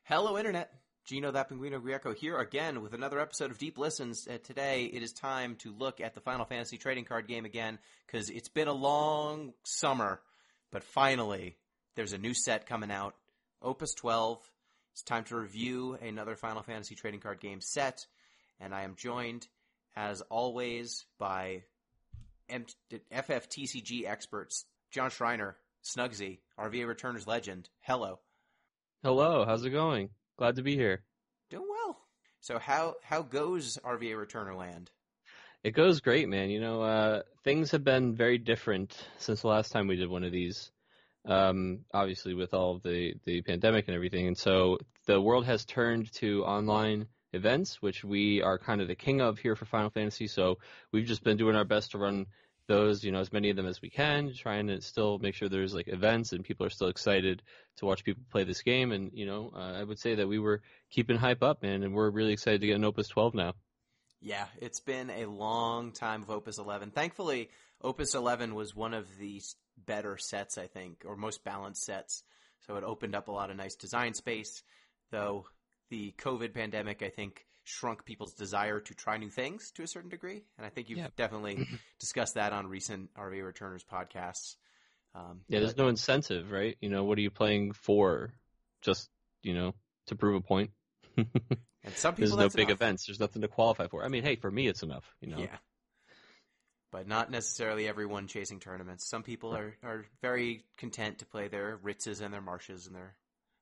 Hello, Internet. Gino, that Pinguino Greco here again with another episode of Deep Listens. Today, it is time to look at the Final Fantasy trading card game again, because it's been a long summer, but finally, there's a new set coming out, Opus XII. It's time to review another Final Fantasy trading card game set, and I am joined, as always, by FFTCG experts, John Schreiner, Snugsy, RVA Returners legend. Hello. Hello, how's it going? Glad to be here. Doing well. So how goes RVA Returner Land? It goes great, man. You know, things have been very different since the last time we did one of these. Obviously with all of the pandemic and everything. And so the world has turned to online events, which we are kind of the king of here for Final Fantasy. So we've just been doing our best to run those, you know, as many of them as we can, trying to still make sure there's like events and people are still excited to watch people play this game. And, you know, I would say that we were keeping hype up, man, and we're really excited to get an Opus 12 now. Yeah, it's been a long time of Opus 11. Thankfully, Opus 11 was one of the better sets, I think, or most balanced sets. So it opened up a lot of nice design space, though the COVID pandemic, I think, shrunk people's desire to try new things to a certain degree. And I think you've definitely discussed that on recent RVA Returners podcasts. There's no incentive, right? You know, what are you playing for? Just, you know, to prove a point? And some people, there's no big enough. Events. There's nothing to qualify for. I mean, hey, for me, it's enough, you know? Yeah. But not necessarily everyone chasing tournaments. Some people are very content to play their Ritzes and their Marshes and their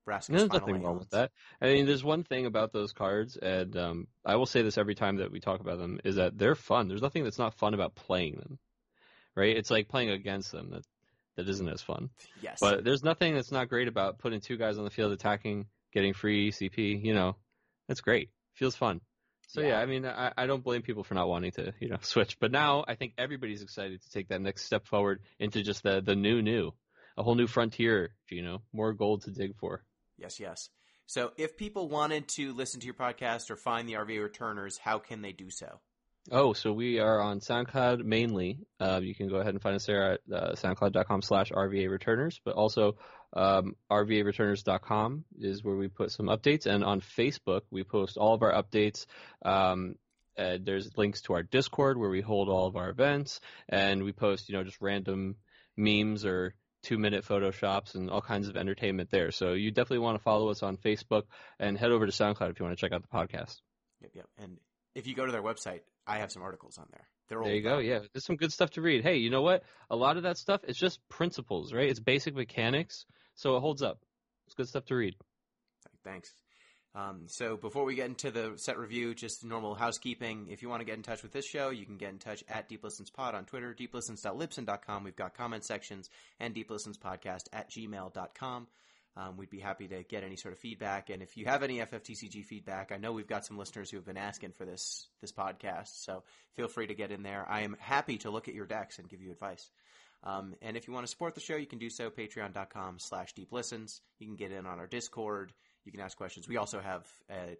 Brassicas. There's nothing wrong with that. I mean, there's one thing about those cards, and I will say this every time that we talk about them, is that they're fun. There's nothing that's not fun about playing them, right? It's like playing against them that isn't as fun. Yes. But there's nothing that's not great about putting two guys on the field attacking, getting free CP, you know. That's great. Feels fun. So yeah, I mean, I don't blame people for not wanting to, you know, switch. But now I think everybody's excited to take that next step forward into just the new. A whole new frontier, Gino. More gold to dig for. Yes. So if people wanted to listen to your podcast or find the RVA Returners, how can they do so? Oh, so we are on SoundCloud mainly. You can go ahead and find us there at soundcloud.com/RVA Returners, but also RVAReturners.com is where we put some updates. And on Facebook, we post all of our updates. There's links to our Discord where we hold all of our events, and we post, you know, just random memes or 2-minute photoshops and all kinds of entertainment there. So you definitely want to follow us on Facebook and head over to SoundCloud if you want to check out the podcast. Yep. And if you go to their website, I have some articles on there. There you go. Yeah, there's some good stuff to read. Hey, you know what? A lot of that stuff is just principles, right? It's basic mechanics, so it holds up. It's good stuff to read. Thanks. So before we get into the set review, just normal housekeeping. If you want to get in touch with this show, you can get in touch at DeepListensPod on Twitter, deeplistens.libsyn.com. We've got comment sections, and deeplistenspodcast@gmail.com. We'd be happy to get any sort of feedback. And if you have any FFTCG feedback, I know we've got some listeners who have been asking for this podcast, so feel free to get in there. I am happy to look at your decks and give you advice. And if you want to support the show, you can do so, patreon.com/deeplistens. You can get in on our Discord. You can ask questions. We also have a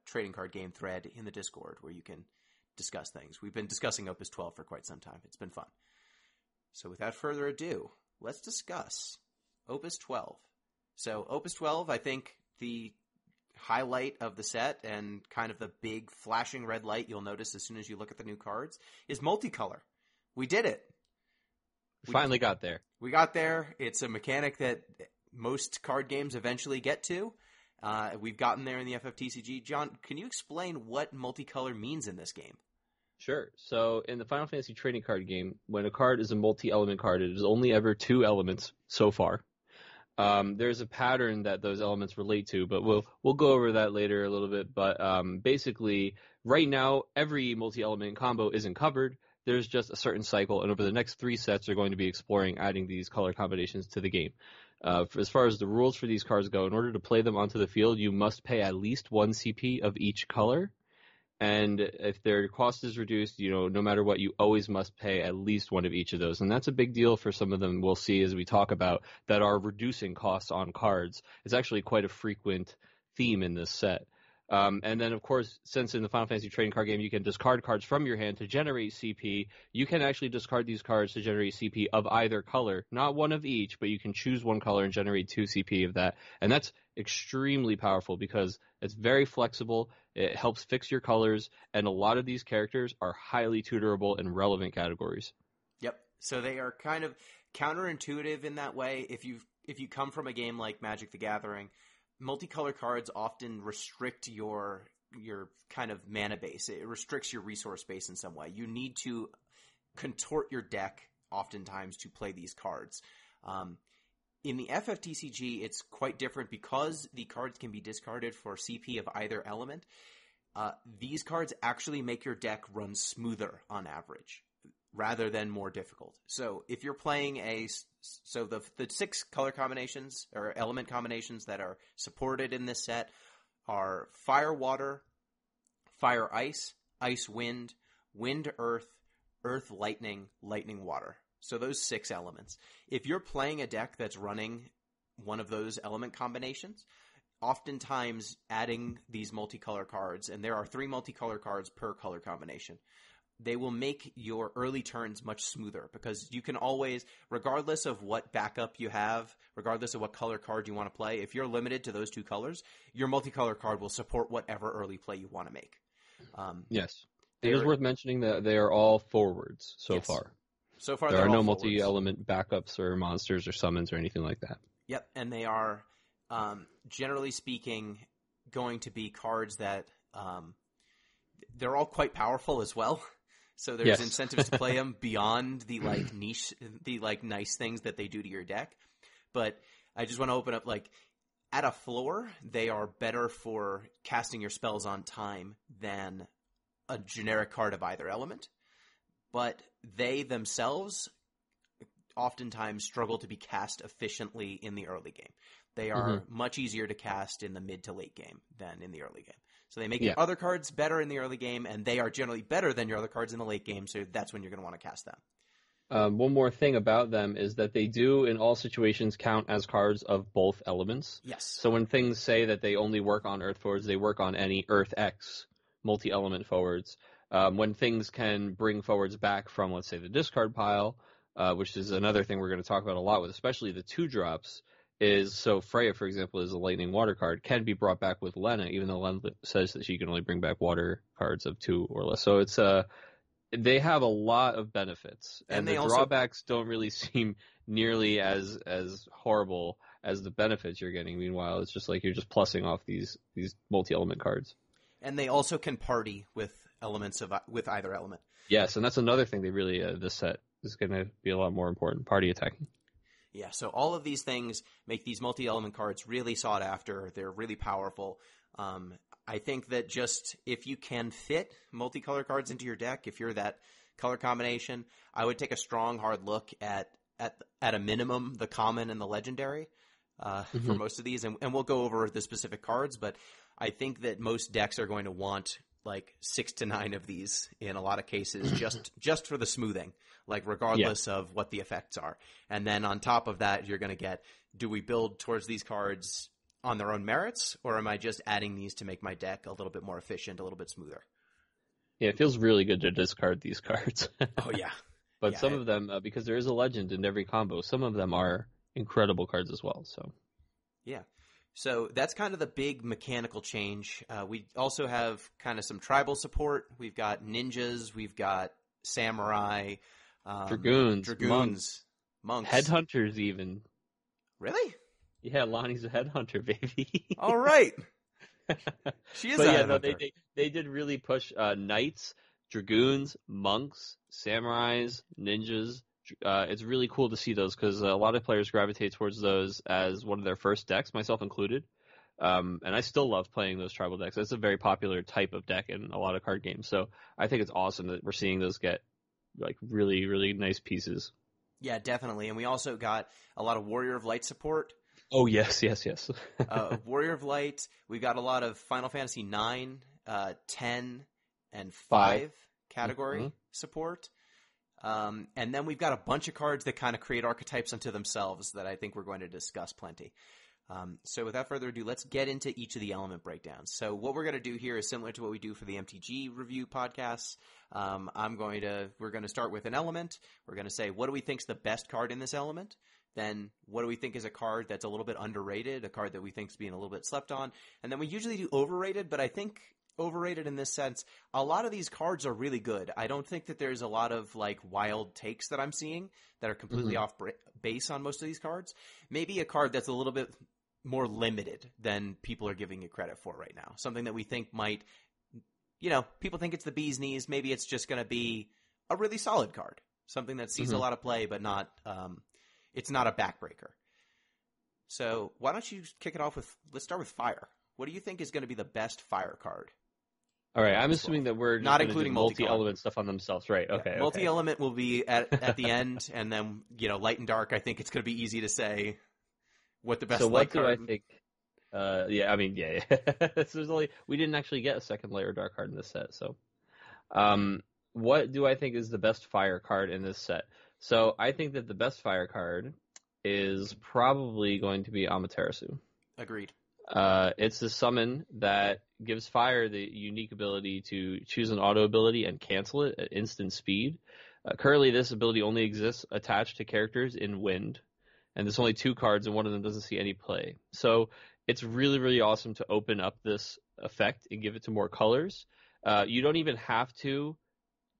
trading card game thread in the Discord where you can discuss things. We've been discussing Opus 12 for quite some time. It's been fun. So without further ado, let's discuss Opus 12. So Opus 12, I think the highlight of the set and kind of the big flashing red light you'll notice as soon as you look at the new cards is multicolor. We did it. We finally got there. We got there. It's a mechanic that most card games eventually get to. We've gotten there in the FFTCG. John, can you explain what multicolor means in this game? Sure. So in the Final Fantasy trading card game, when a card is a multi-element card, it is only ever 2 elements so far. There's a pattern that those elements relate to, but we'll go over that later a little bit. But basically, right now, every multi-element combo isn't covered. There's just a certain cycle, and over the next 3 sets, they're going to be exploring adding these color combinations to the game. As far as the rules for these cards go, in order to play them onto the field, you must pay at least 1 CP of each color. And if their cost is reduced, you know, no matter what, you always must pay at least 1 of each of those. And that's a big deal for some of them we'll see as we talk about that are reducing costs on cards. It's actually quite a frequent theme in this set. And then, of course, since in the Final Fantasy trading card game you can discard cards from your hand to generate CP, you can actually discard these cards to generate CP of either color. Not one of each, but you can choose one color and generate 2 CP of that. And that's extremely powerful because it's very flexible, it helps fix your colors, and a lot of these characters are highly tutorable in relevant categories. Yep. So they are kind of counterintuitive in that way. If you come from a game like Magic the Gathering, multicolor cards often restrict your kind of mana base. It restricts your resource base in some way. You need to contort your deck oftentimes to play these cards. In the FFTCG, it's quite different because the cards can be discarded for CP of either element. These cards actually make your deck run smoother on average, rather than more difficult. So if you're playing the 6 color combinations or element combinations that are supported in this set are fire, water, fire, ice, ice, wind, wind, earth, earth, lightning, lightning, water. So those 6 elements. If you're playing a deck that's running one of those element combinations, oftentimes adding these multicolor cards, and there are 3 multicolor cards per color combination, they will make your early turns much smoother because you can always, regardless of what backup you have, regardless of what color card you want to play, if you're limited to those 2 colors, your multicolor card will support whatever early play you want to make. Yes. It is worth mentioning that they are all forwards so far. So far, there are no forwards. multi-element backups or monsters or summons or anything like that. Yep, and they are, generally speaking, going to be cards that they're all quite powerful as well. So there's incentives to play them beyond the niche, the nice things that they do to your deck. But I just want to open up at a floor, they are better for casting your spells on time than a generic card of either element. But they themselves oftentimes struggle to be cast efficiently in the early game. They are much easier to cast in the mid to late game than in the early game. So they make your other cards better in the early game, and they are generally better than your other cards in the late game, so that's when you're going to want to cast them. One more thing about them is that they do, in all situations, count as cards of both elements. Yes. So when things say that they only work on Earth forwards, they work on any Earth X multi-element forwards. When things can bring forwards back from, let's say, the discard pile, which is another thing we're going to talk about a lot with, especially the 2-drops, so Freya, for example, is a lightning water card, can be brought back with Lena, even though Lena says that she can only bring back water cards of 2 or less. So it's they have a lot of benefits, and the drawbacks don't really seem nearly as horrible as the benefits you're getting. Meanwhile, it's just like you're just plussing off these multi-element cards. And they also can party with with either element. Yes, and that's another thing they really this set is going to be a lot more important, party attacking. Yeah, so all of these things make these multi-element cards really sought after. They're really powerful. I think that just if you can fit multicolor cards into your deck, if you're that color combination, I would take a strong, hard look at a minimum the common and the legendary for most of these. And we'll go over the specific cards, but I think that most decks are going to want 6 to 9 of these in a lot of cases, just for the smoothing, regardless of what the effects are. And then on top of that, you're going to get, do we build towards these cards on their own merits, or am I just adding these to make my deck a little bit more efficient, a little bit smoother? Yeah, it feels really good to discard these cards. Oh, yeah. But some of them, because there is a legend in every combo, some of them are incredible cards as well. So yeah. So that's kind of the big mechanical change. We also have kind of some tribal support. We've got ninjas. We've got samurai. Dragoons. Monks. Headhunters even. Really? Yeah, Lonnie's a headhunter, baby. All right. She is a headhunter. No, they did really push knights, dragoons, monks, samurais, ninjas. It's really cool to see those because a lot of players gravitate towards those as one of their first decks, myself included. And I still love playing those tribal decks. That's a very popular type of deck in a lot of card games. So I think it's awesome that we're seeing those get really, really nice pieces. Yeah, definitely. And we also got a lot of Warrior of Light support. Oh, yes. Warrior of Light. We've got a lot of Final Fantasy 9, 10, and 5 category support. And then we've got a bunch of cards that kind of create archetypes unto themselves that I think we're going to discuss plenty. So without further ado, let's get into each of the element breakdowns. So what we're going to do here is similar to what we do for the MTG review podcasts. We're going to start with an element. We're going to say, what do we think is the best card in this element? Then what do we think is a card that's a little bit underrated, a card that we think is being a little bit slept on? And then we usually do overrated, but I think overrated in this sense, a lot of these cards are really good. I don't think that there's a lot of like wild takes that I'm seeing that are completely off base on most of these cards. Maybe a card that's a little bit more limited than people are giving it credit for right now. Something that we think might, people think it's the bee's knees. Maybe it's just going to be a really solid card. Something that sees a lot of play, but not, it's not a backbreaker. So why don't you kick it off with, let's start with fire. What do you think is going to be the best fire card? All right, I'm assuming that we're just not including multi-element stuff on themselves, right? Okay. Yeah, multi-element will be at the end, and then light and dark. I think it's going to be easy to say what the best. So what do I think? We didn't actually get a second layer dark card in this set. So, what do I think is the best fire card in this set? So I think that the best fire card is probably going to be Amaterasu. Agreed. It's a summon that gives fire the unique ability to choose an auto ability and cancel it at instant speed. Currently, this ability only exists attached to characters in wind, and there's only 2 cards, and one of them doesn't see any play. So it's really, really awesome to open up this effect and give it to more colors. You don't even have to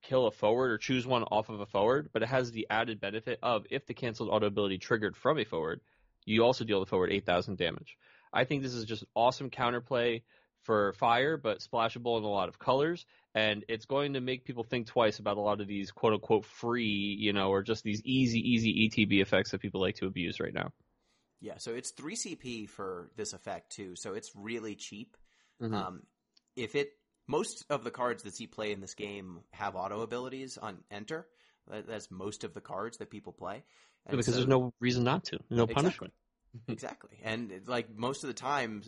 kill a forward or choose one off of a forward, but it has the added benefit of if the canceled auto ability triggered from a forward, you also deal the forward 8,000 damage. I think this is just awesome counterplay for fire, but splashable in a lot of colors, and it's going to make people think twice about a lot of these quote-unquote free, or just these easy ETB effects that people like to abuse right now. Yeah, so it's 3 CP for this effect, too, so it's really cheap. Most of the cards that see play in this game have auto abilities on enter. That's most of the cards that people play. And because there's no reason not to. No punishment. Exactly. And like most of the time,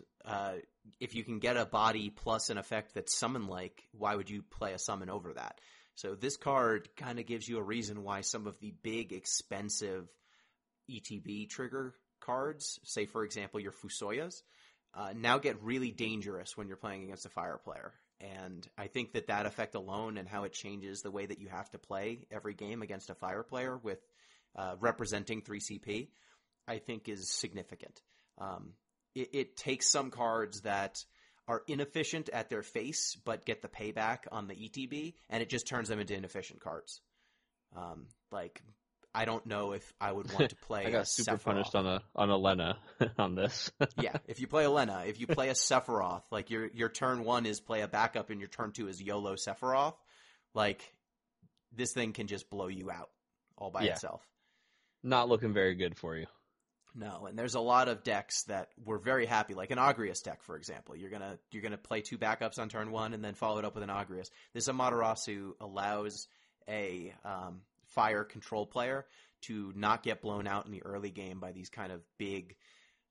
if you can get a body plus an effect that's summon-like, why would you play a summon over that? So this card kind of gives you a reason why some of the big, expensive ETB trigger cards, say for example your Fusoyas, now get really dangerous when you're playing against a fire player. And I think that effect alone and how it changes the way that you have to play every game against a fire player with representing 3 CP, I think is significant. It takes some cards that are inefficient at their face but get the payback on the ETB, and it just turns them into inefficient cards. I don't know if I would want to play I got super Sephiroth. punished on a Lena on this. Yeah, if you play a Lena, if you play a Sephiroth, like your turn 1 is play a backup and your turn 2 is YOLO Sephiroth, like this thing can just blow you out all by itself. Not looking very good for you. No, and there's a lot of decks that were very happy, like an Agrius deck, for example. You're gonna play 2 backups on turn 1 and then follow it up with an Agrius. This Amaterasu allows a fire control player to not get blown out in the early game by these kind of big,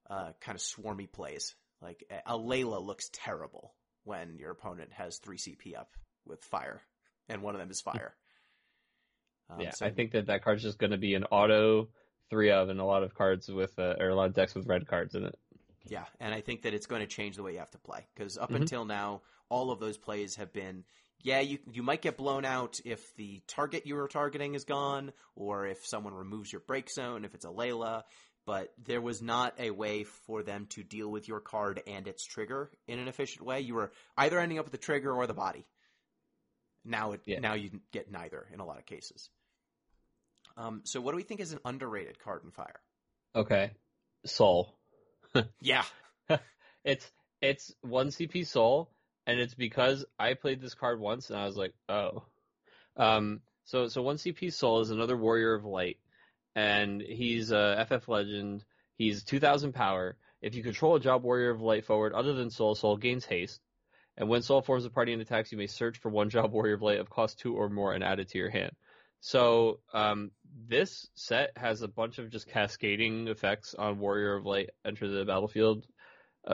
kind of swarmy plays. Like a Layla looks terrible when your opponent has 3 CP up with fire, and one of them is fire. I think that card's just going to be an auto 3 of, and a lot of cards with, or a lot of decks with red cards in it. Yeah, and I think that it's going to change the way you have to play, because up until now, all of those plays have been, you might get blown out if the target you were targeting is gone, or if someone removes your break zone, if it's a Layla, but there was not a way for them to deal with your card and its trigger in an efficient way. You were either ending up with the trigger or the body. Now you get neither in a lot of cases. So what do we think is an underrated card in Fire? Okay. Soul. Yeah. It's 1 CP Soul, and it's because I played this card once and I was like, oh. So 1 CP Soul is another Warrior of Light, and he's a FF Legend. He's 2,000 power. If you control a job Warrior of Light forward other than Soul, Soul gains haste. And when Soul forms a party and attacks, you may search for 1 job Warrior of Light of cost 2 or more and add it to your hand. So this set has a bunch of just cascading effects on Warrior of Light enter the battlefield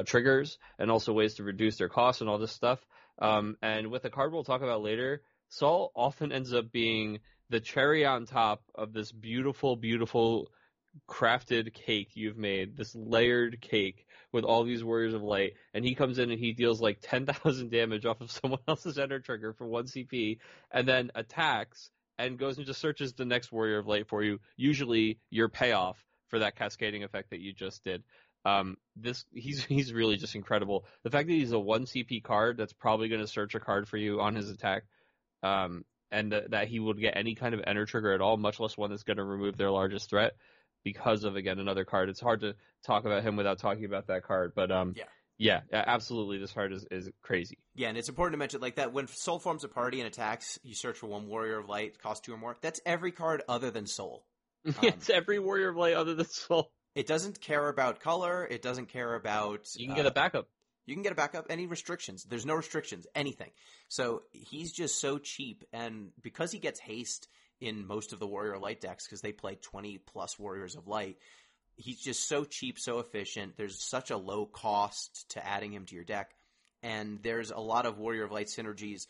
triggers, and also ways to reduce their costs and all this stuff. And with the card we'll talk about later, Soul often ends up being the cherry on top of this beautiful, beautiful crafted cake you've made, this layered cake with all these Warriors of Light, and he comes in and he deals like 10,000 damage off of someone else's enter trigger for 1 CP, and then attacks and goes and just searches the next Warrior of Light for you, usually your payoff for that cascading effect that you just did. He's really just incredible. The fact that he's a 1 CP card that's probably going to search a card for you on his attack, and that he would get any kind of enter trigger at all, much less one that's going to remove their largest threat because of, again, another card. It's hard to talk about him without talking about that card, but yeah, absolutely, this card is crazy. Yeah, and it's important to mention like that when Soul forms a party and attacks, you search for 1 Warrior of Light, cost 2 or more. That's every card other than Soul. It's every Warrior of Light other than Soul. It doesn't care about color. It doesn't care about... You can get a backup. You can get a backup. Any restrictions. There's no restrictions. Anything. So he's just so cheap. And because he gets haste in most of the Warrior of Light decks, because they play 20-plus Warriors of Light, he's just so cheap, so efficient. There's such a low cost to adding him to your deck. And there's a lot of Warrior of Light synergies.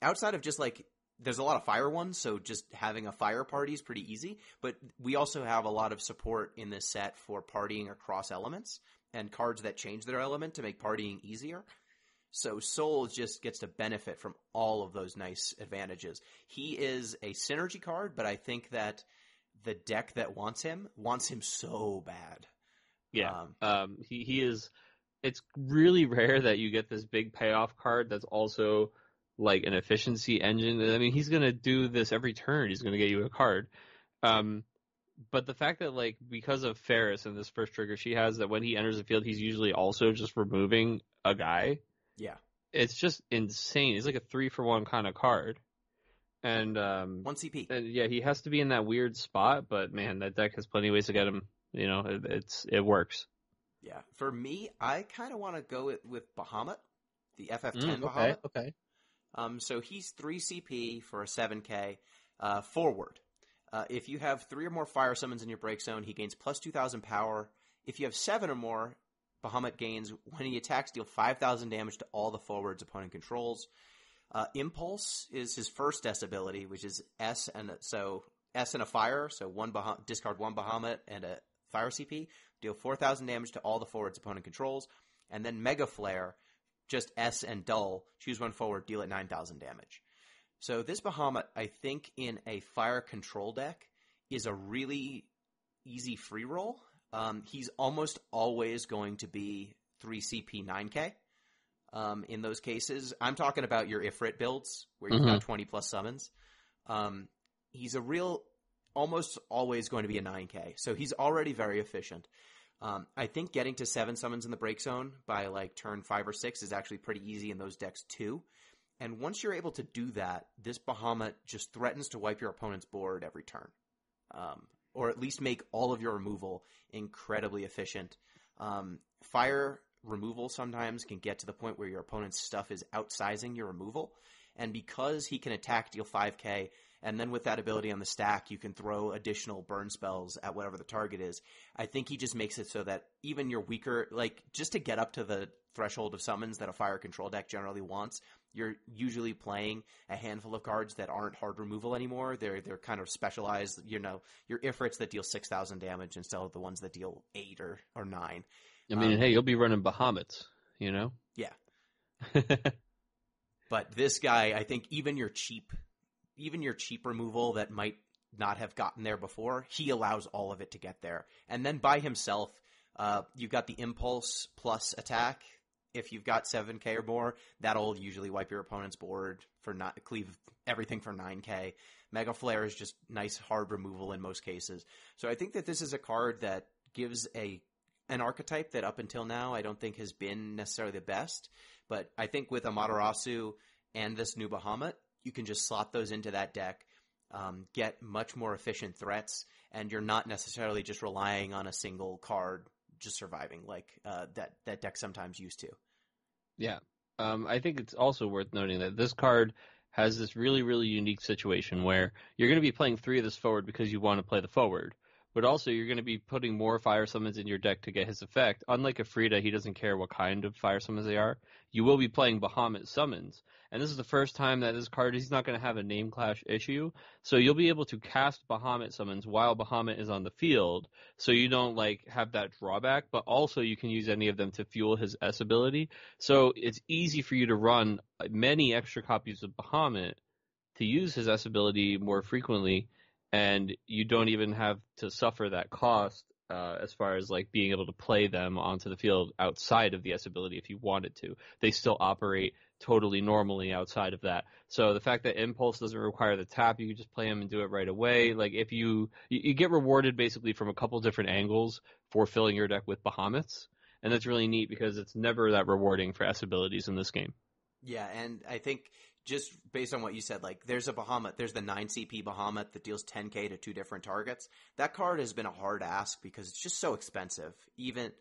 Outside of just like... There's a lot of fire ones, so just having a fire party is pretty easy. But we also have a lot of support in this set for partying across elements and cards that change their element to make partying easier. So Soul just gets to benefit from all of those nice advantages. He is a synergy card, but I think that the deck that wants him so bad. Yeah, he is. It's really rare that you get this big payoff card that's also like an efficiency engine. I mean, he's going to do this every turn. He's going to get you a card. But the fact that, like, because of Ferris and this first trigger she has, that when he enters the field, he's usually also just removing a guy. Yeah. It's just insane. He's like a 3-for-1 kind of card. And 1 CP. And yeah, he has to be in that weird spot, but man, that deck has plenty of ways to get him. You know, it works. Yeah. For me, I kind of want to go with Bahamut, the FF10 Bahamut. Okay. So he's 3 CP for a 7K forward. If you have 3 or more fire summons in your break zone, he gains plus 2,000 power. If you have 7 or more, Bahamut gains, when he attacks, deal 5,000 damage to all the forwards opponent controls. Impulse is his first S ability, which is S and a fire, so discard 1 Bahamut and a fire CP, deal 4,000 damage to all the forwards opponent controls. And then Mega Flare, just S and dull, choose 1 forward, deal at 9,000 damage. So this Bahamut, I think, in a fire control deck, is a really easy free roll. He's almost always going to be 3 CP 9K in those cases. I'm talking about your Ifrit builds, where you've got 20 plus summons. He's almost always going to be a 9K. So he's already very efficient. I think getting to 7 summons in the break zone by like turn 5 or 6 is actually pretty easy in those decks too. And once you're able to do that, this Bahamut just threatens to wipe your opponent's board every turn. Or at least make all of your removal incredibly efficient. Fire removal sometimes can get to the point where your opponent's stuff is outsizing your removal. And because he can attack, deal 5k, and then with that ability on the stack, you can throw additional burn spells at whatever the target is. I think he just makes it so that even your weaker, like just to get up to the threshold of summons that a fire control deck generally wants, you're usually playing a handful of cards that aren't hard removal anymore. They're kind of specialized, you know, your Ifrits that deal 6,000 damage instead of the ones that deal 8 or 9. I mean, hey, you'll be running Bahamuts, you know? Yeah. But this guy, I think even your cheap removal that might not have gotten there before, he allows all of it to get there. And then by himself, you've got the impulse plus attack. If you've got 7k or more, that'll usually wipe your opponent's board cleave everything for 9k. Mega Flare is just nice hard removal in most cases. So I think that this is a card that gives an archetype that up until now I don't think has been necessarily the best. But I think with Amaterasu and this new Bahamut, you can just slot those into that deck, get much more efficient threats, and you're not necessarily just relying on a single card just surviving like that deck sometimes used to. Yeah. I think it's also worth noting that this card has this really, really unique situation where you're going to be playing 3 of this forward because you want to play the forward. but also you're going to be putting more fire summons in your deck to get his effect. Unlike a Frida, he doesn't care what kind of fire summons they are. You will be playing Bahamut summons, and this is the first time that this card, he's not going to have a name clash issue, so you'll be able to cast Bahamut summons while Bahamut is on the field, so you don't like have that drawback, but also you can use any of them to fuel his S ability, so it's easy for you to run many extra copies of Bahamut to use his S ability more frequently, and you don't even have to suffer that cost as far as like being able to play them onto the field outside of the S ability if you wanted to. They still operate totally normally outside of that. So the fact that Impulse doesn't require the tap, you can just play them and do it right away. Like if you get rewarded basically from a couple different angles for filling your deck with Bahamuts, and that's really neat because it's never that rewarding for S abilities in this game. Yeah, and I think just based on what you said, like there's a Bahamut, there's the 9 CP Bahamut that deals 10k to 2 different targets. That card has been a hard ask because it's just so expensive. Even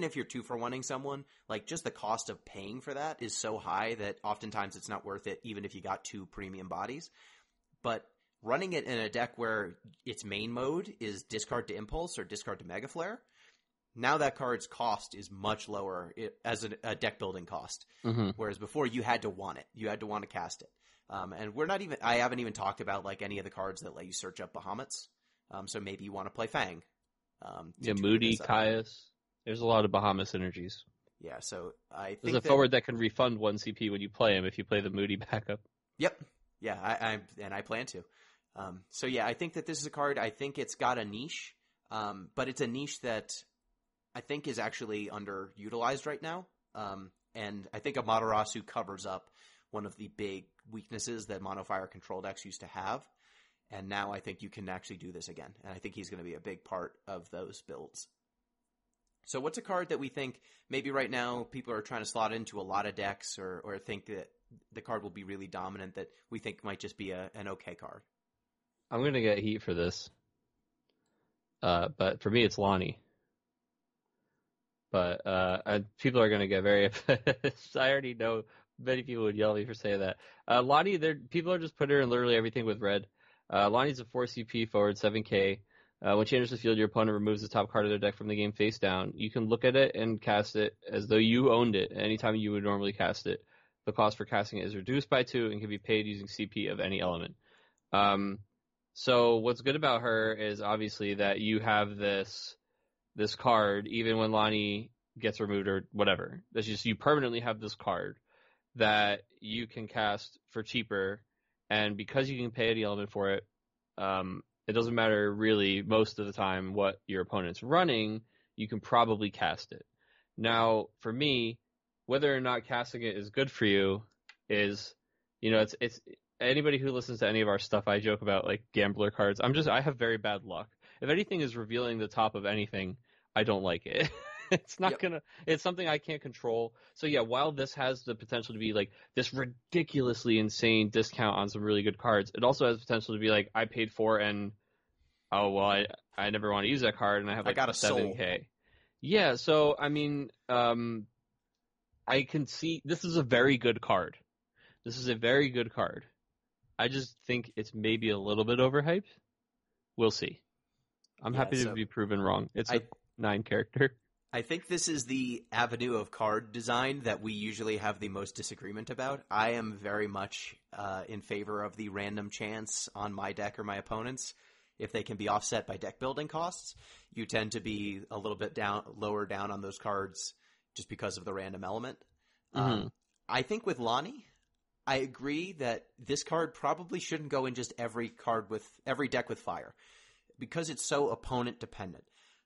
if you're 2-for-1ing someone, like just the cost of paying for that is so high that oftentimes it's not worth it even if you got 2 premium bodies. But running it in a deck where its main mode is discard to Impulse or discard to Mega Flare, now that card's cost is much lower as a deck building cost. Mm-hmm. Whereas before you had to want it. You had to want to cast it. And I haven't even talked about like any of the cards that let you search up Bahamuts. So maybe you want to play Fang. Moody, Caius. There's a lot of Bahamut synergies. Yeah, so I think there's a forward that can refund 1 CP when you play him if you play the Moody backup. Yep. Yeah, I plan to. So yeah, I think that this is a card, I think it's got a niche, but it's a niche that I think is actually underutilized right now. And I think Amaterasu covers up one of the big weaknesses that Monofire control decks used to have. And now I think you can actually do this again. And I think he's going to be a big part of those builds. So what's a card that we think maybe right now people are trying to slot into a lot of decks or think that the card will be really dominant that we think might just be an okay card? I'm going to get heat for this. But for me, it's Lonnie. But people are going to get very upset. I already know many people would yell at me for saying that. Lonnie, people are just putting her in literally everything with red. Lonnie's a 4 CP forward, 7k. When she enters the field, your opponent removes the top card of their deck from the game face down. You can look at it and cast it as though you owned it anytime you would normally cast it. The cost for casting it is reduced by 2 and can be paid using CP of any element. So what's good about her is obviously that you have this card, even when Lonnie gets removed or whatever. That's just, you permanently have this card that you can cast for cheaper, and because you can pay any element for it, it doesn't matter really most of the time what your opponent's running, you can probably cast it. Now, for me, whether or not casting it is good for you is, it's anybody who listens to any of our stuff, I joke about like gambler cards. I have very bad luck. If anything is revealing the top of anything, I don't like it. It's something I can't control. So yeah, while this has the potential to be like this ridiculously insane discount on some really good cards, it also has potential to be like, I paid for and, oh, well, I never want to use that card and I have like I got a 7k. soul. Yeah. So, I mean, I can see this is a very good card. I just think it's maybe a little bit overhyped. We'll see. I'm happy to be proven wrong. It's a 9 character. I think this is the avenue of card design that we usually have the most disagreement about. I am very much in favor of the random chance on my deck or my opponents. If they can be offset by deck building costs, you tend to be a little bit lower down on those cards just because of the random element. Mm-hmm. I think with Lonnie, I agree that this card probably shouldn't go in just every deck with fire because it's so opponent dependent.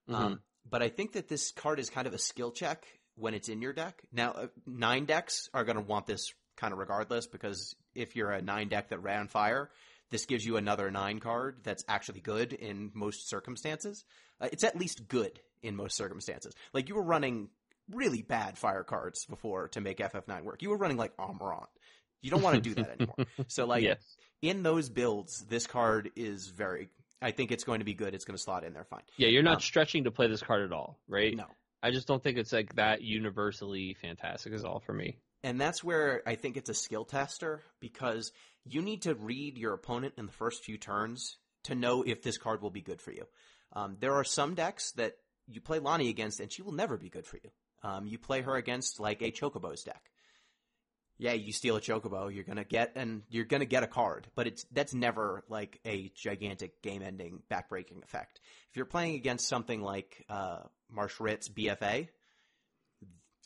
Mm-hmm. But I think that this card is kind of a skill check when it's in your deck. Now, 9 decks are going to want this kind of regardless because if you're a 9 deck that ran fire, this gives you another 9 card that's actually good in most circumstances. It's at least good in most circumstances. Like you were running really bad fire cards before to make FF9 work. You were running like Amarant. You don't want to do that anymore. So like yes. In those builds, this card is I think it's going to be good. It's going to slot in there fine. Yeah, you're not stretching to play this card at all, right? No. I just don't think it's like that universally fantastic is all for me. And that's where I think it's a skill tester because you need to read your opponent in the first few turns to know if this card will be good for you. There are some decks that you play Lonnie against, and she will never be good for you. You play her against like a Chocobo's deck. Yeah, you steal a Chocobo, you're gonna get a card, but that's never like a gigantic game-ending, back-breaking effect. If you're playing against something like Marsh Ritt's BFA,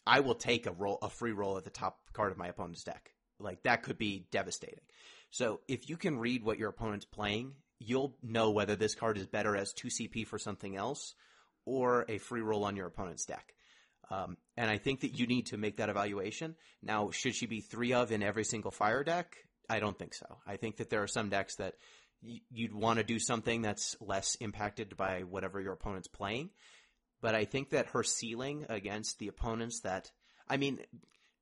I will take a free roll at the top card of my opponent's deck. Like, that could be devastating. So if you can read what your opponent's playing, you'll know whether this card is better as 2 CP for something else or a free roll on your opponent's deck. And I think that you need to make that evaluation. Now, should she be 3 of in every single fire deck? I don't think so. I think that there are some decks that you'd want to do something that's less impacted by whatever your opponent's playing. But I think that her ceiling against the opponents that, I mean,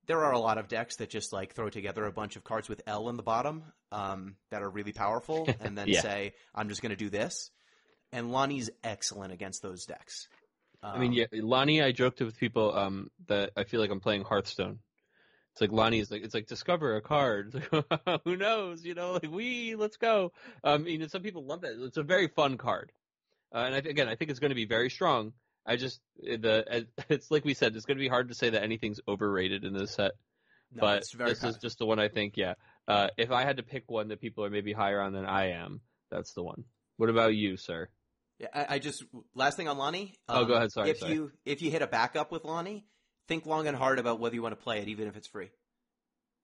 there are a lot of decks that just like throw together a bunch of cards with L in the bottom that are really powerful and then say, I'm just going to do this. And Lonnie's excellent against those decks. I mean, yeah, Lonnie, I joked with people that I feel like I'm playing Hearthstone. It's like Lonnie's like, it's like discover a card. Who knows? You know, like let's go. Some people love that. It's a very fun card. And I think it's going to be very strong. It's like we said, it's going to be hard to say that anything's overrated in this set. No, but this is just the one I think, if I had to pick one that people are maybe higher on than I am, that's the one. What about you, sir? Yeah, I just last thing on Lonnie. Go ahead. Sorry. If you hit a backup with Lonnie, think long and hard about whether you want to play it, even if it's free.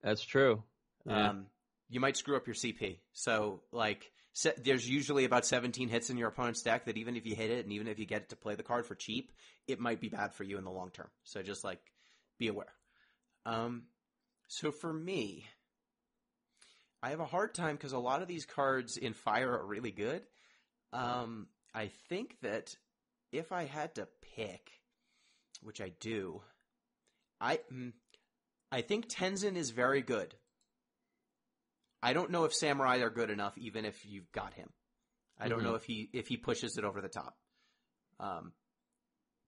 That's true. Yeah. You might screw up your CP. So like, there's usually about 17 hits in your opponent's deck that even if you hit it and even if you get to play the card for cheap, it might be bad for you in the long term. So just like, be aware. So for me, I have a hard time because a lot of these cards in Fire are really good. I think that if I had to pick, which I do, I think Tenzin is very good. I don't know if Samurai are good enough, even if you've got him. I don't know if he pushes it over the top.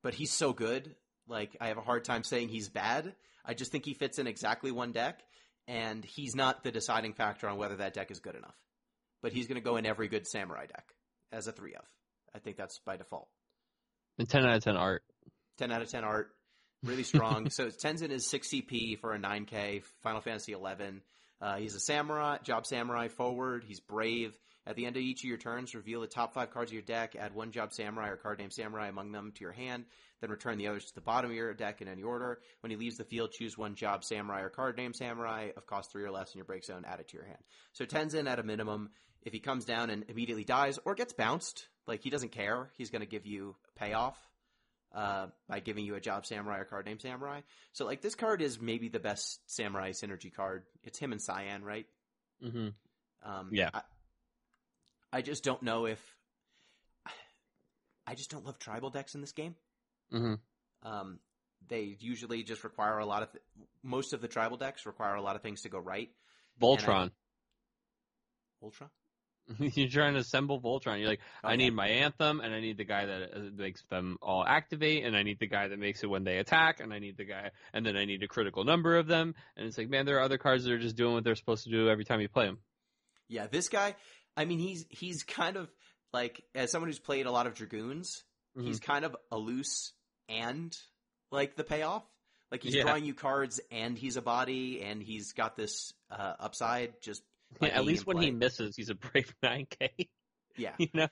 But he's so good. Like, I have a hard time saying he's bad. I just think he fits in exactly one deck, and he's not the deciding factor on whether that deck is good enough. But he's going to go in every good Samurai deck as a 3 of. I think that's by default. And 10 out of 10 art. 10 out of 10 art. Really strong. So Tenzin is 6 CP for a 9K, Final Fantasy 11. He's a samurai, job samurai forward. He's brave. At the end of each of your turns, reveal the top 5 cards of your deck, add 1 job samurai or card named samurai among them to your hand, then return the others to the bottom of your deck in any order. When he leaves the field, choose 1 job samurai or card named samurai of cost 3 or less in your break zone, add it to your hand. So Tenzin at a minimum, if he comes down and immediately dies or gets bounced, like he doesn't care, he's going to give you a payoff by giving you a job samurai or card named samurai. So like this card is maybe the best samurai synergy card. It's him and Cyan, right? Mm-hmm. I just don't know if I just don't love tribal decks in this game. Mm-hmm. They usually just require a lot of most of the tribal decks require a lot of things to go right. Voltron. Ultra? You're trying to assemble Voltron. You're like, I need my Anthem, and I need the guy that makes them all activate, and I need the guy that makes it when they attack, and I need the guy, and then I need a critical number of them. And it's like, man, there are other cards that are just doing what they're supposed to do every time you play them. Yeah, this guy, I mean, he's kind of like, as someone who's played a lot of Dragoons, he's kind of a loose and like the payoff. Like he's drawing you cards, and he's a body, and he's got this upside just. At least when he misses, he's a brave 9K. Yeah, you know.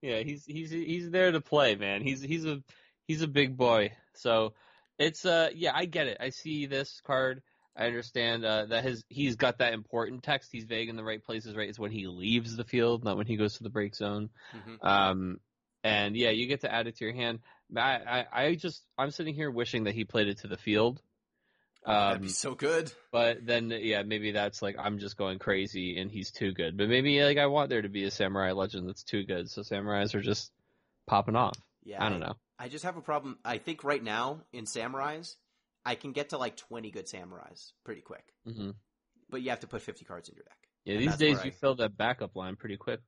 Yeah, he's there to play, man. He's a big boy. So it's I get it. I see this card. I understand that he's got that important text. He's vague in the right places. Right, it's when he leaves the field, not when he goes to the break zone. Mm-hmm. And yeah, you get to add it to your hand. I'm sitting here wishing that he played it to the field. That'd be so good. But then, maybe that's like I'm just going crazy and he's too good. But maybe like I want there to be a samurai legend that's too good, so samurais are just popping off. Yeah, I don't know. I just have a problem. I think right now in samurais, I can get to like 20 good samurais pretty quick. Mm-hmm. But you have to put 50 cards in your deck. Yeah, these days you fill that backup line pretty quick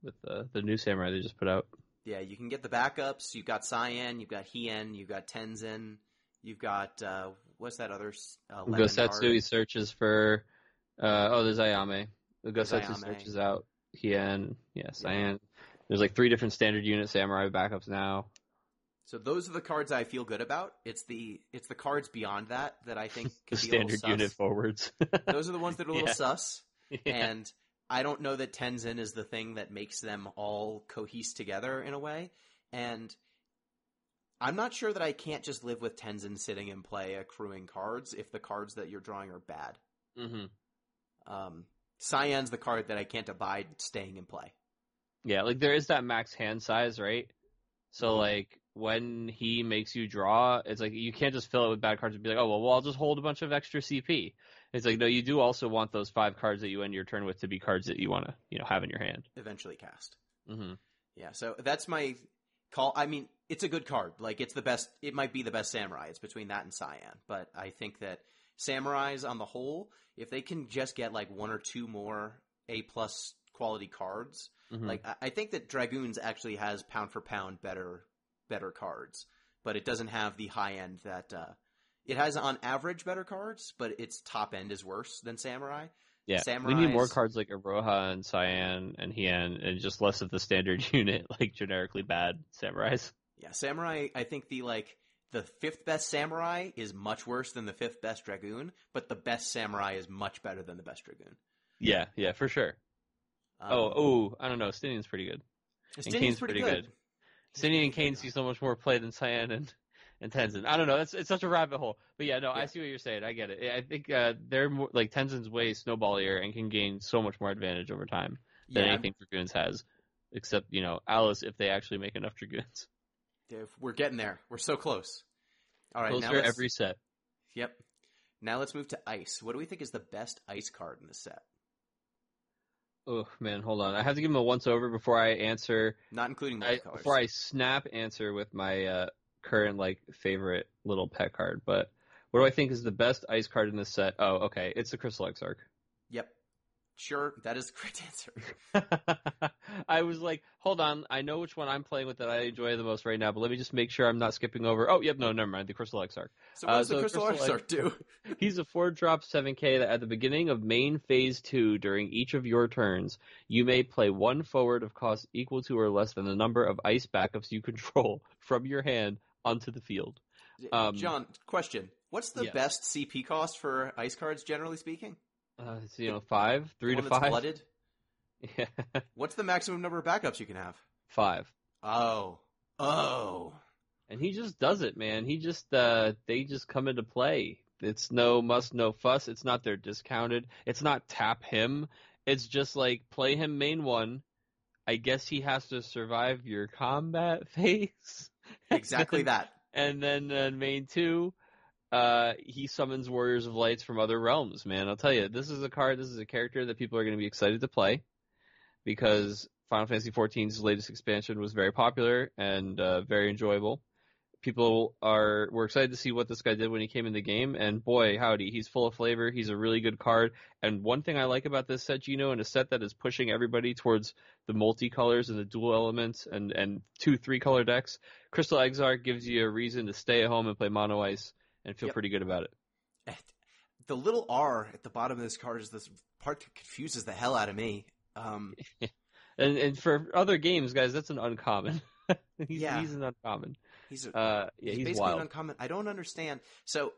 with the new samurai they just put out. Yeah, you can get the backups. You've got Cyan, you've got Hien, you've got Tenzin. You've got, what's that other? Gosetsu, he searches for, there's Ayame. The Gosetsu searches out Hien, Cyan. There's like 3 different standard unit samurai backups now. So those are the cards I feel good about. It's the cards beyond that I think The could be a little standard sus. unit forwards. Those are the ones that are a little Yeah. sus. Yeah. And I don't know that Tenzin is the thing that makes them all cohese together in a way. And I'm not sure that I can't just live with Tenzin sitting in play accruing cards if the cards that you're drawing are bad. Mm-hmm. Cyan's the card that I can't abide staying in play. Yeah, like there is that max hand size, right? So like when he makes you draw, it's like you can't just fill it with bad cards and be like, oh well, I'll just hold a bunch of extra CP. It's like no, you do also want those 5 cards that you end your turn with to be cards that you want to have in your hand. Eventually cast. Mm-hmm. Yeah, so that's my call. I mean, it's a good card. Like it's the best. It might be the best samurai. It's between that and Cyan, but I think that samurais on the whole, if they can just get like 1 or 2 more A+ quality cards. Mm-hmm. Like I think that Dragoons actually has pound for pound better cards, but it doesn't have the high end that it has on average better cards, but its top end is worse than Samurai. Yeah, we need more cards like Aroha and Cyan and Hien, and just less of the standard unit like generically bad samurais. Yeah, Samurai. I think the 5th best Samurai is much worse than the 5th best Dragoon, but the best Samurai is much better than the best Dragoon. Yeah, for sure. I don't know. Stinian's pretty good. Stinian's pretty good. Stinian and Kane see so much more play than Cyan and Tenzin. I don't know. It's such a rabbit hole. But yeah, no, I see what you're saying. I get it. I think they're more like Tenzin's way snowballier and can gain so much more advantage over time than anything Dragoons has. Except, Alice, if they actually make enough Dragoons. We're getting there. We're so close. All right, closer every set. Yep. Now let's move to Ice. What do we think is the best Ice card in the set? Oh, man, hold on. I have to give him a once-over before I answer. Not including multicolors. Before I snap answer with my current, favorite little pet card. But what do I think is the best Ice card in this set? Oh, okay. It's the Crystal Exarch. Yep. Sure, that is the correct answer. I was like, hold on, I know which one I'm playing with that I enjoy the most right now, but let me just make sure I'm not skipping over. Oh, yep, no, never mind, the Crystal Exarch. So what does the Crystal Exarch do? He's a 4-drop 7k that at the beginning of main phase 2, during each of your turns, you may play 1 forward of cost equal to or less than the number of ice backups you control from your hand onto the field. John, question. What's the best CP cost for ice cards, generally speaking? It's 5, 3 to 5. Flooded? Yeah. What's the maximum number of backups you can have? 5. Oh. And he just does it, man. He just they just come into play. It's no muss, no fuss. It's not they're discounted. It's not tap him. It's just like play him main 1. I guess he has to survive your combat phase. Exactly that. And then main 2. He summons Warriors of Lights from other realms, man. I'll tell you, this is a character that people are going to be excited to play because Final Fantasy XIV's latest expansion was very popular and very enjoyable. People were excited to see what this guy did when he came in the game, and boy, howdy, he's full of flavor. He's a really good card. And one thing I like about this set, Gino, and a set that is pushing everybody towards the multicolors and the dual elements and 2-3 color decks, Crystal Exarch gives you a reason to stay at home and play mono ice and feel pretty good about it. The little R at the bottom of this card is this part that confuses the hell out of me. And for other games, guys, that's an uncommon. He's an uncommon. He's basically wild. An uncommon. I don't understand. So,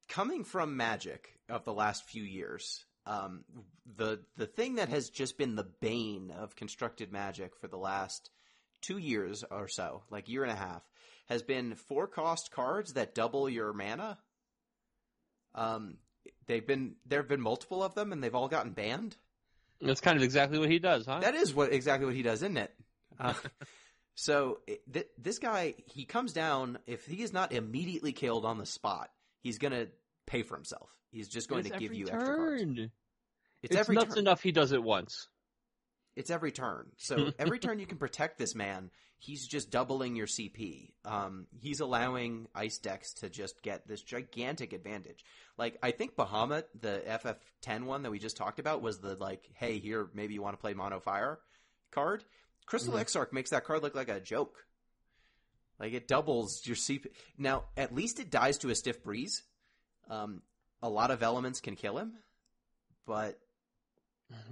coming from Magic of the last few years, the thing that has just been the bane of constructed Magic for the last 2 years or so, like year and a half, has been 4-cost cards that double your mana. There have been multiple of them, and they've all gotten banned. That's kind of exactly what he does, huh? That is exactly what he does, isn't it? So this guy, he comes down. If he is not immediately killed on the spot, he's going to pay for himself. He's just going to give you extra cards. It's every nuts turn. Enough he does it once. It's every turn. So every turn you can protect this man, he's just doubling your CP. He's allowing ice decks to just get this gigantic advantage. Like, I think Bahamut, the FF10 one that we just talked about, was the, hey, here, maybe you want to play Mono Fire card. Crystal Exarch makes that card look like a joke. Like, it doubles your CP. Now, at least it dies to a stiff breeze. A lot of elements can kill him, but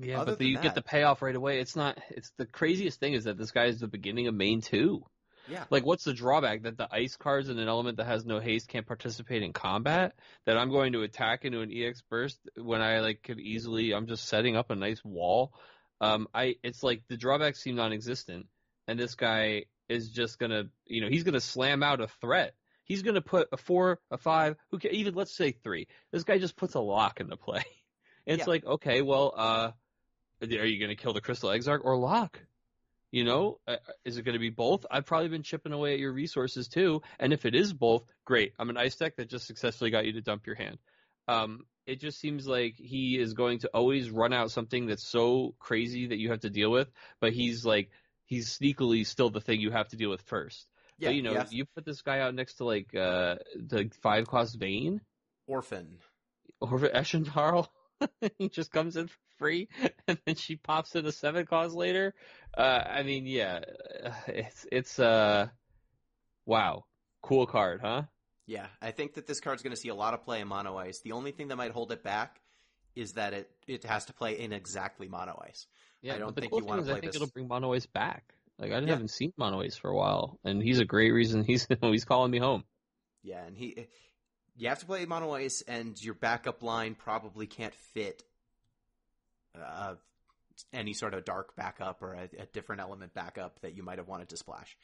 Yeah, Other but than you get the that, payoff right away. It's not. It's the craziest thing is that this guy is the beginning of main 2. yeah, Like, what's the drawback? That the ice cards in an element that has no haste can't participate in combat? That I'm going to attack into an EX burst when I, like, could easily, I'm just setting up a nice wall. It's like the drawbacks seem non-existent, and this guy is just gonna, he's gonna slam out a threat. He's gonna put a 4, a 5, even, let's say 3. This guy just puts a lock into play. It's yeah. like, okay, well, are you gonna kill the Crystal Exarch or lock? Is it going to be both? I've probably been chipping away at your resources too, and if it is both, great. I'm an ice deck that just successfully got you to dump your hand. It just seems like he is going to always run out something that's so crazy that you have to deal with, but he's sneakily still the thing you have to deal with first. Yeah, But yeah. you put this guy out next to the 5-cost Vayne Orphan. or Eshentarl. He just comes in for free, and then she pops in a 7-cost later. I mean, yeah, it's wow, cool card, huh? Yeah, I think that this card's going to see a lot of play in mono ice. The only thing that might hold it back is that it has to play in exactly mono ice. Yeah, I don't but the think cool you thing want is to I play think this. it'll bring Mono Ace back. Like, I Yeah, haven't seen Mono Ace for a while, and he's a great reason he's calling me home. yeah, and you have to play mono ice, and your backup line probably can't fit uh, any sort of dark backup or a different element backup that you might have wanted to splash.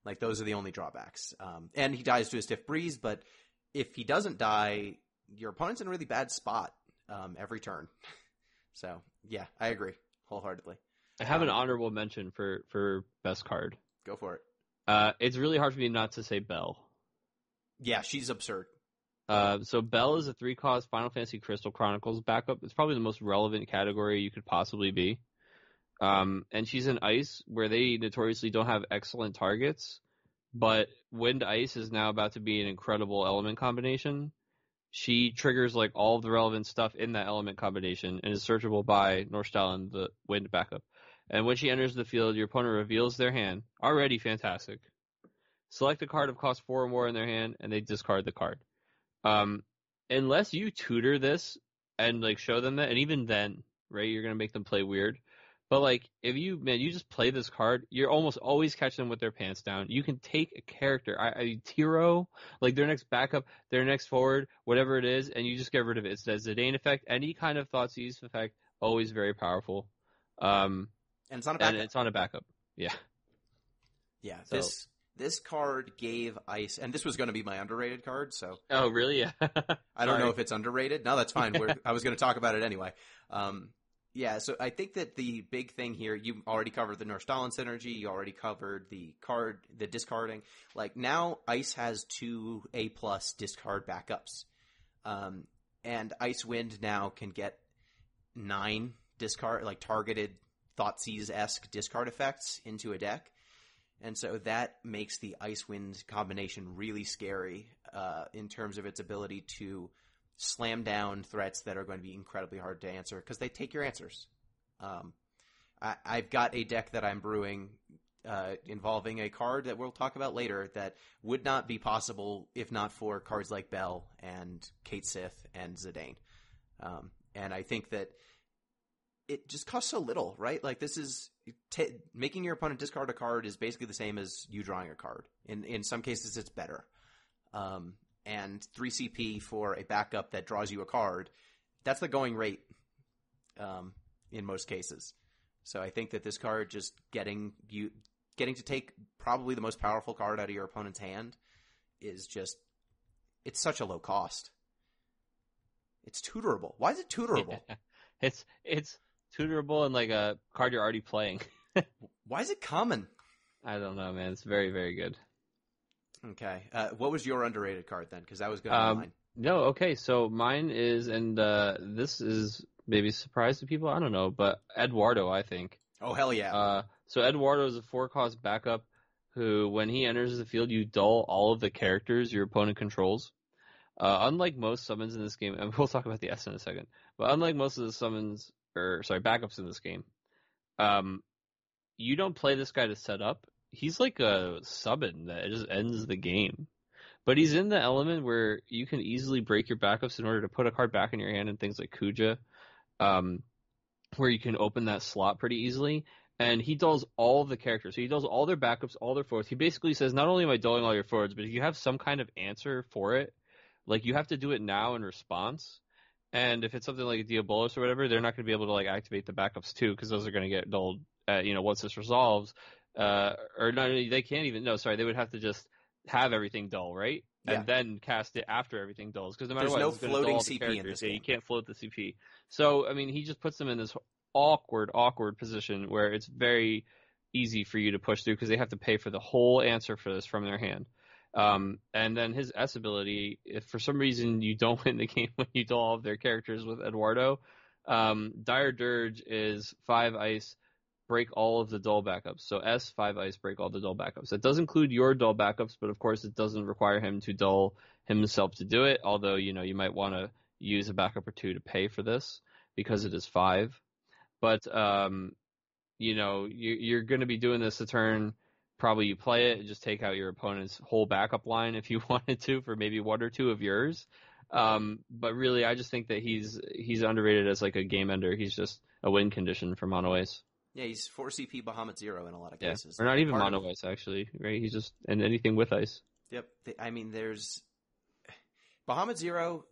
Like, those are the only drawbacks. And he dies to a stiff breeze, but if he doesn't die, your opponent's in a really bad spot every turn. So, yeah, I agree wholeheartedly. I have an honorable mention for best card. Go for it. It's really hard for me not to say Belle. Yeah, she's absurd. So Belle is a 3-cost Final Fantasy Crystal Chronicles backup. It's probably the most relevant category you could possibly be. And she's in Ice, where they notoriously don't have excellent targets, but Wind Ice is now about to be an incredible element combination. She triggers like all of the relevant stuff in that element combination and is searchable by Northstalen, the Wind backup. And when she enters the field, your opponent reveals their hand. Already fantastic. Select a card of cost 4 or more in their hand, and they discard the card. Unless you tutor this and like show them that, and even then, right, you're gonna make them play weird. But like, if you just play this card, you're almost always catching them with their pants down. You can take a character, Tiro, like their next backup, their next forward, whatever it is, and you just get rid of it. It's a Zidane effect, any kind of Thoughtseize effect, always very powerful. And it's on a backup. And it's on a backup. Yeah. Yeah. So, This card gave Ice, and this was going to be my underrated card, so. Oh, really? Yeah. I don't know if it's underrated. No, that's fine. I was going to talk about it anyway. Yeah, so I think that the big thing here, you already covered the Northstalen synergy, you already covered the discarding. Like, now Ice has 2 A+ discard backups. And Icewind now can get 9 discard, like targeted Thoughtseize-esque discard effects into a deck. And so that makes the Icewind combination really scary in terms of its ability to slam down threats that are going to be incredibly hard to answer because they take your answers. I've got a deck that I'm brewing involving a card that we'll talk about later that would not be possible if not for cards like Belle and Kate Sith and Zidane. And I think that it just costs so little, right? Like, this is making your opponent discard a card is basically the same as you drawing a card. In some cases, it's better. And 3 CP for a backup that draws you a card, that's the going rate in most cases. So I think that this card just getting to take probably the most powerful card out of your opponent's hand is just, it's such a low cost. It's tutorable. Why is it tutorable? Yeah. It's tutorable and like a card you're already playing. Why is it common? I don't know, man. It's very, very good. Okay. What was your underrated card then? Because that was going to be mine. No, okay. So mine is, and this is maybe a surprise to people. I don't know, but Eduardo, I think. Oh, hell yeah. So Eduardo is a 4-cost backup who, when he enters the field, you dull all of the characters your opponent controls. Unlike most summons in this game, and we'll talk about the S in a second, but unlike most of the backups in this game, you don't play this guy to set up. He's like a summon that just ends the game. But he's in the element where you can easily break your backups in order to put a card back in your hand and things like Kuja. where you can open that slot pretty easily. And he dulls all the characters. So he dulls all their backups, all their forwards. He basically says, not only am I dulling all your forwards, but if you have some kind of answer for it, like you have to do it now in response. And if it's something like a Diabolos or whatever, they're not going to be able to like activate the backups too, because those are going to get dulled, once this resolves. Or no, they can't even. No, sorry, they would have to just have everything dull, right? Yeah. And then cast it after everything dulls, because no matter There's what, no it's going to dull floating all the CP characters. in this Yeah, game. you can't float the CP. So I mean, he just puts them in this awkward position where it's very easy for you to push through because they have to pay for the whole answer for this from their hand. And then his S ability, if for some reason you don't win the game when you dull all of their characters with Eduardo, Dire Dirge is 5 ice, break all of the dull backups. So S, 5 ice, break all the dull backups. It does include your dull backups, but of course it doesn't require him to dull himself to do it, although, you might want to use a backup or two to pay for this because it is 5. But, you're going to be doing this a turn. Probably you play it and just take out your opponent's whole backup line if you wanted to for maybe 1 or 2 of yours. But really, I just think that he's underrated as like a game ender. He's just a win condition for mono ice. Yeah, he's 4 CP Bahamut 0 in a lot of cases. Or not even mono ice, actually, right? He's just and anything with ice. Yep. I mean, there's Bahamut 0.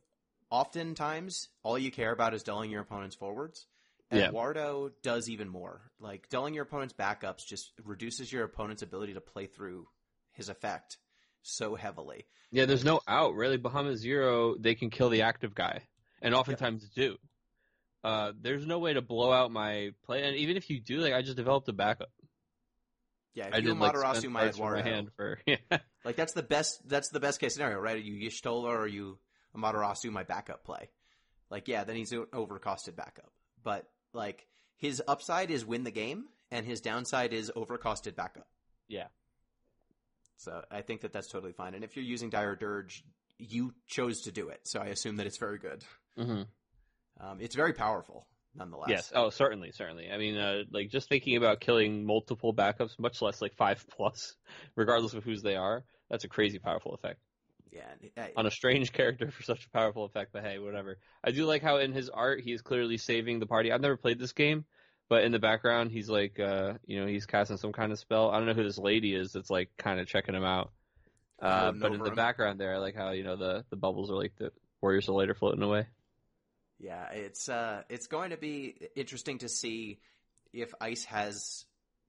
Oftentimes, all you care about is dulling your opponent's forwards. Eduardo does even more. Like, dulling your opponent's backups just reduces your opponent's ability to play through his effect so heavily. Yeah, there's no out, really. Bahamut 0, they can kill the active guy, and oftentimes do. There's no way to blow out my play, and even if you do, like, I just developed a backup. Yeah, if you Amaterasu my Eduardo, my hand for like that's the best case scenario, right? You Y'shtola or you Amaterasu my backup play. Like, yeah, then he's an overcosted backup. But like his upside is win the game, and his downside is overcosted backup. Yeah. So I think that's totally fine. And if you're using Dire Dirge, you chose to do it, so I assume that it's very good. Mm-hmm. It's very powerful, nonetheless. Yes. Oh, certainly. I mean, like just thinking about killing multiple backups, much less like 5+, regardless of whose they are, that's a crazy powerful effect. Yeah. On a strange character for such a powerful effect, but hey, whatever. I do like how in his art he is clearly saving the party. I've never played this game, but in the background he's like, he's casting some kind of spell. I don't know who this lady is that's like kind of checking him out. But in the background there, I like how the bubbles are like the Warriors of Light are floating away. Yeah, it's going to be interesting to see if Ice has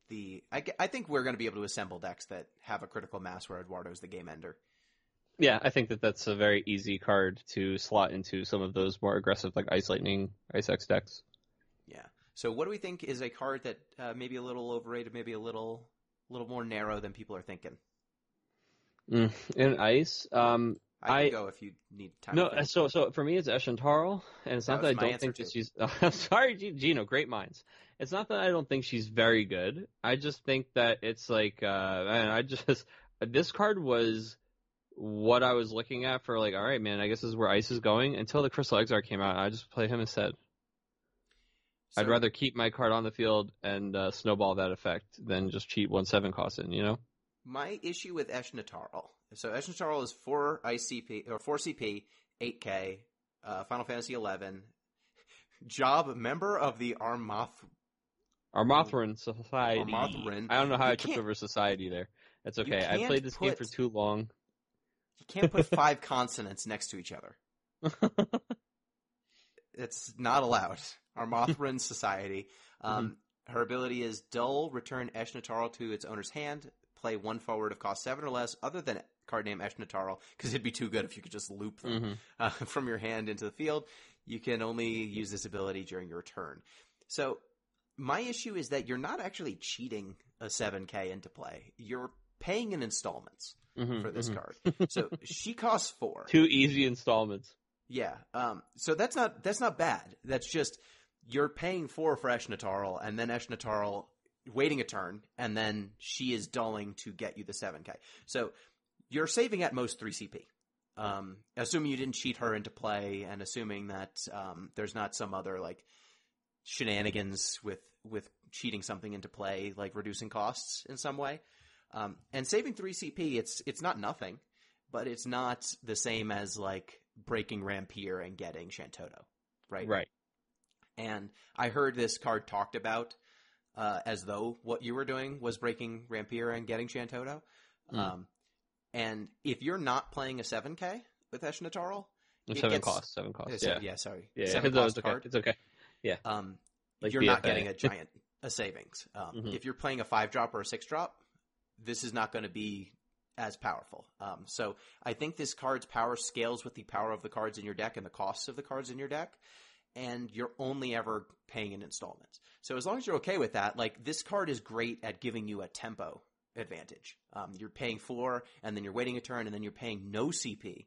the. I think we're going to be able to assemble decks that have a critical mass where Eduardo's the game ender. Yeah, I think that's a very easy card to slot into some of those more aggressive like Ice Lightning, Ice X decks. Yeah. So what do we think is a card that maybe a little overrated, maybe a little more narrow than people are thinking? In Ice, I can go if you need time. No, so for me it's Eshentarl, and it's not that I don't think that she's. I'm sorry, Gino. Great minds. It's not that I don't think she's very good. I just think that it's like, this card was what I was looking at for like, all right, man, I guess this is where Ice is going until the Crystal Exarch came out. I just play him instead. So, I'd rather keep my card on the field and snowball that effect than just cheat 1/7 cost it, My issue with Eshentarl. So Eshentarl is 4 ICP or 4 CP, 8K, Final Fantasy 11. Job member of the Armathran Society. Armathran. I don't know how I tripped over society there. That's okay. I played this game for too long. You can't put 5 consonants next to each other. It's not allowed. Armathran Society. Her ability is dull, return Eshentarl to its owner's hand, play 1 forward of cost 7 or less, other than card name Eshentarl, because it'd be too good if you could just loop them from your hand into the field. You can only use this ability during your turn. So my issue is that you're not actually cheating a 7K into play. You're paying in installments for this card. So she costs 4. 2 easy installments. Yeah. So that's not bad. That's just you're paying 4 for Eshentarl, and then Eshentarl waiting a turn, and then she is dulling to get you the 7K. So you're saving at most 3 CP. Assuming you didn't cheat her into play, and assuming that there's not some other like shenanigans with cheating something into play, like reducing costs in some way. And saving 3 CP, it's not nothing, but it's not the same as like breaking Rampier and getting Shantoto, right? Right. And I heard this card talked about as though what you were doing was breaking Rampira and getting Shantoto. And if you're not playing a 7K with Eshentarl, Seven cost. Yeah. Yeah, sorry. Yeah. 7 No, cost it's okay. card. It's okay. Yeah. Like You're BFA. not getting a savings. If you're playing a 5-drop or a 6-drop, this is not going to be as powerful. So I think this card's power scales with the power of the cards in your deck and the costs of the cards in your deck, and you're only ever paying in installments. So as long as you're okay with that, like, this card is great at giving you a tempo advantage. You're paying 4, and then you're waiting a turn, and then you're paying no CP,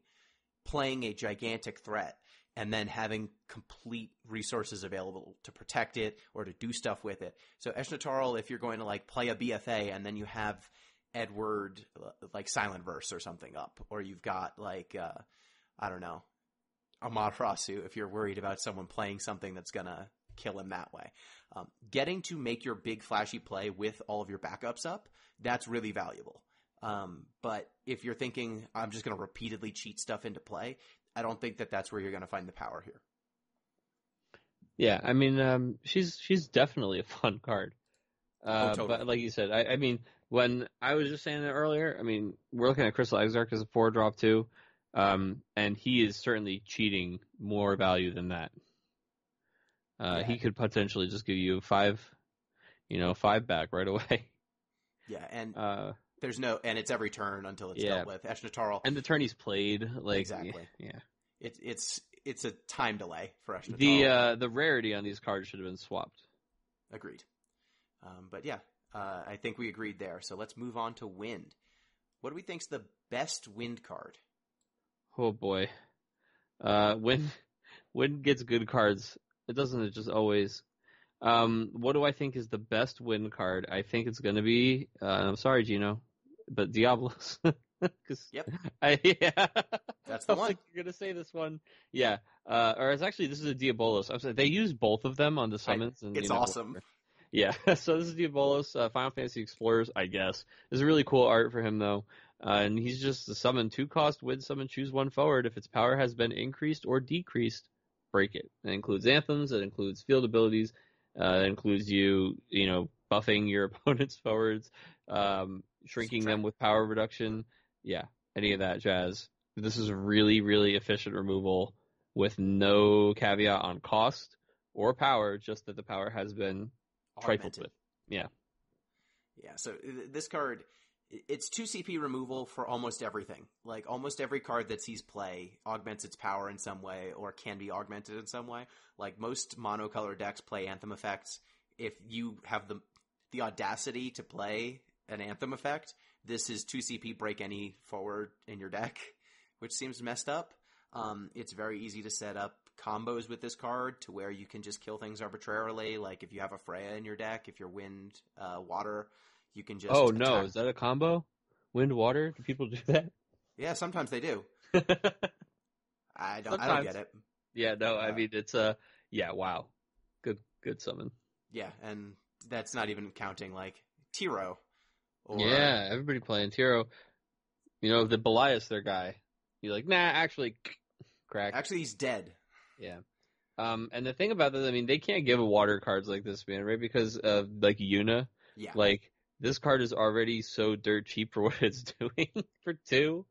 playing a gigantic threat, and then having complete resources available to protect it or to do stuff with it. So Eshentarl, if you're going to like play a BFA and then you have Edward like Silent Verse or something up, or you've got like I don't know, Amaterasu, if you're worried about someone playing something that's gonna kill him that way, getting to make your big flashy play with all of your backups up, that's really valuable. But if you're thinking, I'm just going to repeatedly cheat stuff into play, I don't think that that's where you're going to find the power here. Yeah, I mean, she's definitely a fun card. Totally. But like you said, I mean, when I was just saying that earlier, I mean, we're looking at Crystal Exarch as a 4-drop too, and he is certainly cheating more value than that. He could potentially just give you 5 back right away. Yeah, and and it's every turn until it's dealt with. Eshentarl. And the turn he's played, like, exactly. Yeah. It's a time delay for Eshentarl. The rarity on these cards should have been swapped. Agreed. But yeah, I think we agreed there. So let's move on to Wind. What do we think's the best Wind card? Oh boy. Wind gets good cards. It doesn't just always. What do I think is the best Wind card? I think it's going to be, I'm sorry, Gino, but Diabolos. Yep. Yeah. That's the one. Like you're going to say this one. Yeah. Or this is a Diabolos. I'm sorry, they use both of them on the summons. It's awesome. Yeah. So this is Diabolos, Final Fantasy Explorers, I guess. This is really cool art for him, though. And he's just a summon 2-cost, Wind summon, choose 1 forward. If its power has been increased or decreased, break it. It includes anthems. It includes field abilities. It includes you buffing your opponent's forwards, shrinking them with power reduction. Yeah, any of that jazz. This is really, really efficient removal with no caveat on cost or power, just that the power has been trifled with. Yeah. Yeah, so this card, it's 2 CP removal for almost everything. Like, almost every card that sees play augments its power in some way or can be augmented in some way. Like, most monocolor decks play Anthem effects. If you have the audacity to play an Anthem effect, this is 2 CP break any forward in your deck, which seems messed up. It's very easy to set up combos with this card to where you can just kill things arbitrarily. Like, if you have a Freya in your deck, if you're Wind, Water, you can just Oh, no. attack. Is that a combo? Wind, Water? Do people do that? Yeah, sometimes they do. I don't get it. Yeah, no, I mean, it's wow. Good summon. Yeah, and that's not even counting, like, Tiro. Yeah, everybody playing Tiro. The Belias, their guy. You're like, nah, actually, crack. Actually, he's dead. Yeah. And the thing about this, I mean, they can't give water cards like this, man, right? Because of, like, Yuna. Yeah. Like, this card is already so dirt cheap for what it's doing for 2.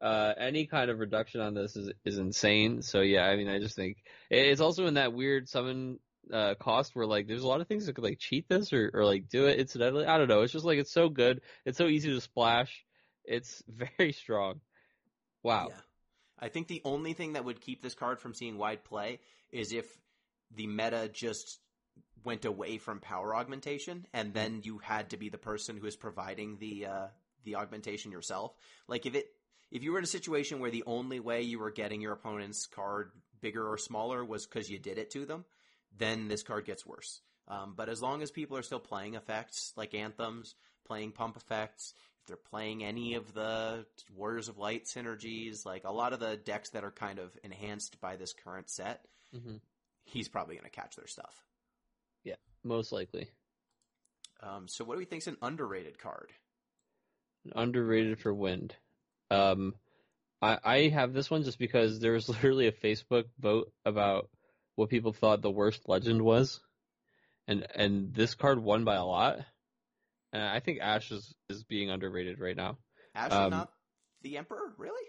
Any kind of reduction on this is insane. So yeah, I mean, I just think it's also in that weird summon cost where, like, there's a lot of things that could, like, cheat this or like do it incidentally. I don't know. It's just like, it's so good. It's so easy to splash. It's very strong. Wow. Yeah. I think the only thing that would keep this card from seeing wide play is if the meta just went away from power augmentation, and then you had to be the person who is providing the augmentation yourself. Like, if you were in a situation where the only way you were getting your opponent's card bigger or smaller was because you did it to them, then this card gets worse. But as long as people are still playing effects like anthems, playing pump effects, if they're playing any of the Warriors of Light synergies, like a lot of the decks that are kind of enhanced by this current set, he's probably going to catch their stuff. Yeah, most likely. So what do we think is an underrated card? Underrated for Wind. I have this one just because there was literally a Facebook vote about what people thought the worst legend was, and this card won by a lot. And I think Ash is being underrated right now. Ash and not the Emperor, really?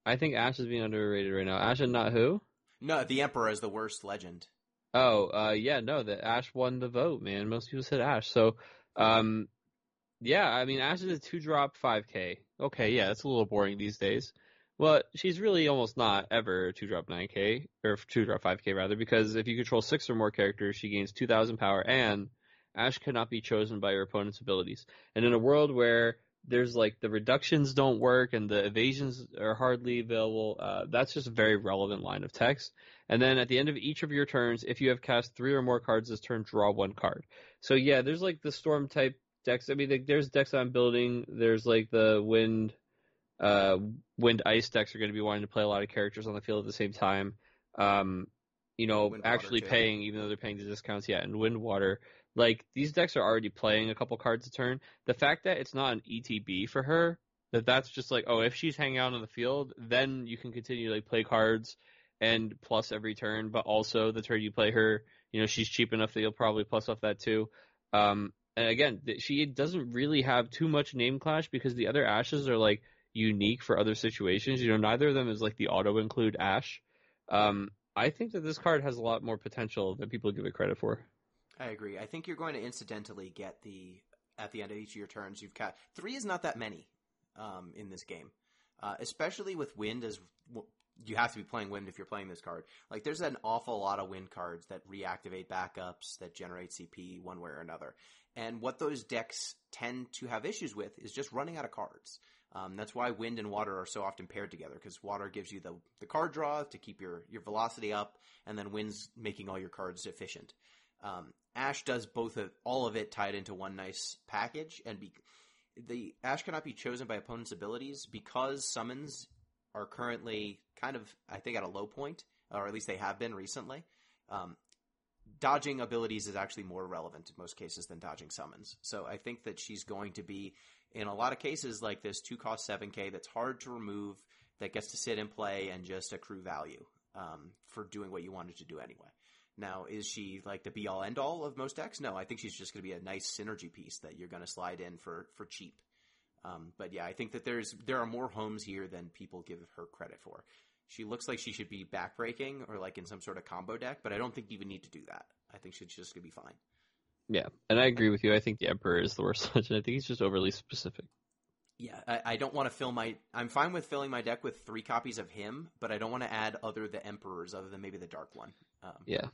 I think Ash is being underrated right now. Ash and not who? No, the Emperor is the worst legend. Oh, yeah, no, the Ash won the vote, man. Most people said Ash. So, yeah, I mean, Ash is a 2-drop 5K. Okay, yeah, it's a little boring these days. Well, she's really almost not ever 2-drop 9K, or 2-drop 5K rather, because if you control 6 or more characters, she gains 2,000 power, and Ash cannot be chosen by your opponent's abilities. And in a world where there's like the reductions don't work and the evasions are hardly available, that's just a very relevant line of text. And then at the end of each of your turns, if you have cast 3 or more cards this turn, draw 1 card. So yeah, there's like the storm type decks. I mean, there's decks that I'm building. There's like the wind ice decks are going to be wanting to play a lot of characters on the field at the same time. Actually paying, even though they're paying the discounts, yeah, and wind water. Like, these decks are already playing a couple cards a turn. The fact that it's not an ETB for her, that's just like, oh, if she's hanging out on the field, then you can continue to like play cards and plus every turn, but also the turn you play her, she's cheap enough that you'll probably plus off that too. And again, she doesn't really have too much name clash because the other Ashes are like unique for other situations. Neither of them is like the auto include Ash. I think that this card has a lot more potential than people give it credit for. I agree. I think you're going to incidentally get at the end of each of your turns, you've got 3 is not that many in this game, especially with wind. As you have to be playing wind if you're playing this card. Like, there's an awful lot of wind cards that reactivate backups, that generate CP one way or another. And what those decks tend to have issues with is just running out of cards. That's why wind and water are so often paired together, because water gives you the card draw to keep your velocity up, and then wind's making all your cards efficient. Ash does all of it tied into one nice package, and the Ash cannot be chosen by opponent's abilities because summons are currently kind of, I think, at a low point, or at least they have been recently. Dodging abilities is actually more relevant in most cases than dodging summons. So I think that she's going to be, in a lot of cases like this, 2-cost 7K that's hard to remove, that gets to sit and play and just accrue value for doing what you wanted to do anyway. Now, is she like the be-all, end-all of most decks? No, I think she's just going to be a nice synergy piece that you're going to slide in for cheap. But yeah, I think that there are more homes here than people give her credit for. She looks like she should be backbreaking or like in some sort of combo deck, but I don't think you even need to do that. I think she's just going to be fine. Yeah, and I agree with you. I think the Emperor is the worst legend. I think he's just overly specific. Yeah, I don't want to I'm fine with filling my deck with 3 copies of him, but I don't want to add the Emperors other than maybe the Dark one. Yeah.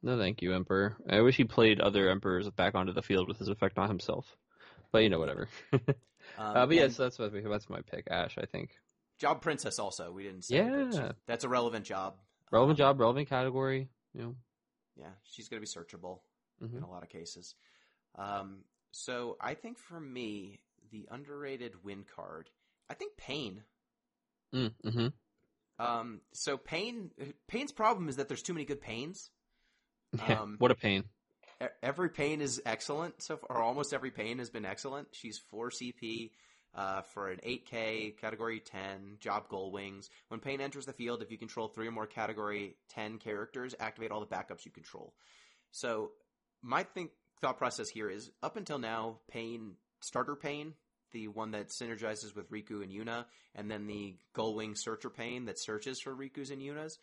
No, thank you, Emperor. I wish he played other Emperors back onto the field with his effect on himself. But, whatever. But yes, that's my pick, Ash, I think. Job Princess also, we didn't say. Yeah. That's a relevant job. Relevant category. Yeah, she's going to be searchable in a lot of cases. So I think for me, the underrated win card, I think Pain. So Pain's problem is that there's too many good Pains. Yeah, what a pain. Every Pain is excellent so far, or almost every Pain has been excellent. She's 4 CP for an 8K, category 10, job goal wings. When Pain enters the field, if you control 3 or more category 10 characters, activate all the backups you control. So my thought process here is, up until now, Starter Pain, the one that synergizes with Riku and Yuna, and then the Gullwing Searcher Pain that searches for Rikus and Yunas,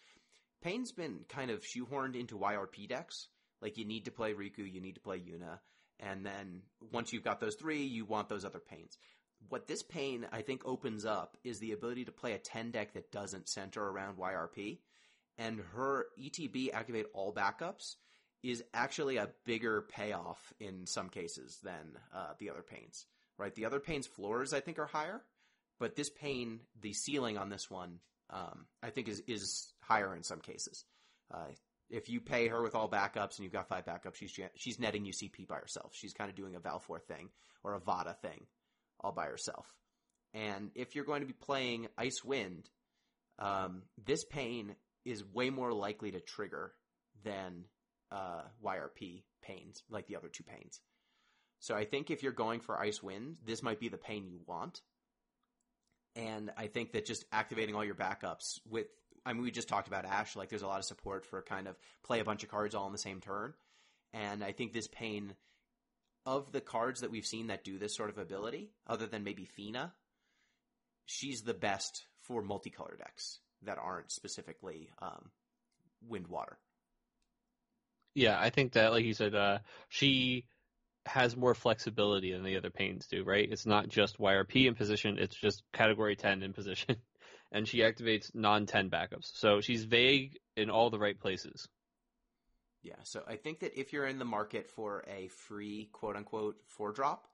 Pain's been kind of shoehorned into YRP decks. Like, you need to play Riku, you need to play Yuna, and then once you've got those 3, you want those other Pains. What this Pain, I think, opens up is the ability to play a 10 deck that doesn't center around YRP, and her ETB, activate all backups, is actually a bigger payoff in some cases than the other Pains. Right? The other Pain's floors, I think, are higher, but this Pain, the ceiling on this one, I think is higher in some cases. If you pay her with all backups and you've got 5 backups, she's netting you CP by herself. She's kind of doing a Valfor thing or a Vada thing all by herself. And if you're going to be playing Ice Wind, this Pain is way more likely to trigger than YRP Pains, like the other 2 Pains. So I think if you're going for Ice Wind, this might be the Pain you want. And I think that just activating all your backups I mean, we just talked about Ash. Like, there's a lot of support for kind of play a bunch of cards all in the same turn. And I think this Pain, of the cards that we've seen that do this sort of ability, other than maybe Fina, she's the best for multicolor decks that aren't specifically wind water. Yeah, I think that, like you said, she has more flexibility than the other Pains do, right? It's not just YRP in position, it's just category 10 in position. And she activates non-10 backups. So she's vague in all the right places. Yeah, so I think that if you're in the market for a free, quote-unquote, 4-drop,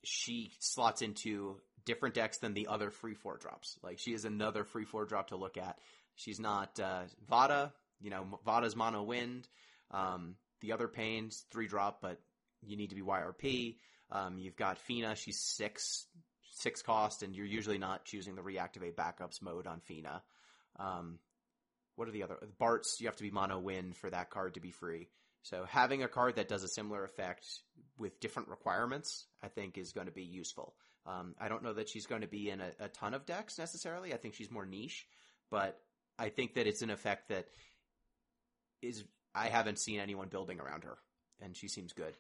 she slots into different decks than the other free 4-drops. Like, she is another free 4-drop to look at. She's not Vada. Vada's mono wind. The other Pain's 3-drop, but you need to be YRP. You've got Fina. She's 6 cost, and you're usually not choosing the reactivate backups mode on Fina. What are the other? Bart's, you have to be mono wind for that card to be free. So having a card that does a similar effect with different requirements, I think, is going to be useful. I don't know that she's going to be in a ton of decks necessarily. I think she's more niche, but I think that it's an effect that I haven't seen anyone building around her, and she seems good.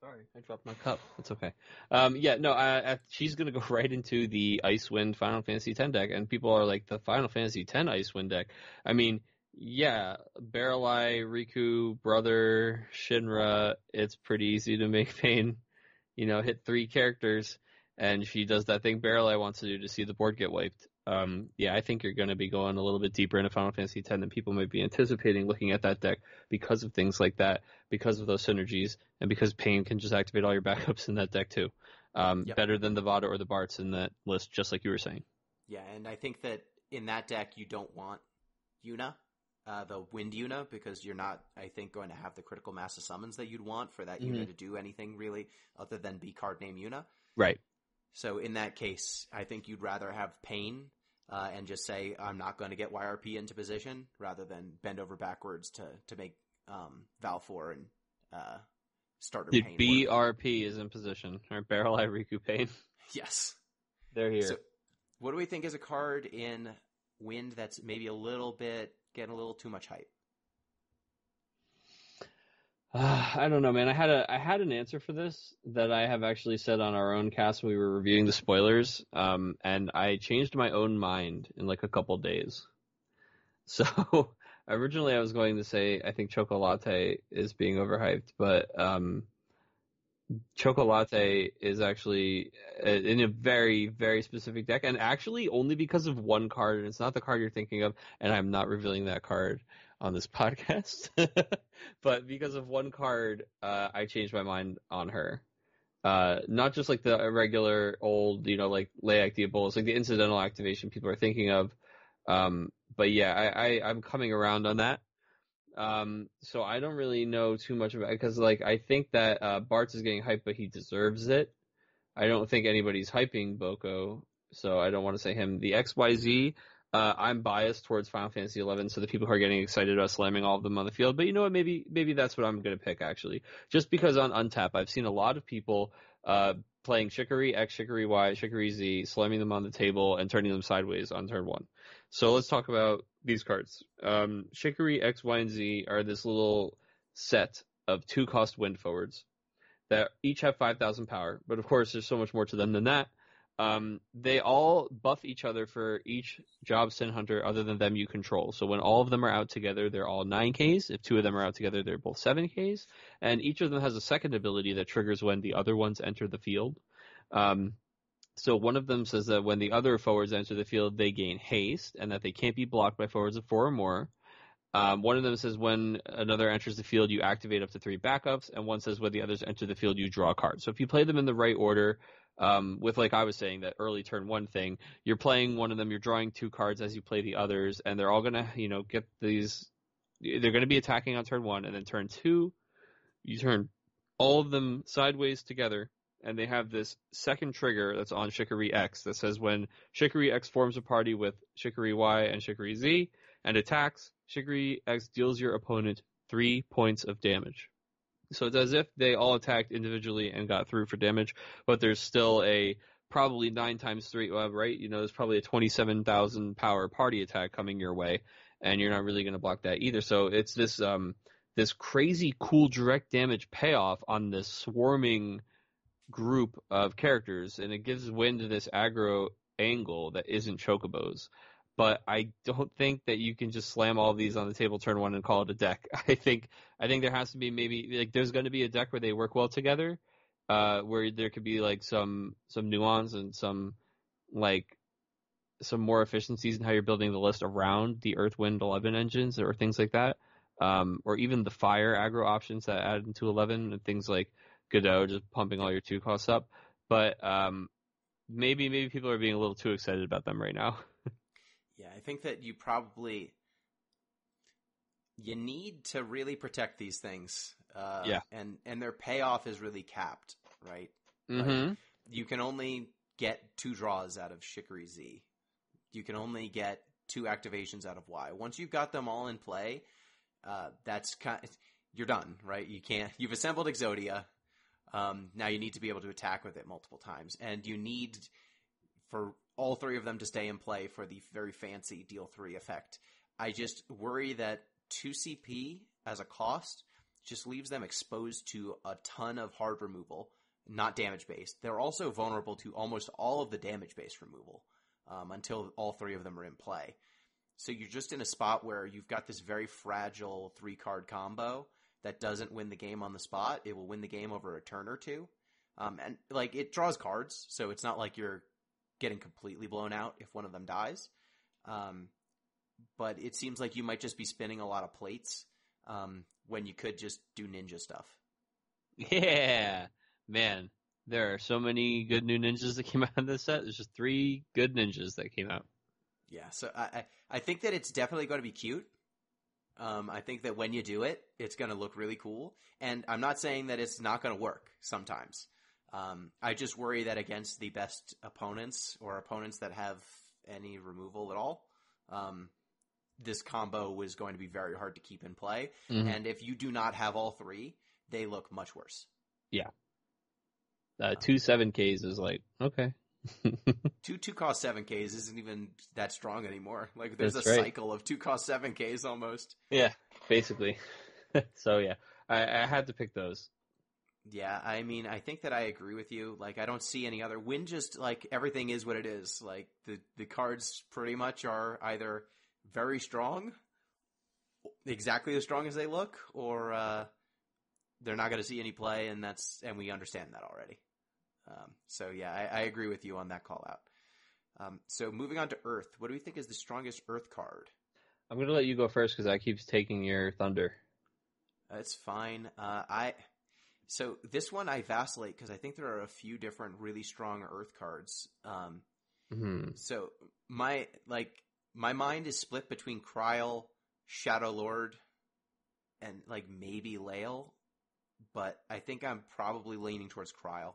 Sorry, I dropped my cup. It's okay. She's going to go right into the Icewind Final Fantasy X deck, and people are like, the Final Fantasy X Icewind deck. I mean, yeah, Barrel Eye, Riku, Brother, Shinra, it's pretty easy to make Pain, hit 3 characters, and she does that thing Barrel Eye wants to do to see the board get wiped. I think you're going to be going a little bit deeper into Final Fantasy X than people might be anticipating looking at that deck because of things like that, because of those synergies, and because Pain can just activate all your backups in that deck too. Better than the Vada or the Barts in that list, just like you were saying. Yeah, and I think that in that deck you don't want Yuna, the Wind Yuna, because you're not, I think, going to have the critical mass of summons that you'd want for that Yuna to do anything really other than be card name Yuna. Right. So in that case, I think you'd rather have Pain and just say, I'm not going to get YRP into position, rather than bend over backwards to make Val 4 and starter Dude, Pain BRP is in position, or Barrel Eye Riku Pain. Yes. They're here. So what do we think is a card in Wind that's maybe a little bit getting a little too much hype? I don't know, man. I had an answer for this that I have actually said on our own cast when we were reviewing the spoilers, and I changed my own mind in like a couple days. So originally I was going to say I think Chocolate is being overhyped, but Chocolate is actually in a very, very specific deck, and actually only because of one card, and it's not the card you're thinking of, and I'm not revealing that card on this podcast, but because of one card, I changed my mind on her. Not just like the regular old, like Layak Diabolos, like the incidental activation people are thinking of. But yeah, I'm coming around on that. So I don't really know too much about it, because like I think that Bartz is getting hyped, but he deserves it. I don't think anybody's hyping Boko, so I don't want to say him. The XYZ, I'm biased towards Final Fantasy XI, so the people who are getting excited about slamming all of them on the field. But you know what? Maybe that's what I'm going to pick, actually. Just because on Untap, I've seen a lot of people playing Chicory X, Chicory Y, Chicory Z, slamming them on the table and turning them sideways on turn 1. So let's talk about these cards. Chicory X, Y, and Z are this little set of 2-cost wind forwards that each have 5,000 power. But of course, there's so much more to them than that. They all buff each other for each job Sin Hunter other than them you control. So when all of them are out together, they're all 9Ks. If 2 of them are out together, they're both 7Ks. And each of them has a second ability that triggers when the other ones enter the field. So one of them says that when the other forwards enter the field, they gain haste, and that they can't be blocked by forwards of 4 or more. One of them says when another enters the field, you activate up to 3 backups, and one says when the others enter the field, you draw a card. So if you play them in the right order, with, like I was saying, that early turn 1 thing, you're playing one of them, you're drawing 2 cards as you play the others, and they're all going to, get these, they're going to be attacking on turn 1, and then turn 2, you turn all of them sideways together, and they have this second trigger that's on Chicory X that says when Chicory X forms a party with Chicory Y and Chicory Z and attacks, Chicory X deals your opponent 3 points of damage. So it's as if they all attacked individually and got through for damage, but there's still a probably 9 times 3, well, right? There's probably a 27,000 power party attack coming your way, and you're not really going to block that either. So it's this crazy cool direct damage payoff on this swarming group of characters, and it gives Wind this aggro angle that isn't Chocobos. But I don't think that you can just slam all of these on the table turn 1 and call it a deck. I think there has to be maybe there's going to be a deck where they work well together, where there could be some nuance and some more efficiencies in how you're building the list around the Earth, Wind, 11 engines or things like that, or even the fire aggro options that add into 11 and things like Godot just pumping all your 2 costs up. But maybe people are being a little too excited about them right now. Yeah, I think that you need to really protect these things. And their payoff is really capped, right? Mm-hmm. You can only get 2 draws out of Shikari Z. You can only get 2 activations out of Y. Once you've got them all in play, you're done, right? You've assembled Exodia. Now you need to be able to attack with it multiple times, and you need for all 3 of them to stay in play for the very fancy deal 3 effect. I just worry that 2 CP as a cost just leaves them exposed to a ton of hard removal, not damage-based. They're also vulnerable to almost all of the damage-based removal until all 3 of them are in play. So you're just in a spot where you've got this very fragile 3-card combo that doesn't win the game on the spot. It will win the game over a turn or 2. And it draws cards, so it's not like you're getting completely blown out if one of them dies. But it seems like you might just be spinning a lot of plates when you could just do ninja stuff. Yeah, man. There are so many good new ninjas that came out in this set. There's just 3 good ninjas that came out. Yeah, so I think that it's definitely going to be cute. I think that when you do it, it's going to look really cool. And I'm not saying that it's not going to work sometimes. I just worry that against the best opponents or opponents that have any removal at all, this combo is going to be very hard to keep in play. Mm-hmm. And if you do not have all 3, they look much worse. Yeah. 2 7Ks is okay. 2 cost 7Ks isn't even that strong anymore. There's That's a right. cycle of 2 cost 7Ks almost. Yeah, basically. So yeah, I had to pick those. Yeah, I mean, I think that I agree with you. I don't see any other. Win just, everything is what it is. The cards pretty much are either very strong, exactly as strong as they look, or they're not going to see any play, and we understand that already. So yeah, I agree with you on that call out. So moving on to Earth, what do we think is the strongest Earth card? I'm going to let you go first because I keep taking your thunder. It's fine. So this one I vacillate because I think there are a few different really strong Earth cards. So my mind is split between Kryl, Shadow Lord, and maybe Lael, but I think I'm probably leaning towards Kryl.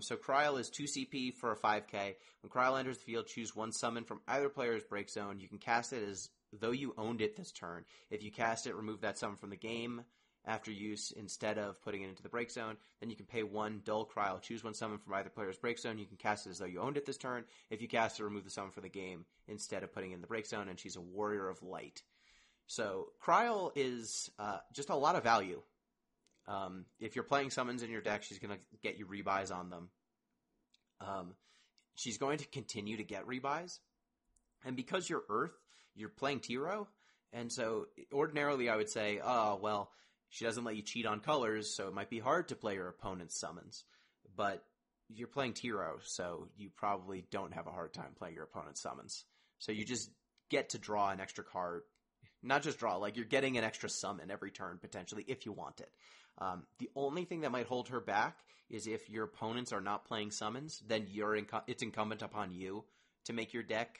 So Kryl is 2 CP for a 5k. When Kryl enters the field, choose 1 summon from either player's break zone. You can cast it as though you owned it this turn. If you cast it, remove that summon from the game after use instead of putting it into the break zone. Then you can pay 1 dull Kryl. Choose 1 summon from either player's break zone. You can cast it as though you owned it this turn. If you cast it, remove the summon from the game instead of putting it in the break zone. And she's a Warrior of Light. So Kryl is just a lot of value. If you're playing summons in your deck, she's going to get you rebuys on them. She's going to continue to get rebuys. And because you're Earth, you're playing Tiro. And so ordinarily I would say, oh, well, she doesn't let you cheat on colors, so it might be hard to play your opponent's summons. But you're playing Tiro, so you probably don't have a hard time playing your opponent's summons. So you just get to draw an extra card. Not just draw, you're getting an extra summon every turn, potentially, if you want it. The only thing that might hold her back is if your opponents are not playing summons, then it's incumbent upon you to make your deck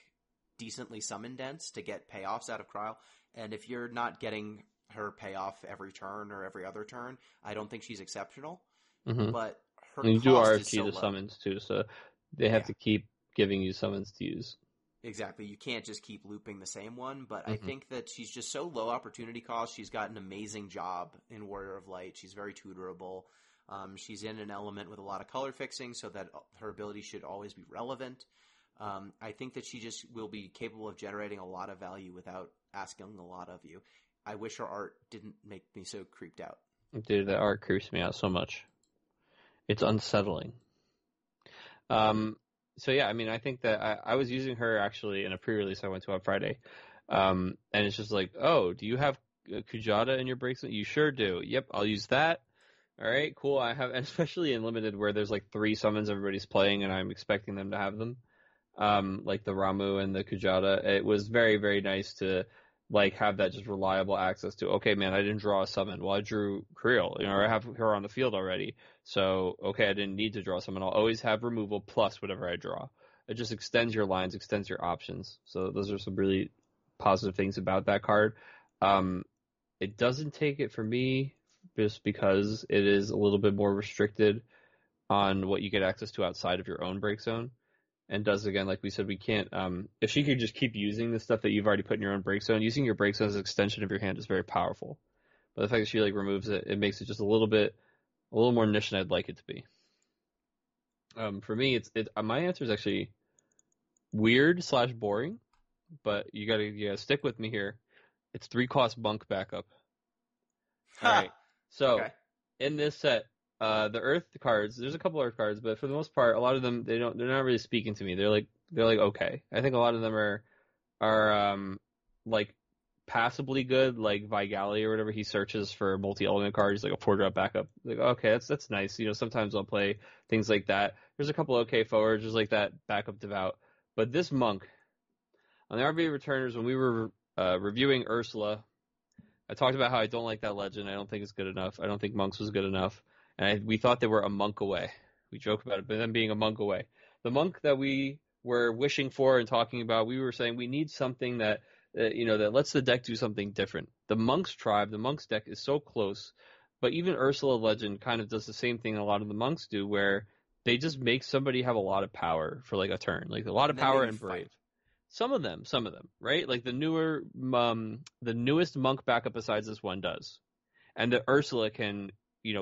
decently summon dense to get payoffs out of Kryl. And if you're not getting her payoff every turn or every other turn, I don't think she's exceptional. Mm-hmm. But her and you cost do is so RFG to low. Summons too, so they have to keep giving you summons to use. Exactly. You can't just keep looping the same one, but I think that she's just so low opportunity cost. She's got an amazing job in Warrior of Light. She's very tutorable. She's in an element with a lot of color fixing, so that her ability should always be relevant. I think that she just will be capable of generating a lot of value without asking a lot of you. I wish her art didn't make me so creeped out. Dude, that art creeps me out so much. It's unsettling. So yeah, I mean, I think that I was using her actually in a pre-release I went to on Friday. And it's just like, oh, do you have Kujata in your bracelet? You sure do. Yep, I'll use that. All right, cool. I have, especially in limited where there's like 3 summons everybody's playing and I'm expecting them to have them. Like the Ramu and the Kujata. It was very, very nice to like have that just reliable access to, okay, man, I didn't draw a summon. Well, I drew Creel, or I have her on the field already. So, okay, I didn't need to draw a summon. I'll always have removal plus whatever I draw. It just extends your lines, extends your options. So those are some really positive things about that card. It doesn't take it for me just because it is a little bit more restricted on what you get access to outside of your own break zone. And does, again, like we said, we can't, if she could just keep using the stuff that you've already put in your own break zone, using your break zone as an extension of your hand is very powerful. But the fact that she like removes it, it makes it just a little more niche than I'd like it to be. For me, my answer is actually weird / boring, but you gotta stick with me here. It's 3-cost monk backup. All right. So Okay. in this set, the Earth cards, there's a couple Earth cards, but for the most part, a lot of them they're not really speaking to me. They're like okay. I think a lot of them are like passably good, like Vigali or whatever. He searches for multi-element cards, like a 4-drop backup. Like, okay, that's nice. Sometimes I'll play things like that. There's a couple okay forwards, just like that backup devout. But this monk on the RV returners, when we were reviewing Ursula, I talked about how I don't like that legend. I don't think it's good enough. I don't think monks was good enough. And we thought they were a monk away. We joke about it, but them being a monk away. The monk that we were wishing for and talking about, we were saying we need something that that lets the deck do something different. The monks tribe, the monks deck is so close, but even Ursula Legend kind of does the same thing a lot of the monks do, where they just make somebody have a lot of power for like a turn, like a lot of power and brave. Fight. Some of them, right? Like the newest monk backup besides this one does, and the Ursula can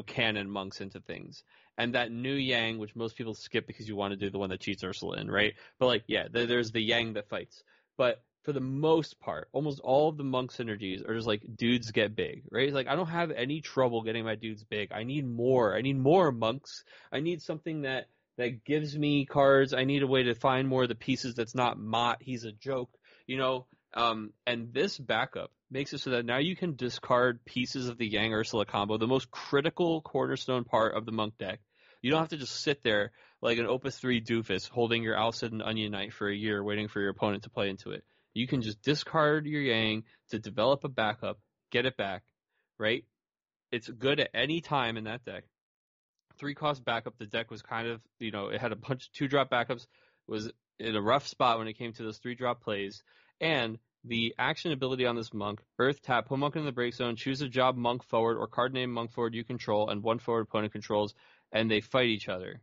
cannon monks into things. And that new Yang, which most people skip because you want to do the one that cheats Ursula in, right? But like, yeah, there's the Yang that fights. But for the most part, almost all of the monk synergies are just like dudes get big, right? It's like, I don't have any trouble getting my dudes big. I need more. I need more monks. I need something that gives me cards. I need a way to find more of the pieces that's not Mott. He's a joke, and this backup makes it so that now you can discard pieces of the Yang Ursula combo, the most critical cornerstone part of the monk deck. You don't have to just sit there like an Opus 3 doofus holding your Alcid and Onion Knight for a year waiting for your opponent to play into it. You can just discard your Yang to develop a backup, get it back, right? It's good at any time in that deck. 3-cost backup, the deck was kind of, it had a bunch of 2-drop backups, was in a rough spot when it came to those 3-drop plays, and the action ability on this monk, Earth tap, put monk in the break zone, choose a job monk forward or card name monk forward you control and one forward opponent controls, and they fight each other.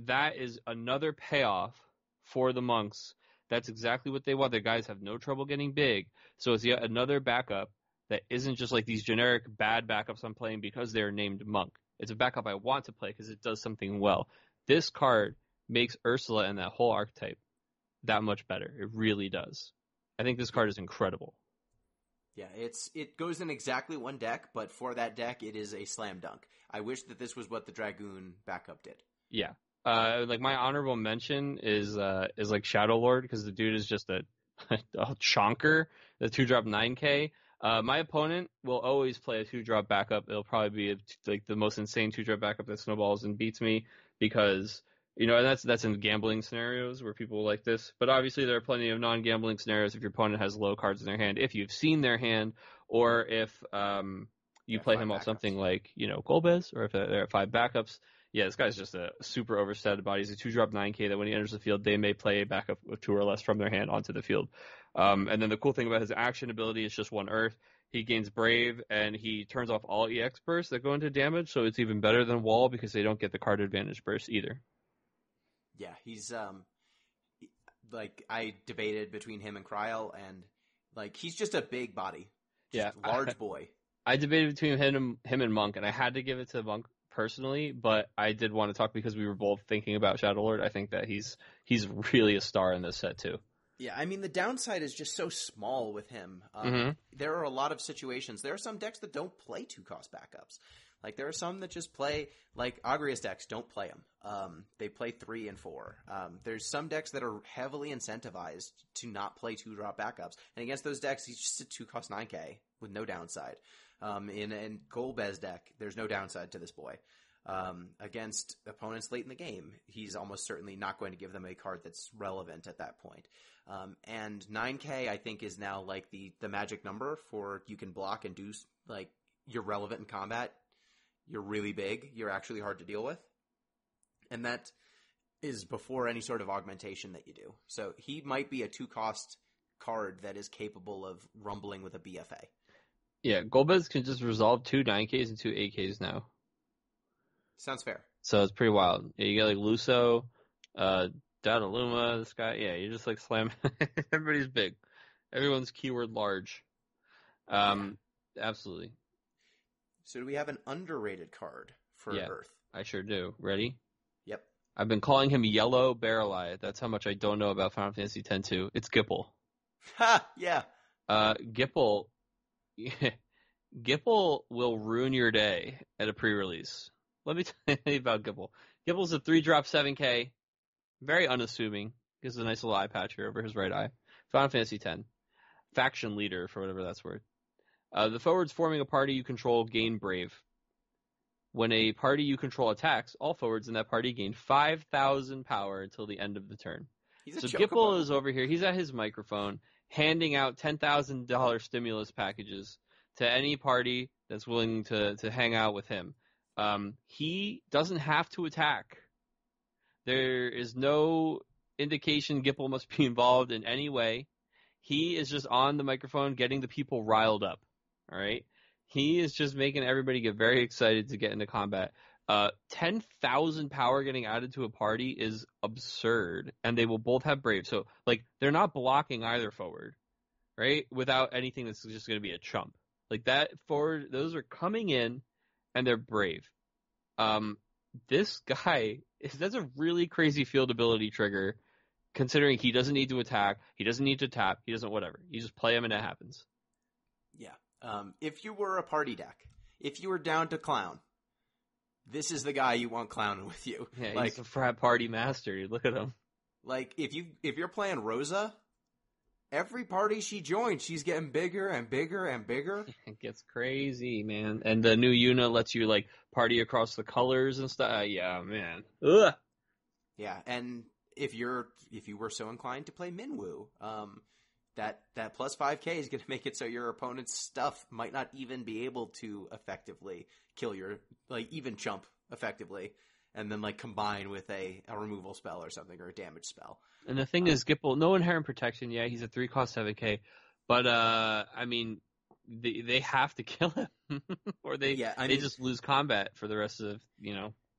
That is another payoff for the monks. That's exactly what they want. Their guys have no trouble getting big, so it's yet another backup that isn't just like these generic bad backups I'm playing because they're named monk. It's a backup I want to play because it does something well. This card makes Ursula and that whole archetype that much better. It really does. I think this card is incredible. Yeah, it goes in exactly one deck, but for that deck, it is a slam dunk. I wish that this was what the Dragoon backup did. Yeah. Like my honorable mention is like Shadow Lord, because the dude is just a chonker, the 2-drop 9K. My opponent will always play a 2-drop backup. It'll probably be like the most insane 2-drop backup that snowballs and beats me because, and that's in gambling scenarios where people like this. But obviously there are plenty of non-gambling scenarios if your opponent has low cards in their hand, if you've seen their hand, or if you play him off something like, Golbez, or if there are 5 backups. Yeah, this guy's just a super overstated body. He's a 2-drop 9K that when he enters the field, they may play a backup with 2 or less from their hand onto the field. And then the cool thing about his action ability is just 1 Earth. He gains Brave, and he turns off all EX bursts that go into damage, so it's even better than Wall because they don't get the card advantage burst either. Yeah, he's like I debated between him and Kryl, and like he's just a big body, large boy. I debated between him and Monk, and I had to give it to Monk personally, but I did want to talk because we were both thinking about Shadowlord. I think that he's really a star in this set too. Yeah, I mean, the downside is just so small with him. There are a lot of situations. There are some decks that don't play 2-cost backups. Like, there are some that just play, like, Agrias decks don't play them. They play 3 and 4. There's some decks that are heavily incentivized to not play 2-drop backups. And against those decks, he's just a 2-cost 9K with no downside. In Golbez's deck, there's no downside to this boy. Against opponents late in the game, he's almost certainly not going to give them a card that's relevant at that point. And 9K, I think, is now like the magic number for you can block and do, like, you're relevant in combat. You're really big. You're actually hard to deal with. And that is before any sort of augmentation that you do. So he might be a 2-cost card that is capable of rumbling with a BFA. Yeah, Golbez can just resolve 2 9Ks and 2 8Ks now. Sounds fair. So it's pretty wild. Yeah, you got like Luso, Dadaluma, this guy. Yeah, you just like slam. Everybody's big. Everyone's keyword large. Absolutely. So do we have an underrated card for Earth? I sure do. Ready? Yep. I've been calling him Yellow Barrel Eye. That's how much I don't know about Final Fantasy X-2. It's Gipple. Ha! Yeah. Gipple will ruin your day at a pre-release. Let me tell you about Gipple. Gipple's a 3-drop 7K. Very unassuming. Gives a nice little eye patch here over his right eye. Final Fantasy X. Faction leader, for whatever that's worth. The forwards forming a party you control gain Brave. When a party you control attacks, all forwards in that party gain 5,000 power until the end of the turn. So Gipple is over here. He's at his microphone handing out $10,000 stimulus packages to any party that's willing to hang out with him. He doesn't have to attack. There is no indication Gipple must be involved in any way. He is just on the microphone getting the people riled up. All right? He is just making everybody get very excited to get into combat. 10,000 power getting added to a party is absurd, and they will both have Brave. So, like, they're not blocking either forward, right? Without anything that's just going to be a chump. Like, that forward, those are coming in, and they're Brave. This guy, that's a really crazy field ability trigger, considering he doesn't need to attack, he doesn't need to tap, he doesn't whatever. You just play him and it happens. Yeah. If you were a party deck, if you were down to clown, this is the guy you want clowning with you. Yeah, like, he's a frat party master. Dude. Look at him. Like, if you're playing Rosa, every party she joins, she's getting bigger and bigger and bigger. It gets crazy, man. And the new Yuna lets you, like, party across the colors and stuff. Yeah, man. Ugh. Yeah, and if you were so inclined to play Minwoo, that plus 5K is going to make it so your opponent's stuff might not even be able to effectively kill your, like, even chump effectively, and then, like, combine with a removal spell or something, or a damage spell. And the thing is, Gipple, no inherent protection. Yeah, he's a 3-cost 7K, but I mean, they have to kill him, or they just lose combat for the rest of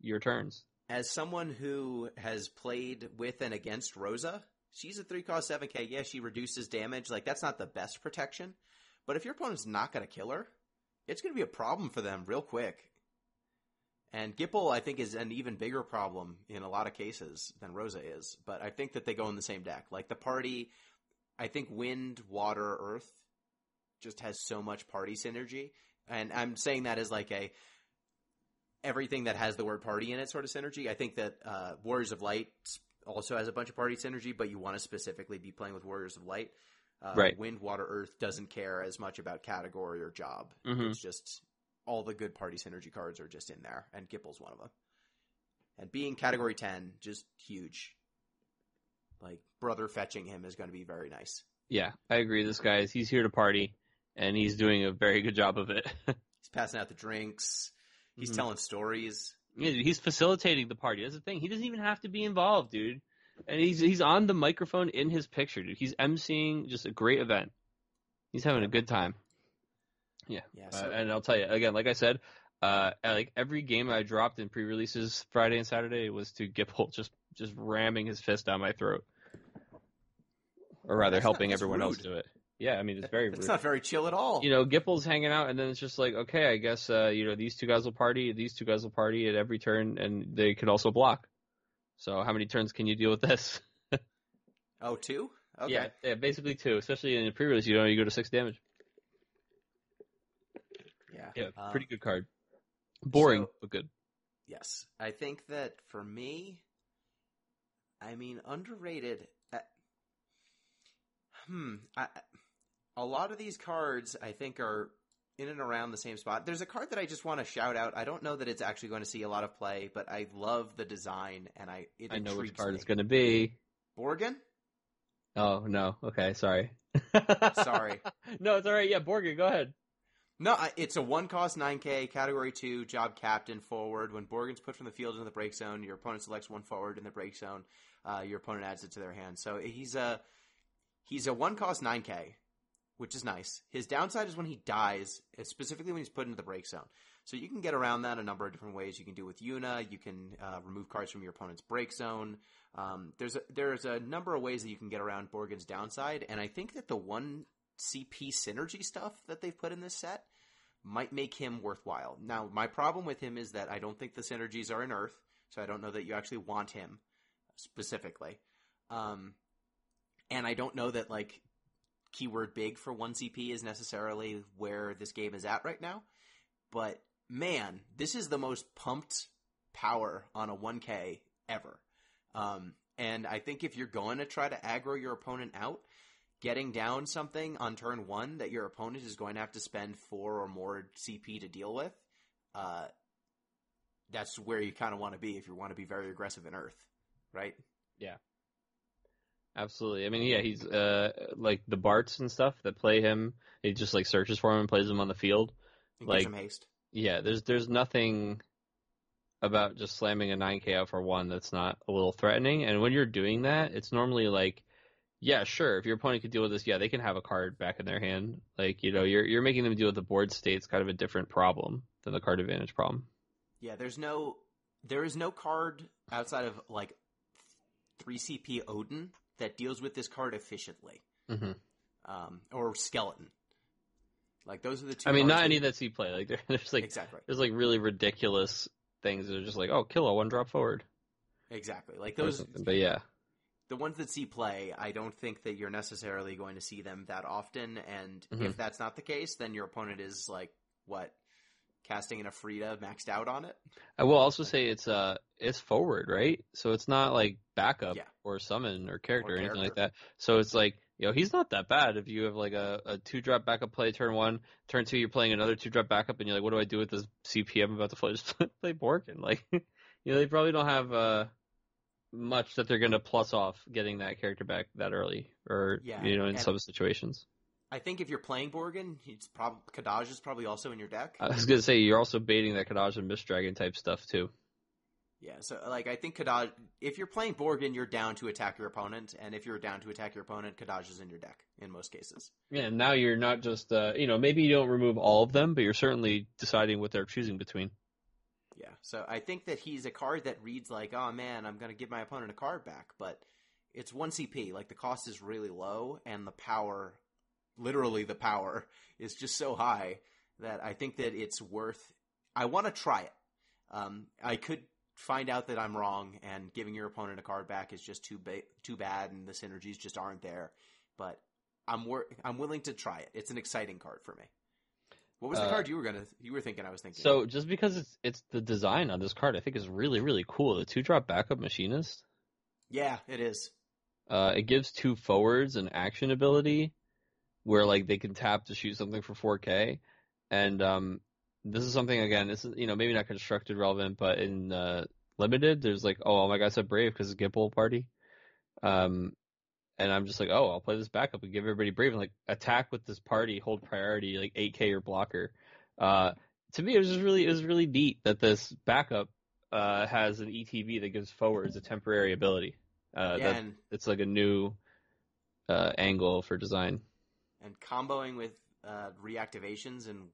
your turns. As someone who has played with and against Rosa, she's a 3-cost 7K. Yeah, she reduces damage. Like, that's not the best protection. But if your opponent's not going to kill her, it's going to be a problem for them real quick. And Gipple, I think, is an even bigger problem in a lot of cases than Rosa is. But I think that they go in the same deck. Like, the party, I think Wind, Water, Earth just has so much party synergy. And I'm saying that as like everything that has the word party in it sort of synergy. I think that Warriors of Light also has a bunch of party synergy, but you want to specifically be playing with Warriors of Light. Right. Wind, Water, Earth doesn't care as much about category or job. Mm-hmm. It's just all the good party synergy cards are just in there, and Gipple's one of them. And being category 10, just huge. Like, brother fetching him is going to be very nice. Yeah, I agree. He's here to party, and he's doing a very good job of it. He's passing out the drinks. He's telling stories. Yeah, he's facilitating the party. That's the thing. He doesn't even have to be involved, dude. And he's on the microphone in his picture, dude. He's emceeing just a great event. He's having a good time. Yeah. And I'll tell you, again, like I said, like every game I dropped in pre-releases Friday and Saturday was to Gipple just ramming his fist down my throat. Or rather, helping everyone else do it. Yeah, I mean, it's very It's not very chill at all. Gipple's hanging out, and then it's just like, okay, I guess, these two guys will party at every turn, and they can also block. So how many turns can you deal with this? Oh, 2? Okay. Yeah, basically 2, especially in the pre-release, you go to 6 damage. Yeah, pretty good card. Boring, but good. Yes. I think that for me, underrated. A lot of these cards, I think, are in and around the same spot. There's a card that I just want to shout out. I don't know that it's actually going to see a lot of play, but I love the design, and it I know which intrigues card me. it's going to be. Borgen? Oh, no. Okay, sorry. Sorry. No, it's all right. Yeah, Borgen, go ahead. No, it's a 1-cost 9K, Category 2, job captain, forward. When Borgen's put from the field into the break zone, your opponent selects 1 forward in the break zone. Your opponent adds it to their hand. So he's a 1-cost 9K, which is nice. His downside is when he dies, specifically when he's put into the break zone. So you can get around that a number of different ways. You can do it with Yuna. You can remove cards from your opponent's break zone. There's a number of ways that you can get around Borgen's downside, and I think that the 1 CP synergy stuff that they've put in this set might make him worthwhile. Now, my problem with him is that I don't think the synergies are in Earth, so I don't know that you actually want him specifically. And I don't know that, keyword big for 1 CP is necessarily where this game is at right now. But, man, this is the most pumped power on a 1K ever. And I think if you're going to try to aggro your opponent out, getting down something on turn 1 that your opponent is going to have to spend 4 or more CP to deal with, that's where you kind of want to be if you want to be very aggressive in Earth, right? Yeah. Absolutely. I mean, yeah, he's like the Barts and stuff that play him. He just searches for him and plays him on the field. And gives him haste. Yeah, there's nothing about just slamming a 9K out for 1 that's not a little threatening. And when you're doing that, it's normally yeah, sure, if your opponent could deal with this, yeah, they can have a card back in their hand. You're making them deal with the board state. It's kind of a different problem than the card advantage problem. Yeah, there is no card outside of 3 CP Odin that deals with this card efficiently. Mm-hmm. Or Skeleton. Those are the 2 I mean, cards not any that see play. There's exactly. There's really ridiculous things that are just kill a 1-drop forward. Exactly. Those. But yeah. The ones that see play, I don't think that you're necessarily going to see them that often. And if that's not the case, then your opponent is casting an Afrida maxed out on it. I will also say it's forward, right? So it's not backup or summon or character or anything like that. So it's he's not that bad. If you have a 2-drop backup play turn 1, turn 2 you're playing another 2-drop backup, and you're what do I do with this CP I'm about to play? Just play Borkin. They probably don't have much that they're going to plus off getting that character back that early, or in some situations. I think if you're playing Borgen, Kadaj is probably also in your deck. I was going to say you're also baiting that Kadaj and Mist Dragon type stuff too. Yeah, so I think Kadaj, if you're playing Borgen, you're down to attack your opponent, and if you're down to attack your opponent, Kadaj is in your deck in most cases. Yeah, and now you're not just maybe you don't remove all of them, but you're certainly deciding what they're choosing between. Yeah, so I think that he's a card that reads oh man, I'm going to give my opponent a card back, but it's 1 CP. The cost is really low, and the power, literally the power, is just so high that I think that it's worth. I want to try it. I could find out that I'm wrong, and giving your opponent a card back is just too bad, and the synergies just aren't there. But I'm willing to try it. It's an exciting card for me. What was the card you were thinking? I was thinking. So just because it's the design on this card, I think is really really cool. The 2-drop backup machinist. Yeah, it is. It gives 2 forwards an action ability, where they can tap to shoot something for 4K, and this is something again. This is maybe not constructed relevant, but in limited, there's oh my god, said Brave because it's Gipple party, and I'm just I'll play this backup and give everybody Brave and attack with this party, hold priority 8K or blocker. To me, it was really neat that this backup has an ETB that gives forwards a temporary ability. And it's a new angle for design. And comboing with reactivations and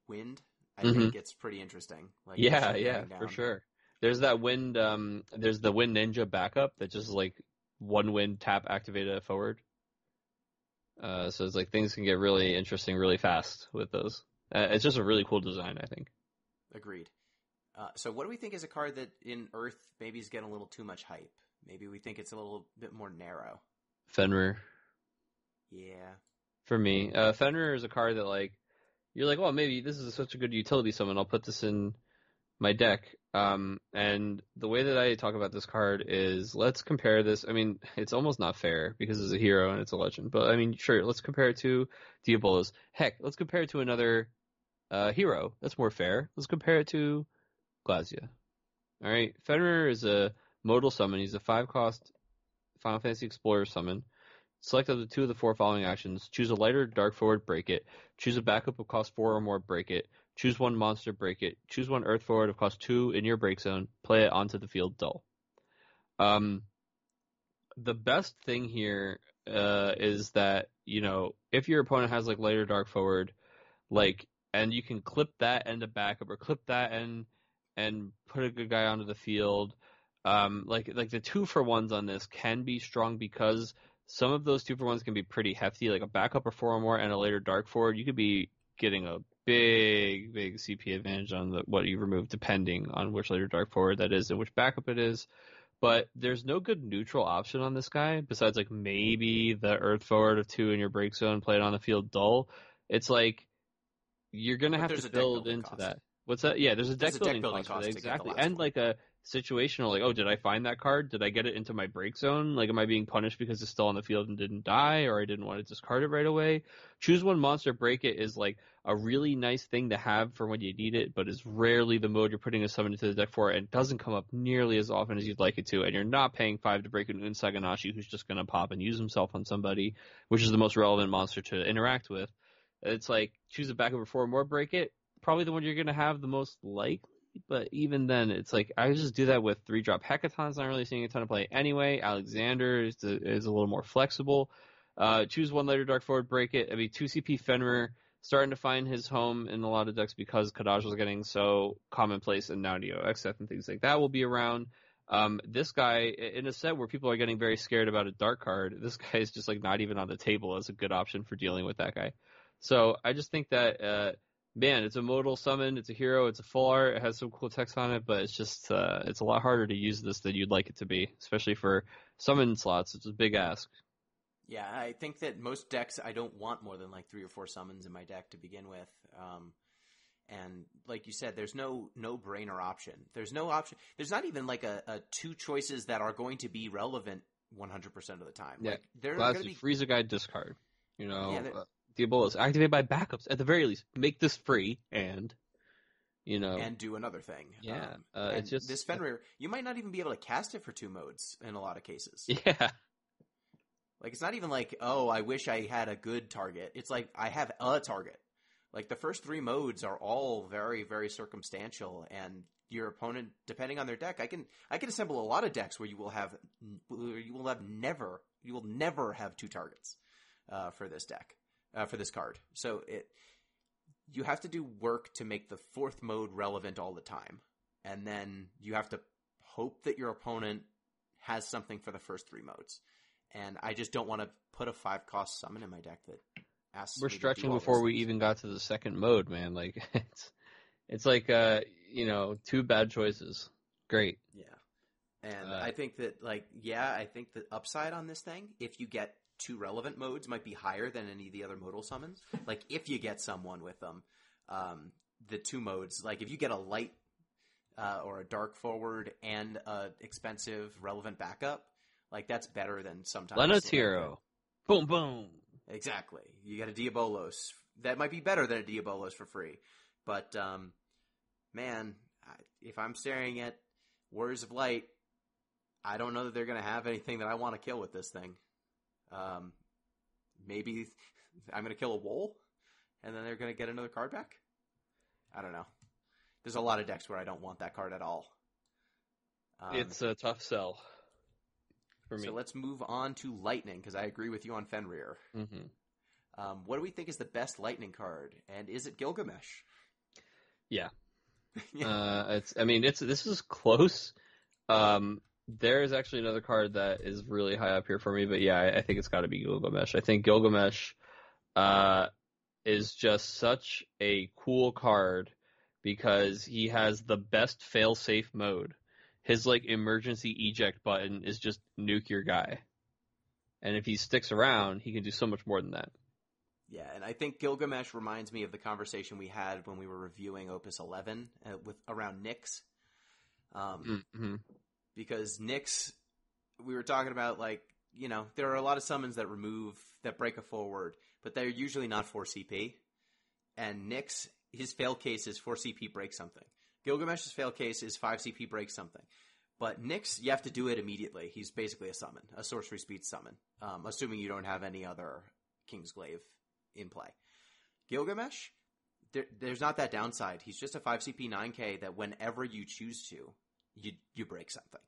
wind, I think it's pretty interesting. Yeah, for sure. There's that wind. There's the wind ninja backup that just 1 wind tap activate a forward. So it's like things can get really interesting really fast with those. It's just a really cool design, I think. Agreed. So what do we think is a card that in Earth maybe is getting a little too much hype? Maybe we think it's a little bit more narrow. Fenrir. Yeah. For me. Fenrir is a card that, like, you're like, well, maybe this is such a good utility summon, I'll put this in my deck. And the way that I talk about this card is, let's compare this. I mean, it's almost not fair because it's a hero and it's a legend. But, I mean, sure, let's compare it to Diabolos. Heck, let's compare it to another hero. That's more fair. Let's compare it to Glazia. All right, Fenrir is a modal summon. He's a 5-cost Final Fantasy Explorer summon. Select up to 2 of the 4 following actions. Choose a lighter dark forward, break it. Choose a backup of cost 4 or more, break it. Choose 1 monster, break it. Choose 1 earth forward of cost 2 in your break zone. Play it onto the field, dull. The best thing here is that, you know, if your opponent has like lighter dark forward, like, and you can clip that end of backup or clip that end and put a good guy onto the field. Like the 2-for-1s on this can be strong because some of those 2-for-1s can be pretty hefty, like a backup or 4 or more and a later dark forward. You could be getting a big CP advantage on what you remove, depending on which later dark forward that is and which backup it is. But there's no good neutral option on this guy besides like maybe the earth forward of 2 in your break zone, play it on the field, dull. It's like you're gonna have to build into cost. that. What's that? Yeah, there's a deck building cost for that, exactly. And like a situational, like, oh, did I find that card? Did I get it into my break zone? Like, am I being punished because it's still on the field and didn't die, or I didn't want to discard it right away? Choose 1 monster, break it is like a really nice thing to have for when you need it, but is rarely the mode you're putting a summon into the deck for, and doesn't come up nearly as often as you'd like it to, and you're not paying 5 to break an Unsaganashi who's just going to pop and use himself on somebody, which is the most relevant monster to interact with. It's like, choose a backup or 4 or more, break it. Probably the one you're going to have the most likely, but even then, it's like, I just do that with 3-drop Hecatons, not really seeing a ton of play anyway. Alexander is a little more flexible. Choose 1 later dark forward, break it. I mean, 2 CP Fenrir starting to find his home in a lot of decks because Kadaj was getting so commonplace, and now Neo XF and things like that will be around. This guy, in a set where people are getting very scared about a dark card, this guy is just like not even on the table as a good option for dealing with that guy. So I just think that, man, it's a modal summon, it's a hero, it's a full art, it has some cool text on it, but it's just, it's a lot harder to use this than you'd like it to be, especially for summon slots. It's a big ask. Yeah, I think that most decks, I don't want more than like 3 or 4 summons in my deck to begin with. And like you said, there's no brainer option. There's no option. There's not even like a 2 choices that are going to be relevant 100% of the time. Yeah, like, they're going to be freeze a guy, discard. You know, yeah, Diabolos, activate by backups at the very least. Make this free and, you know, and do another thing. Yeah, it's just this Fenrir. You might not even be able to cast it for 2 modes in a lot of cases. Yeah. Like, it's not even like, oh, I wish I had a good target. It's like, I have a target. Like, the first 3 modes are all very, very circumstantial, and your opponent, depending on their deck, I can assemble a lot of decks where you will never have 2 targets for this deck, for this card. So you have to do work to make the 4th mode relevant all the time, and then you have to hope that your opponent has something for the first 3 modes. And I just don't want to put a 5-cost summon in my deck that asks. We're stretching before we even got to the 2nd mode, man. Like, it's like, you know, 2 bad choices. Great. Yeah. And I think that, I think the upside on this thing, if you get 2 relevant modes, might be higher than any of the other modal summons. Like, if you get someone with them, the 2 modes, like if you get a light or a dark forward and a expensive relevant backup, like, that's better than sometimes. Lennox hero. Boom, boom. Exactly. You get a Diabolos. That might be better than a Diabolos for free. But, man, if I'm staring at Warriors of Light, I don't know that they're going to have anything that I want to kill with this thing. Maybe I'm going to kill a Wool, and then they're going to get another card back? I don't know. There's a lot of decks where I don't want that card at all. It's a tough sell. So let's move on to Lightning, because I agree with you on Fenrir. Mm-hmm. What do we think is the best Lightning card, and is it Gilgamesh? Yeah. This is close. There is actually another card that is really high up here for me, but yeah, I think it's got to be Gilgamesh. I think Gilgamesh is just such a cool card because he has the best fail-safe mode. His like emergency eject button is just nuke your guy. And if he sticks around, he can do so much more than that. Yeah, and I think Gilgamesh reminds me of the conversation we had when we were reviewing Opus XI around Nyx. Mm-hmm. Because Nyx, we were talking about, like, there are a lot of summons that break a forward, but they're usually not 4 CP. And Nyx, his fail case is 4 CP break something. Gilgamesh's fail case is 5 CP break something. But Nyx, you have to do it immediately. He's basically a summon, a sorcery speed summon, assuming you don't have any other Kingsglaive in play. Gilgamesh, there's not that downside. He's just a 5 CP 9K that whenever you choose to, you break something.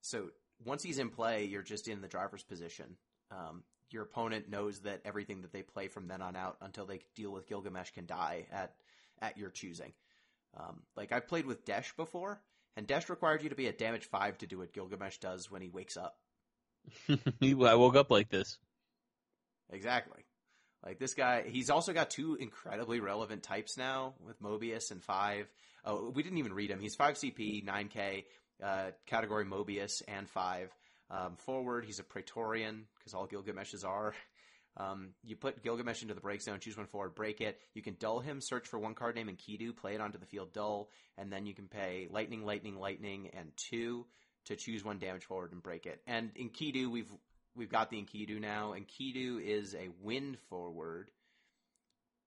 So once he's in play, you're just in the driver's position. Your opponent knows that everything that they play from then on out until they deal with Gilgamesh can die at your choosing. Like I've played with Desh before, and Desh required you to be at damage 5 to do what Gilgamesh does when he wakes up. I woke up like this. Exactly. Like this guy, he's also got 2 incredibly relevant types now with Mobius and 5. Oh, we didn't even read him. He's 5 CP, 9K, category Mobius and 5. Forward, he's a Praetorian, because all Gilgameshes are. You put Gilgamesh into the break zone, choose one forward, break it. You can dull him, search for one card named Enkidu, play it onto the field dull, and then you can pay lightning, lightning, lightning, and 2 to choose one damage forward and break it. And Enkidu, we've got the Enkidu now. Enkidu is a wind forward,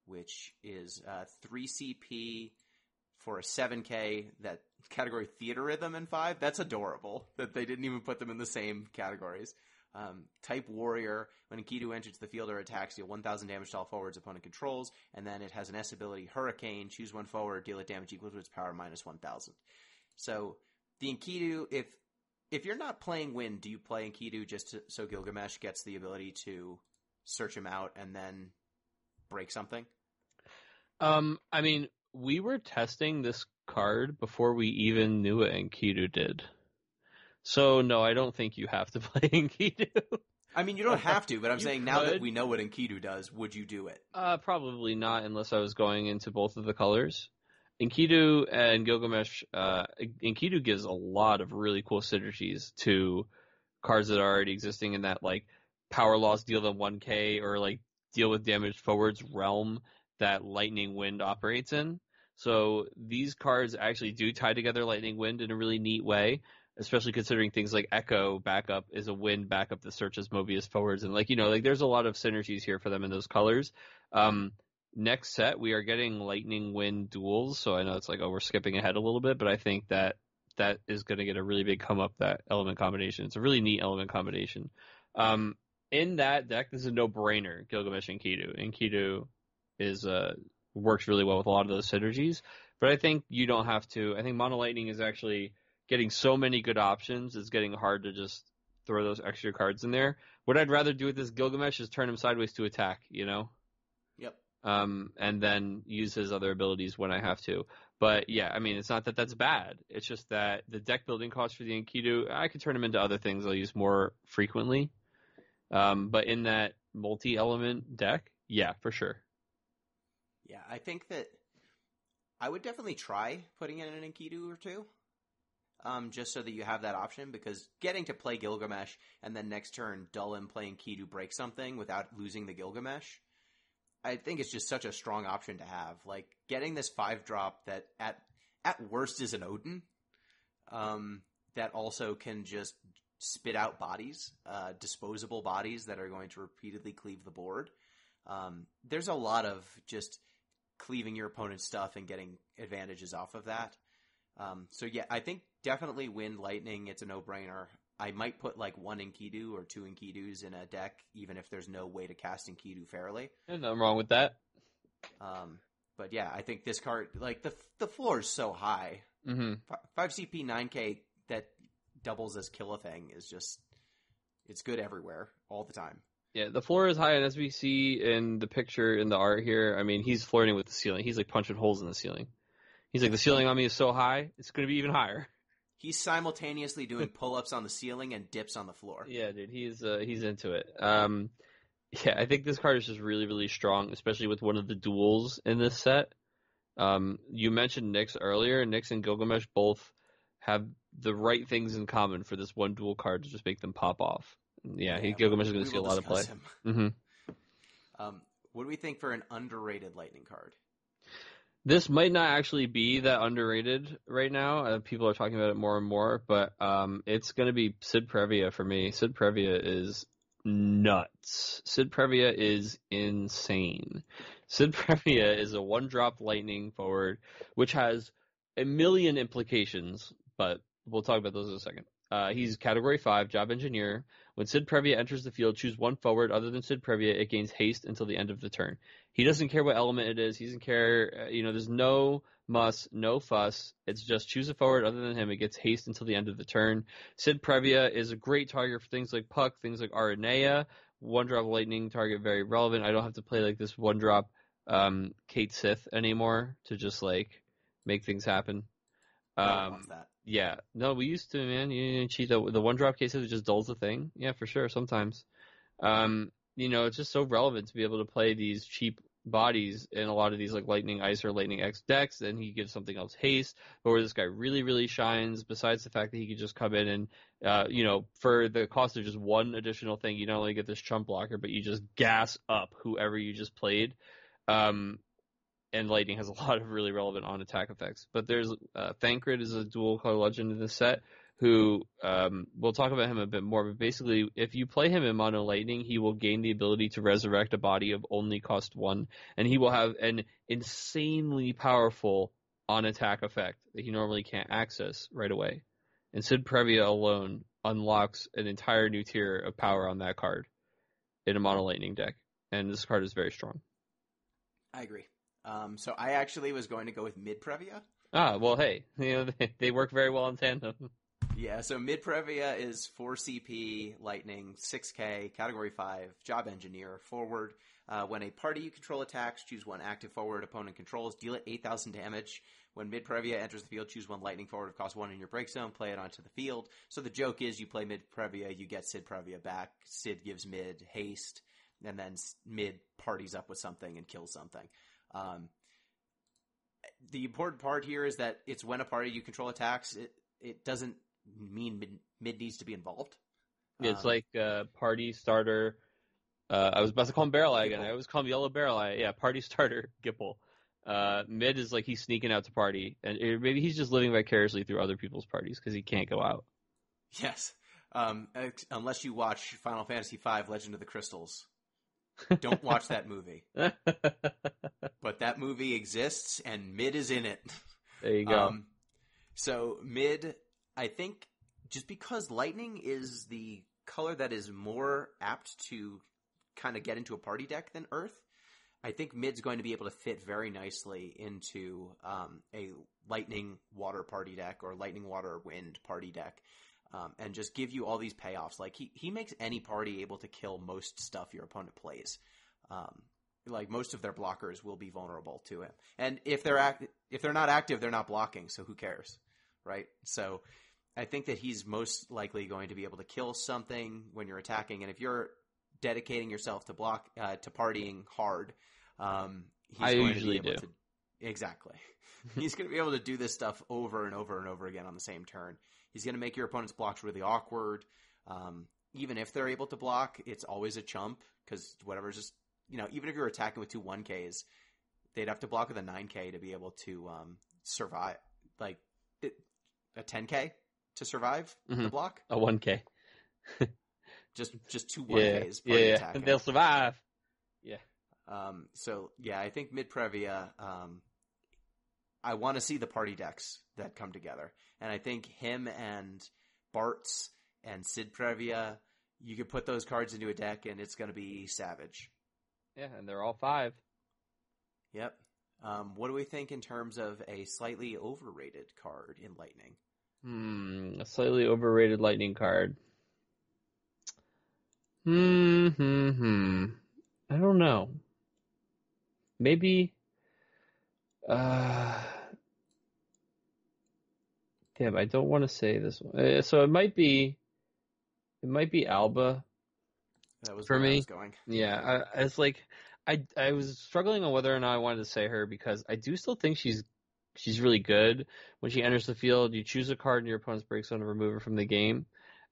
which is 3 CP for a 7K, that category Theater Rhythm and 5. That's adorable that they didn't even put them in the same categories. Type Warrior, when Enkidu enters the field or attacks, deal 1,000 damage to all forwards opponent controls, and then it has an S ability, Hurricane, choose one forward, deal it damage equal to its power minus 1,000. So the Enkidu, if you're not playing wind, do you play Enkidu just so Gilgamesh gets the ability to search him out and then break something? I mean, we were testing this card before we even knew what Enkidu did. So, no, I don't think you have to play Enkidu. I mean, you don't have to, but I'm saying now that we know what Enkidu does, would you do it? Probably not unless I was going into both of the colors. Enkidu and Gilgamesh, Enkidu gives a lot of really cool synergies to cards that are already existing in that, like, power loss, deal them 1K, or, like, deal with damage forwards realm that Lightning Wind operates in. So these cards actually do tie together Lightning Wind in a really neat way, especially considering things like Echo backup is a wind backup that searches Mobius forwards. And, like, there's a lot of synergies here for them in those colors. Next set, we are getting Lightning Wind duels. So I know it's like, we're skipping ahead a little bit, but I think that is going to get a really big come up, that element combination. It's a really neat element combination. In that deck, this is a no-brainer, Gilgamesh and Enkidu. Enkidu works really well with a lot of those synergies, but I think you don't have to. I think Mono Lightning is actually getting so many good options, it's getting hard to just throw those extra cards in there. What I'd rather do with this Gilgamesh is turn him sideways to attack, Yep. And then use his other abilities when I have to. But yeah, I mean, it's not that that's bad. It's just that the deck building cost for the Enkidu, I could turn him into other things I'll use more frequently. But in that multi-element deck, yeah, for sure. Yeah, I think that I would definitely try putting in an Enkidu or 2, just so that you have that option, because getting to play Gilgamesh and then next turn dull him, play Enkidu, break something without losing the Gilgamesh, I think it's just such a strong option to have. Like, getting this 5-drop that at worst is an Odin, that also can just spit out bodies, disposable bodies that are going to repeatedly cleave the board. There's a lot of just cleaving your opponent's stuff and getting advantages off of that. So yeah, I think definitely Wind Lightning, it's a no-brainer. I might put like 1 Enkidu or 2 Enkidus in a deck, even if there's no way to cast Enkidu fairly. There's nothing wrong with that. But yeah, I think this card, like, the floor is so high. Mm-hmm. 5 CP 9K that doubles as Kill a Thing is just, it's good everywhere, all the time. Yeah, the floor is high, and as we see in the picture in the art here, I mean, he's flirting with the ceiling. He's like punching holes in the ceiling. He's like, the ceiling on me is so high, it's going to be even higher. He's simultaneously doing pull-ups on the ceiling and dips on the floor. Yeah, dude, he's into it. Yeah, I think this card is just really, really strong, especially with one of the duels in this set. You mentioned Nyx earlier. Nyx and Gilgamesh both have the right things in common for this one dual card to just make them pop off. Yeah, Gilgamesh is going to see a lot of play. Mm-hmm. What do we think for an underrated lightning card? This might not actually be that underrated right now. People are talking about it more and more, but it's going to be Sid Previa for me. Sid Previa is nuts. Sid Previa is insane. Sid Previa is a 1-drop lightning forward, which has a million implications, but we'll talk about those in a second. He's Category 5, Job Engineer. When Sid Previa enters the field, choose one forward other than Sid Previa. It gains haste until the end of the turn. He doesn't care what element it is. He doesn't care. There's no muss, no fuss. It's just choose a forward other than him. It gets haste until the end of the turn. Sid Previa is a great target for things like Puck, things like Aranea. 1-drop lightning target, very relevant. I don't have to play like this 1-drop Kate Sith anymore to just like make things happen. That. Yeah, no, we used to, man. You cheat the 1-drop cases, it just dulls the thing. Yeah, for sure, sometimes. It's just so relevant to be able to play these cheap bodies in a lot of these like Lightning Ice or Lightning X decks, and he gives something else haste, but where this guy really, really shines, besides the fact that he could just come in and, for the cost of just one additional thing, you not only get this chump blocker, but you just gas up whoever you just played. And Lightning has a lot of really relevant on-attack effects. But there's Thancred is a dual-color legend in this set who, we'll talk about him a bit more, but basically, if you play him in Mono Lightning, he will gain the ability to resurrect a body of only cost 1, and he will have an insanely powerful on-attack effect that he normally can't access right away. And Sid Previa alone unlocks an entire new tier of power on that card in a Mono Lightning deck, and this card is very strong. I agree. So I actually was going to go with Mid Previa. Ah, well, hey, they work very well in tandem. Yeah, so Mid Previa is 4 CP, Lightning, 6K, Category 5, Job Engineer, forward. When a party you control attacks, choose one active forward opponent controls, deal it 8,000 damage. When Mid Previa enters the field, choose one Lightning forward of cost 1 in your break zone, play it onto the field. So the joke is you play Mid Previa, you get Sid Previa back, Sid gives Mid haste, and then Mid parties up with something and kills something. The important part here is that it's when a party you control attacks. It doesn't mean mid needs to be involved. It's like party starter. I was about to call him Barrel Eye again. I always call him Yellow Barrel Eye. Yeah, party starter Gipple. Mid is like he's sneaking out to party, and maybe he's just living vicariously through other people's parties because he can't go out. Yes, unless you watch Final Fantasy V: Legend of the Crystals. Don't watch that movie. But that movie exists, and Mid is in it. There you go. So Mid, I think, just because Lightning is the color that is more apt to kind of get into a party deck than Earth, I think Mid's going to be able to fit very nicely into a Lightning Water party deck or Lightning Water Wind party deck. And just give you all these payoffs. Like he makes any party able to kill most stuff your opponent plays. Like most of their blockers will be vulnerable to him. And if they're not active, they're not blocking. So who cares, right? So I think that he's most likely going to be able to kill something when you're attacking. And if you're dedicating yourself to to partying hard, he's going to be able to. Exactly. He's going to be able to do this stuff over and over and over again on the same turn. He's going to make your opponent's blocks really awkward. Even if they're able to block, it's always a chump because whatever's just, even if you're attacking with 2 1Ks, they'd have to block with a 9K to be able to survive. Like a 10K to survive the block? A 1K. just 2 1Ks. Yeah. Attacking. They'll survive. Yeah. I think Mid Previa, I want to see the party decks that come together. And I think him and Bartz and Sid Previa, you could put those cards into a deck and it's going to be savage. Yeah, and they're all 5. Yep. What do we think in terms of a slightly overrated card in Lightning? A slightly overrated Lightning card. I don't know. Maybe... Damn, I don't want to say this one. So it might be Alba That was for where I me. was going. Yeah, it's like I was struggling on whether or not I wanted to say her because I do still think she's really good. When she enters the field, you choose a card in your opponent's break zone to remove her from the game.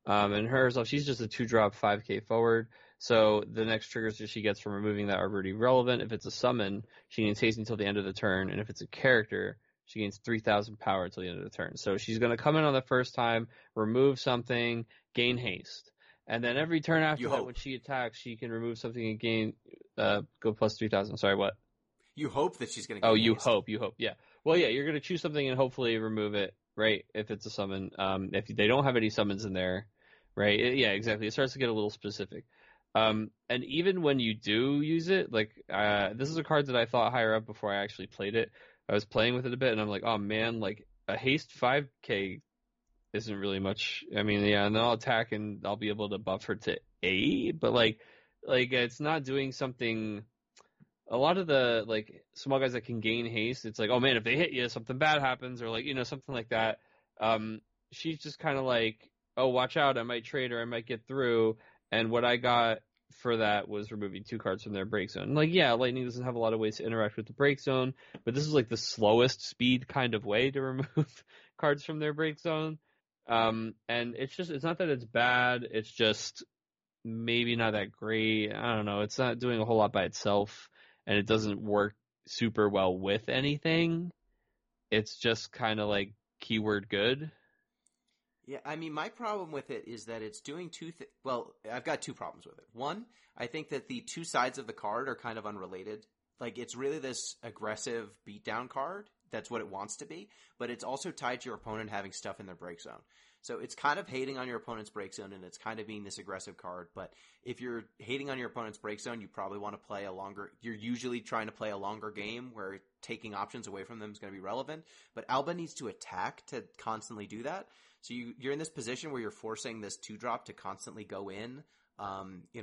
And her herself, she's just a 2-drop 5k forward. So the next triggers that she gets from removing that are already relevant. If it's a summon, she gains haste until the end of the turn, and if it's a character, she gains 3,000 power until the end of the turn. So she's going to come in on the first time, remove something, gain haste. And then every turn after that, when she attacks, she can remove something and gain go plus 3,000. Sorry, what? You hope that she's going to Oh, gain you haste. hope. Yeah. Well, yeah, you're going to choose something and hopefully remove it, right? If it's a summon. If they don't have any summons in there, right? Yeah, exactly. It starts to get a little specific. And even when you do use it, like, this is a card that I thought higher up before I actually played it. I was playing with it a bit and I'm like, oh man, like a haste 5k isn't really much. I mean, yeah, and then I'll attack and I'll be able to buff her to 8, but like it's not doing something. A lot of the like small guys that can gain haste, it's like, oh man, if they hit you, something bad happens, or like, something like that. She's just kind of like, oh, watch out, I might trade or I might get through. And what I got for that was removing 2 cards from their break zone. Like, yeah, Lightning doesn't have a lot of ways to interact with the break zone, but this is like the slowest speed kind of way to remove cards from their break zone. And it's not that it's bad, it's just maybe not that great. I don't know. It's not doing a whole lot by itself, and it doesn't work super well with anything. It's just kind of like keyword good. Yeah, I mean, my problem with it is that it's doing well, I've got 2 problems with it. One, I think that the 2 sides of the card are kind of unrelated. Like, it's really this aggressive beatdown card. That's what it wants to be. But it's also tied to your opponent having stuff in their break zone. So it's kind of hating on your opponent's break zone, and it's kind of being this aggressive card. But if you're hating on your opponent's break zone, you probably want to play you're usually trying to play a longer game where taking options away from them is going to be relevant. But Alba needs to attack to constantly do that. So you're in this position where you're forcing this 2-drop to constantly go in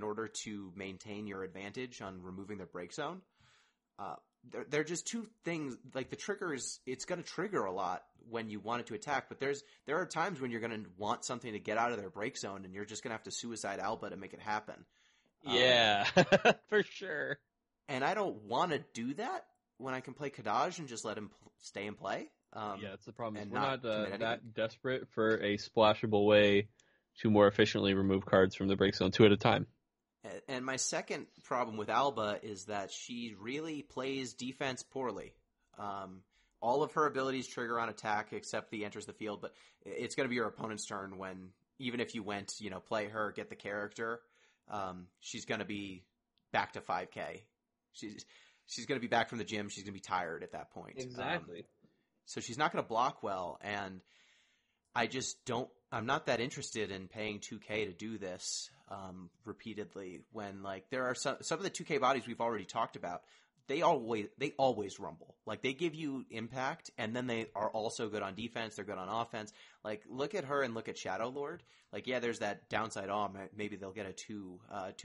order to maintain your advantage on removing their break zone. They're just 2 things. Like, the triggers, it's going to trigger a lot when you want it to attack, but there are times when you're going to want something to get out of their break zone, and you're just going to have to suicide Alba to make it happen. Yeah, for sure. And I don't want to do that when I can play Kadaj and just let him stay and play. Yeah, that's the problem. And We're not commit that desperate for a splashable way to more efficiently remove cards from the break zone 2 at a time. And my second problem with Alba is that she really plays defense poorly. All of her abilities trigger on attack except the enters the field, but it's going to be your opponent's turn when, even if you went, play her, get the character, she's going to be back to 5k. She's going to be back from the gym. She's going to be tired at that point. Exactly. So she's not going to block well, and I'm not that interested in paying 2k to do this repeatedly when, like, there are some of the 2k bodies we've already talked about. They always rumble. Like, they give you impact, and then they are also good on defense. They're good on offense. Like, look at her and look at Shadow Lord. Like, yeah, there's that downside. Oh, maybe they'll get a 2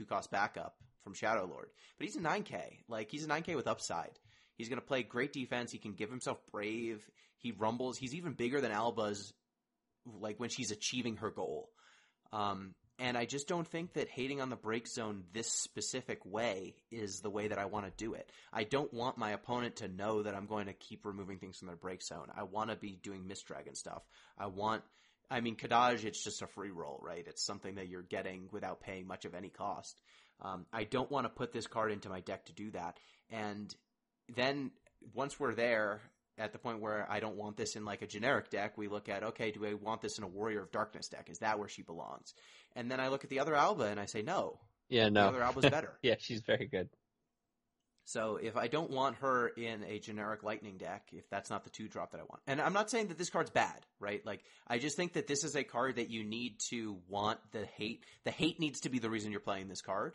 cost backup from Shadow Lord, but he's a 9k. Like, he's a 9k with upside. He's going to play great defense. He can give himself brave. He rumbles. He's even bigger than Alba's, like, when she's achieving her goal. And I just don't think that hating on the break zone this specific way is the way that I want to do it. I don't want my opponent to know that I'm going to keep removing things from their break zone. I want to be doing Mist Dragon stuff. Kadaj, it's just a free roll, right? It's something that you're getting without paying much of any cost. I don't want to put this card into my deck to do that. And then once we're there, at the point where I don't want this in, like, a generic deck, we look at, okay, do I want this in a Warrior of Darkness deck? Is that where she belongs? And then I look at the other Alba and I say, no. Yeah, no. The other Alba's better. Yeah, she's very good. So if I don't want her in a generic Lightning deck, if that's not the 2-drop that I want. And I'm not saying that this card's bad, right? Like, I just think that this is a card that you need to want the hate. The hate needs to be the reason you're playing this card,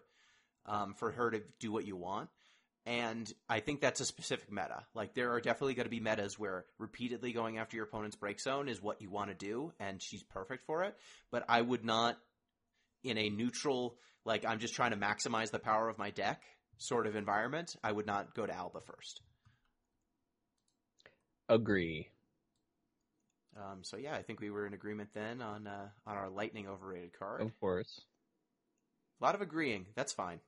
for her to do what you want. And I think that's a specific meta. Like, there are definitely going to be metas where repeatedly going after your opponent's break zone is what you want to do, and she's perfect for it. But I would not, in a neutral, like, I'm just trying to maximize the power of my deck sort of environment, I would not go to Alba first. Agree. So yeah, I think we were in agreement then on our lightning overrated card. Of course. A lot of agreeing. That's fine.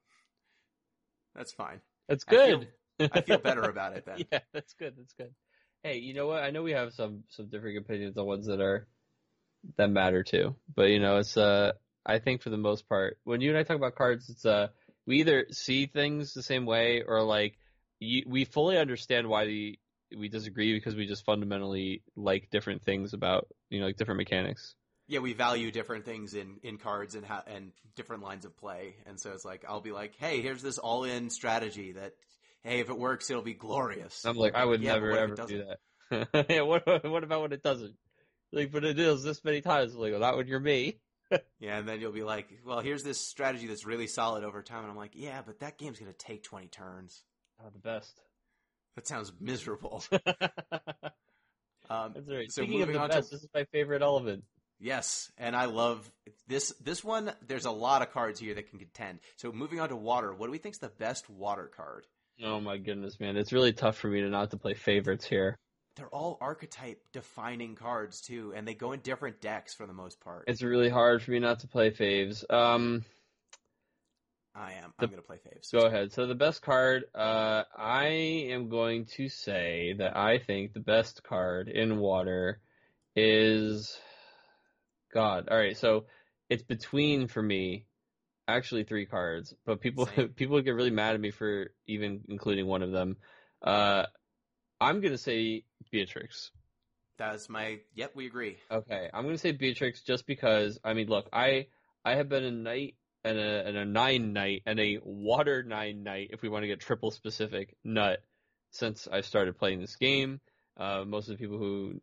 That's fine. That's good. I feel better about it then. Yeah, that's good. That's good. Hey, you know what? I know we have some differing opinions on ones that matter too, but it's I think for the most part, when you and I talk about cards, it's we either see things the same way or like we fully understand why we disagree because we just fundamentally like different things about like different mechanics. Yeah, we value different things in cards and different lines of play, and so it's like I'll be like, hey, here's this all-in strategy that, hey, if it works, it'll be glorious. I'm like, I would never ever do that. Yeah, what about when it doesn't? Like, but it is this many times. Like, well, not when you're me. Yeah, and then you'll be like, well, here's this strategy that's really solid over time, and I'm like, yeah, but that game's gonna take 20 turns. Oh, the best. That sounds miserable. That's right. So Speaking of the best, this is my favorite element. Yes, and I love this one. There's a lot of cards here that can contend. So moving on to water, what do we think's the best water card? Oh my goodness, man. It's really tough for me to not to play favorites here. They're all archetype defining cards too, and they go in different decks for the most part. It's really hard for me not to play faves. I'm going to play faves. Go ahead. So the best card, I am going to say that I think the best card in water is... God. All right. So it's between, for me, actually 3 cards, but people get really mad at me for even including one of them. I'm going to say Beatrix. That's yep, we agree. Okay. I'm going to say Beatrix just because, I mean, look, I have been a knight and a 9 knight and a water 9 knight, if we want to get triple specific, nut, since I started playing this game. Most of the people who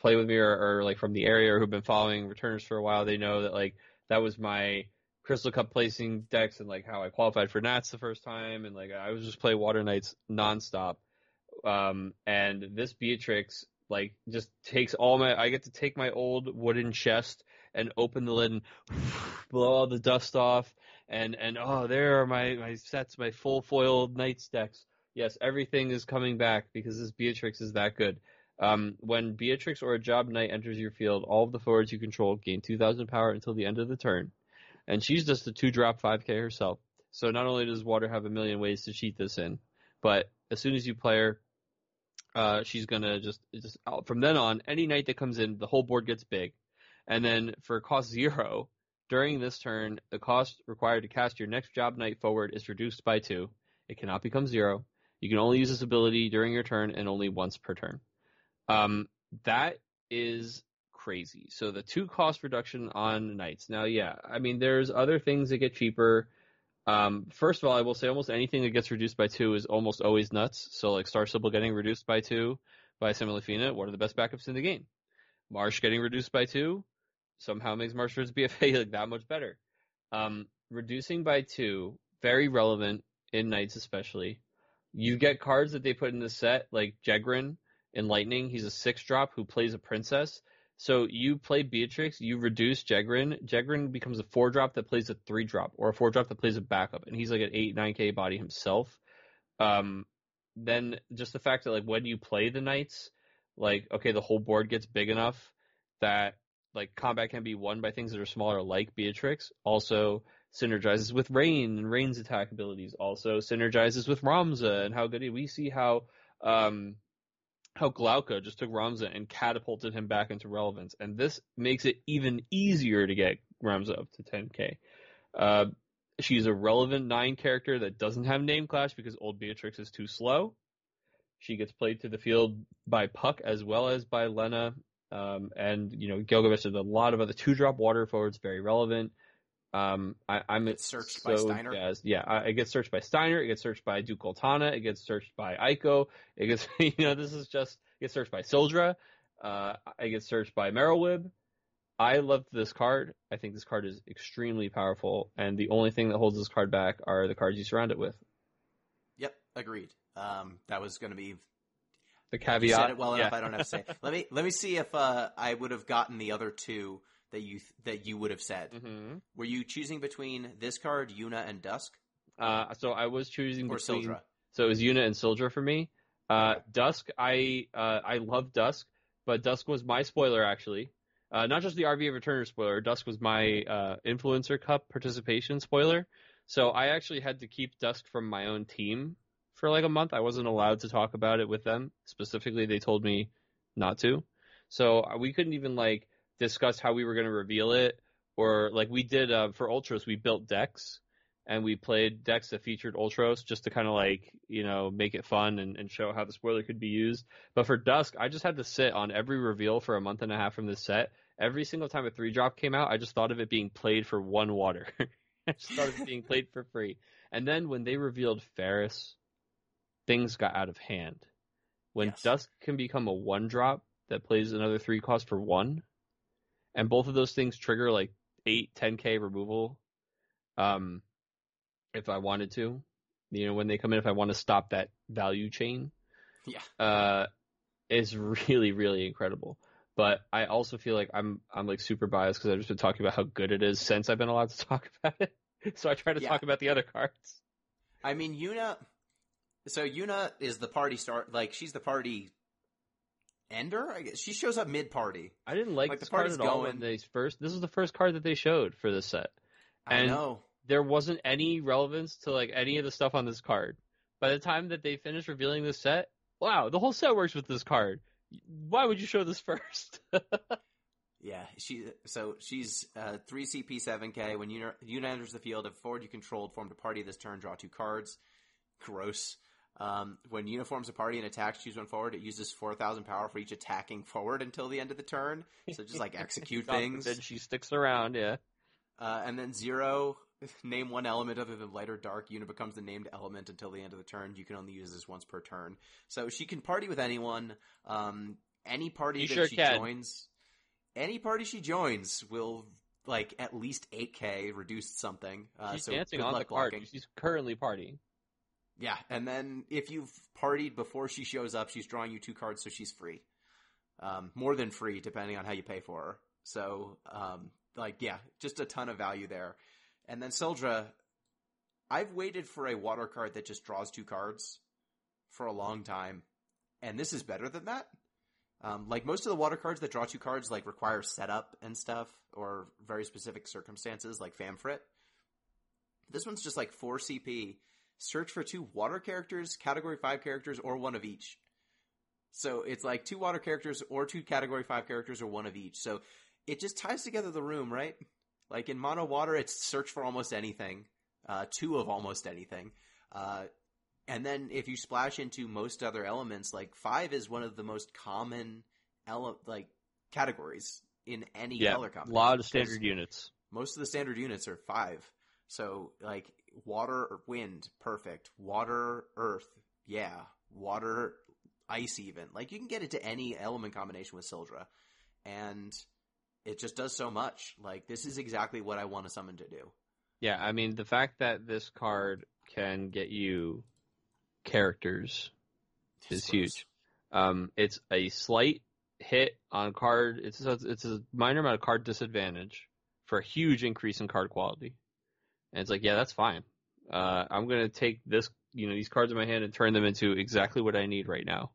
play with me are like from the area or who've been following returners for a while. They know that like that was my Crystal Cup placing decks and like how I qualified for Nats the first time, and like I was just play Water Knights nonstop. And this Beatrix like just takes I get to take my old wooden chest and open the lid and blow all the dust off, and oh, there are my sets, my full foiled Knights decks. Yes, everything is coming back because this Beatrix is that good. When Beatrix or a Job Knight enters your field, all of the forwards you control gain 2,000 power until the end of the turn. And she's just a 2-drop 5k herself. So not only does Water have a million ways to cheat this in, but as soon as you play her, she's going to just from then on, any knight that comes in, the whole board gets big. And then for cost 0, during this turn, the cost required to cast your next Job Knight forward is reduced by 2. It cannot become 0. You can only use this ability during your turn and only once per turn. That is crazy. So the 2 cost reduction on Knights. Now, yeah, I mean, there's other things that get cheaper. First of all, I will say almost anything that gets reduced by 2 is almost always nuts. So like Star Sybil getting reduced by 2 by Semilifina, one of the best backups in the game. Marsh getting reduced by 2 somehow makes Marsh vs. BFA like that much better. Reducing by 2, very relevant in Knights especially. You get cards that they put in the set, like Jegrin in Lightning. He's a 6-drop who plays a princess. So you play Beatrix, you reduce Jegrin. Jegrin becomes a 4-drop that plays a 3-drop, or a 4-drop that plays a backup, and he's like an 8-9k body himself. Then just the fact that like when you play the Knights, like okay, the whole board gets big enough that like combat can be won by things that are smaller, like Beatrix. Also synergizes with Rain and Rain's attack abilities. Also synergizes with Ramza and how good we see how Glauca just took Ramza and catapulted him back into relevance. And this makes it even easier to get Ramza up to 10k. She's a relevant 9 character that doesn't have name clash because old Beatrix is too slow. She gets played to the field by Puck as well as by Lena. And Gilgamesh and a lot of other 2-drop water forwards, very relevant. I'm searched by Steiner. It gets searched by Steiner. It gets searched by Duke Oltana. It gets searched by Aiko. It gets it gets searched by Sildra. It gets searched by Merylwib. I love this card. I think this card is extremely powerful, and the only thing that holds this card back are the cards you surround it with. Yep, agreed. That was going to be the caveat. You said it well enough. I don't have to say. Let me see if I would have gotten the other 2 that you would have said. Mm-hmm. Were you choosing between this card, Yuna, and Dusk? So I was choosing between Sildra. So it was Yuna and Sildra for me. Dusk, I love Dusk, but Dusk was my spoiler, actually. Not just the RV Returner spoiler. Dusk was my Influencer Cup participation spoiler. So I actually had to keep Dusk from my own team for like a month. I wasn't allowed to talk about it with them. Specifically, they told me not to. So we couldn't even like discuss how we were going to reveal it, or like we did for Ultros, we built decks and we played decks that featured Ultros just to kind of like, make it fun and show how the spoiler could be used. But for Dusk, I just had to sit on every reveal for a month and a half from this set. Every single time a 3-drop came out, I just thought of it being played for 1 water. I just thought of it being played for free. And then when they revealed Ferris, things got out of hand. When Dusk can become a 1-drop that plays another 3 cost for 1, and both of those things trigger like 8, 10k removal, if I wanted to, when they come in, if I want to stop that value chain, is really, really incredible. But I also feel like I'm like super biased because I've just been talking about how good it is since I've been allowed to talk about it. So I try to talk about the other cards. I mean, Yuna is the party start. Like, she's the party ender, I guess. She shows up mid-party. I didn't like this card at all when this is the first card that they showed for this set. And I know. There wasn't any relevance to like any of the stuff on this card. By the time that they finished revealing this set, wow, the whole set works with this card. Why would you show this first? Yeah, she's 3 CP 7K. When Yuna enters the field, if a forward you controlled formed a party this turn, draw 2 cards. Gross. When Yuna forms a party and attacks, choose 1 forward. It uses 4,000 power for each attacking forward until the end of the turn. So just like execute things. Then she sticks around, yeah. And then 0, name 1 element other than light or dark. Yuna becomes the named element until the end of the turn. You can only use this once per turn. So she can party with anyone. Any party any party she joins will like at least 8k reduce something. She's dancing on the card. She's currently partying. Yeah, and then if you've partied before she shows up, she's drawing you 2 cards, so she's free. More than free, depending on how you pay for her. So, just a ton of value there. And then Sildra, I've waited for a water card that just draws 2 cards for a long time, and this is better than that. Like most of the water cards that draw 2 cards like require setup and stuff, or very specific circumstances like Famfrit. This one's just like 4 CP. Search for 2 water characters, category 5 characters, or 1 of each. So it's like 2 water characters or 2 category 5 characters or 1 of each. So it just ties together the room, right? Like in mono water, it's search for almost anything, 2 of almost anything. And then if you splash into most other elements, like 5 is one of the most common categories in any color combination. A lot of standard units. Most of the standard units are 5. So like water or wind, perfect. Water, earth, yeah. Water, ice even. Like you can get into any element combination with Sildra. And it just does so much. Like this is exactly what I want a summon to do. Yeah, I mean the fact that this card can get you characters is huge. It's a slight hit on card. It's a minor amount of card disadvantage for a huge increase in card quality. And it's like, yeah, that's fine. I'm gonna take this, these cards in my hand and turn them into exactly what I need right now.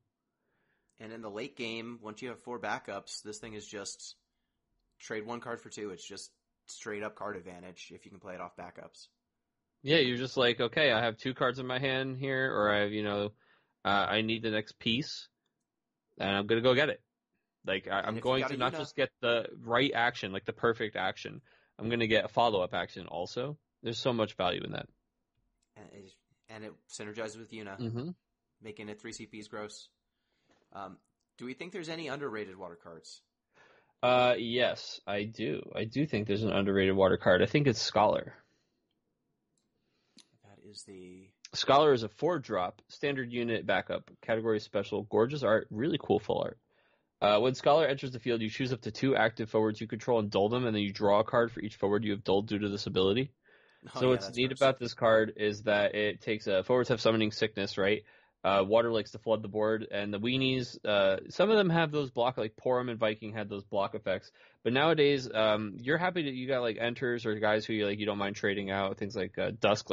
And in the late game, once you have 4 backups, this thing is just trade 1 card for 2. It's just straight up card advantage if you can play it off backups. Yeah, you're just like, okay, I have 2 cards in my hand here, or I have, I need the next piece, and I'm going to go get it. Like, I'm going to not just get the right action, like the perfect action. I'm going to get a follow-up action also. There's so much value in that. And it synergizes with Yuna, making it 3 CPs gross. Do we think there's any underrated water cards? Yes, I do. I do think there's an underrated water card. I think it's Scholar. Scholar is a 4-drop, standard unit backup, category special, gorgeous art, really cool full art. When Scholar enters the field, you choose up to 2 active forwards you control and dull them, and then you draw a card for each forward you have dulled due to this ability. What's neat about this card is that it takes forwards have summoning sickness, right? Water likes to flood the board, and the weenies, some of them have those block, like Porum and Viking had those block effects. But nowadays, you're happy that you got like enters or guys who you don't mind trading out, things like Dusk,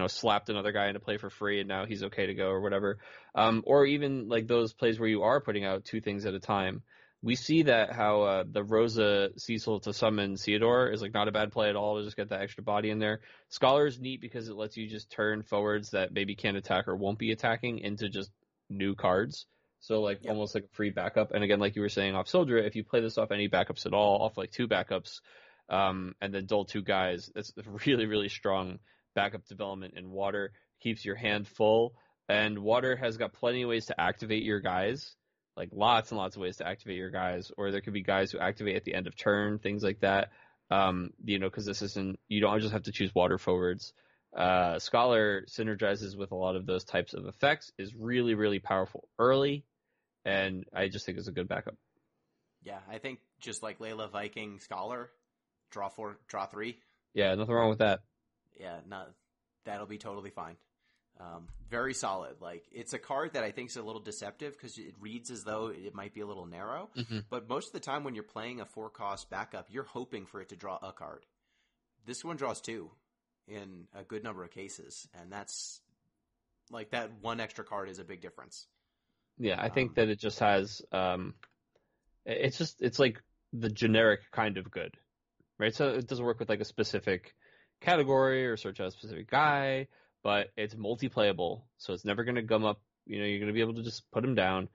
slapped another guy into play for free and now he's okay to go or whatever. Or even like those plays where you are putting out 2 things at a time. we see that how the Rosa Cecil to summon Theodore is like not a bad play at all to just get that extra body in there. Scholar is neat because it lets you just turn forwards that maybe can't attack or won't be attacking into just new cards. So like almost like a free backup. And again, like you were saying off Sildra, if you play this off any backups at all, off like 2 backups, and then dull 2 guys, that's a really, really strong backup development in water. Keeps your hand full, and water has got plenty of ways to activate your guys. Like lots and lots of ways to activate your guys, or there could be guys who activate at the end of turn, things like that. Because this isn't, you don't just have to choose water forwards. Scholar synergizes with a lot of those types of effects, is really, really powerful early, and I just think it's a good backup. Yeah, I think just like Layla, Viking, Scholar, draw 4, draw 3. Yeah, nothing wrong with that. Yeah, that'll be totally fine. Very solid. Like, it's a card that I think is a little deceptive because it reads as though it might be a little narrow. Mm-hmm. But most of the time when you're playing a 4-cost backup, you're hoping for it to draw a card. This one draws 2 in a good number of cases. And that's like that one extra card is a big difference. Yeah, I think that it just has it's like the generic kind of good, right? So it doesn't work with like a specific category or search out a specific guy, but it's multi-playable, so it's never going to gum up. You're going to be able to just put him down,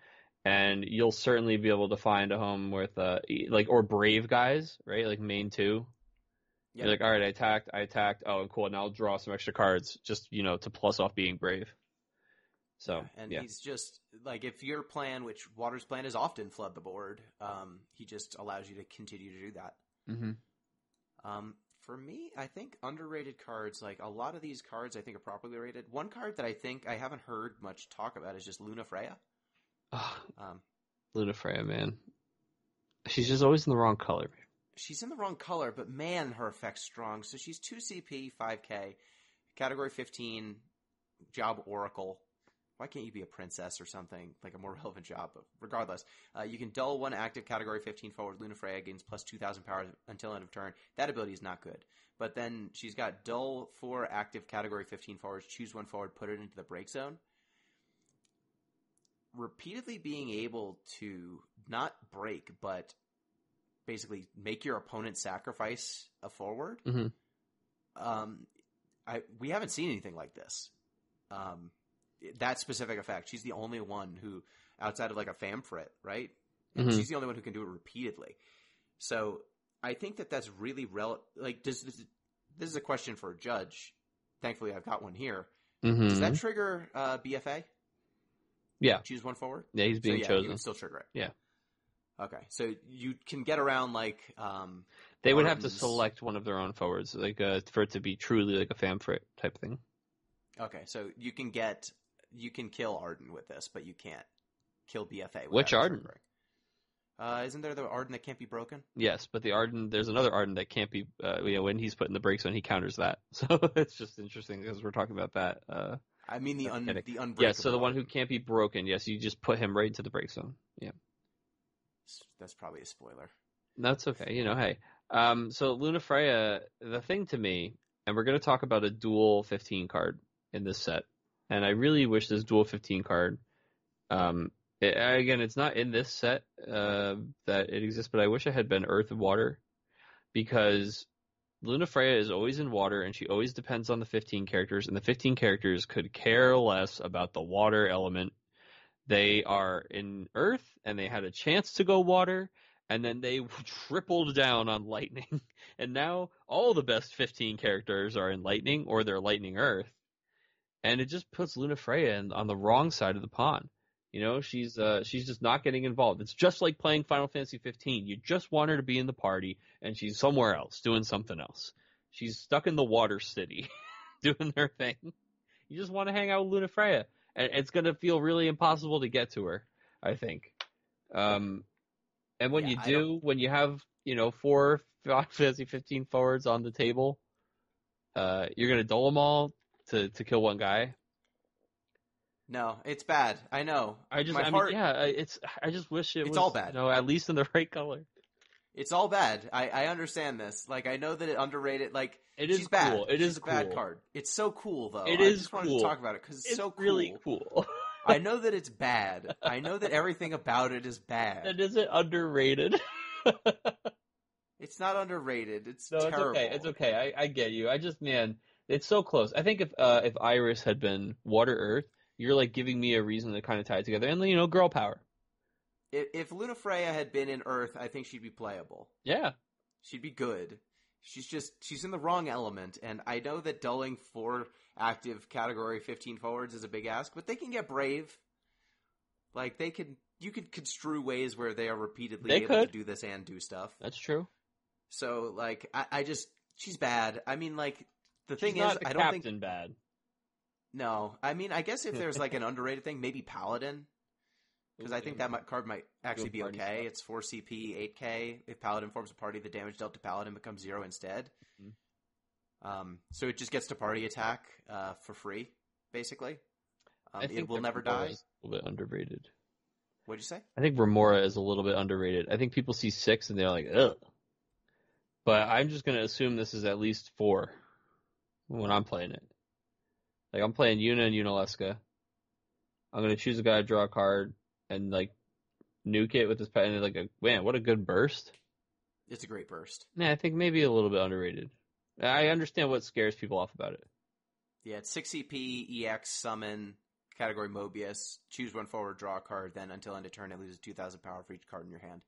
and you'll certainly be able to find a home with or brave guys, right? Like main 2. Yep. You're like, all right, I attacked. Oh, cool. Now I'll draw some extra cards just to plus off being brave. So he's just like, if your plan, which Water's plan is often flood the board, he just allows you to continue to do that. Mm-hmm. For me, I think underrated cards, like a lot of these cards I think are properly rated. One card that I think I haven't heard much talk about is just Luna Freya. Luna Freya, man. She's just always in the wrong color. She's in the wrong color, but man, her effect's strong. So she's 2 CP, 5K, category 15, job Oracle. Why can't you be a princess or something, like a more relevant job? But regardless, you can dull 1 active category 15 forward. Luna Freya gains plus 2,000 power until end of turn. That ability is not good. But then she's got dull 4 active category 15 forwards. Choose 1 forward, put it into the break zone. Repeatedly being able to not break, but basically make your opponent sacrifice a forward. Mm-hmm. We haven't seen anything like this. That specific effect. She's the only one who, outside of like a Famfrit, right? And she's the only one who can do it repeatedly. So I think that that's really this is a question for a judge. Thankfully, I've got one here. Mm-hmm. Does that trigger BFA? Yeah. Choose 1 forward? Yeah, he's being chosen. You can still trigger it. Yeah. Okay. So you can get around like... they would have to select one of their own forwards, like for it to be truly like a Famfrit type thing. Okay, so you can kill Arden with this, but you can't kill BFA. Which Arden? Isn't there the Arden that can't be broken? Yes, but the Arden, there's another Arden that can't be. When he's put in the break zone, he counters that. So it's just interesting because we're talking about that. I mean the unbreakable. Yes, so the one who can't be broken. Yes, you just put him right into the break zone. Yeah, that's probably a spoiler. That's okay. Hey. So Luna Freya, the thing to me, and we're going to talk about a dual 15 card in this set, and I really wish this dual 15 card. Again, it's not in this set that it exists, but I wish it had been Earth and Water, because Luna Freya is always in water, and she always depends on the 15 characters, and the 15 characters could care less about the water element. They are in Earth, and they had a chance to go water, and then they tripled down on lightning, and now all the best 15 characters are in lightning, or they're lightning Earth, and it just puts Luna Freya on the wrong side of the pond. She's just not getting involved. It's just like playing Final Fantasy 15. You just want her to be in the party, and she's somewhere else doing something else. She's stuck in the water city doing her thing. You just want to hang out with Luna Freya, and it's going to feel really impossible to get to her, I think. And when you do, when you have 4 Final Fantasy 15 forwards on the table, you're going to dull them all to kill one guy. No, it's bad. I know. I just wish it was all bad. At least in the right color. It's all bad. I understand this. Like, I know that it underrated. Like, it is she's cool. bad. She's a bad card. It's so cool, though. I just wanted to talk about it because it's so cool. Really cool. I know that it's bad. I know that everything about it is bad. And is it underrated? It's not underrated. It's No, terrible. It's okay. I get you. I just, man, it's so close. I think if Iris had been Water Earth, you're like giving me a reason to kind of tie it together. And, you know, girl power. If Lunafreya had been in Earth, I think she'd be playable. Yeah. She'd be good. She's in the wrong element, and I know that dulling 4 active category 15 forwards is a big ask, but they can get brave. Like, you could construe ways where they are repeatedly able to do this and do stuff. That's true. So, like, she's bad. I mean, like, the thing is, I don't think bad. No, I mean, I guess if there's like an underrated thing, maybe Paladin. Because I think that card might actually be okay. It's 4 CP, 8k. If Paladin forms a party, the damage dealt to Paladin becomes 0 instead. Mm-hmm. So it just gets to party attack for free, basically. It will never die. Is a little bit underrated. What'd you say? I think Remora is a little bit underrated. I think people see 6 and they're like, ugh. But I'm just going to assume this is at least 4 when I'm playing it. Like, I'm playing Yuna and Yunalesca. I'm going to choose a guy to draw a card and, like, nuke it with this pet. And, like, man, what a good burst. It's a great burst. Yeah, I think maybe a little bit underrated. I understand what scares people off about it. Yeah, it's 6 CP, EX, summon, category Mobius, choose 1 forward, draw a card, then until end of turn it loses 2,000 power for each card in your hand.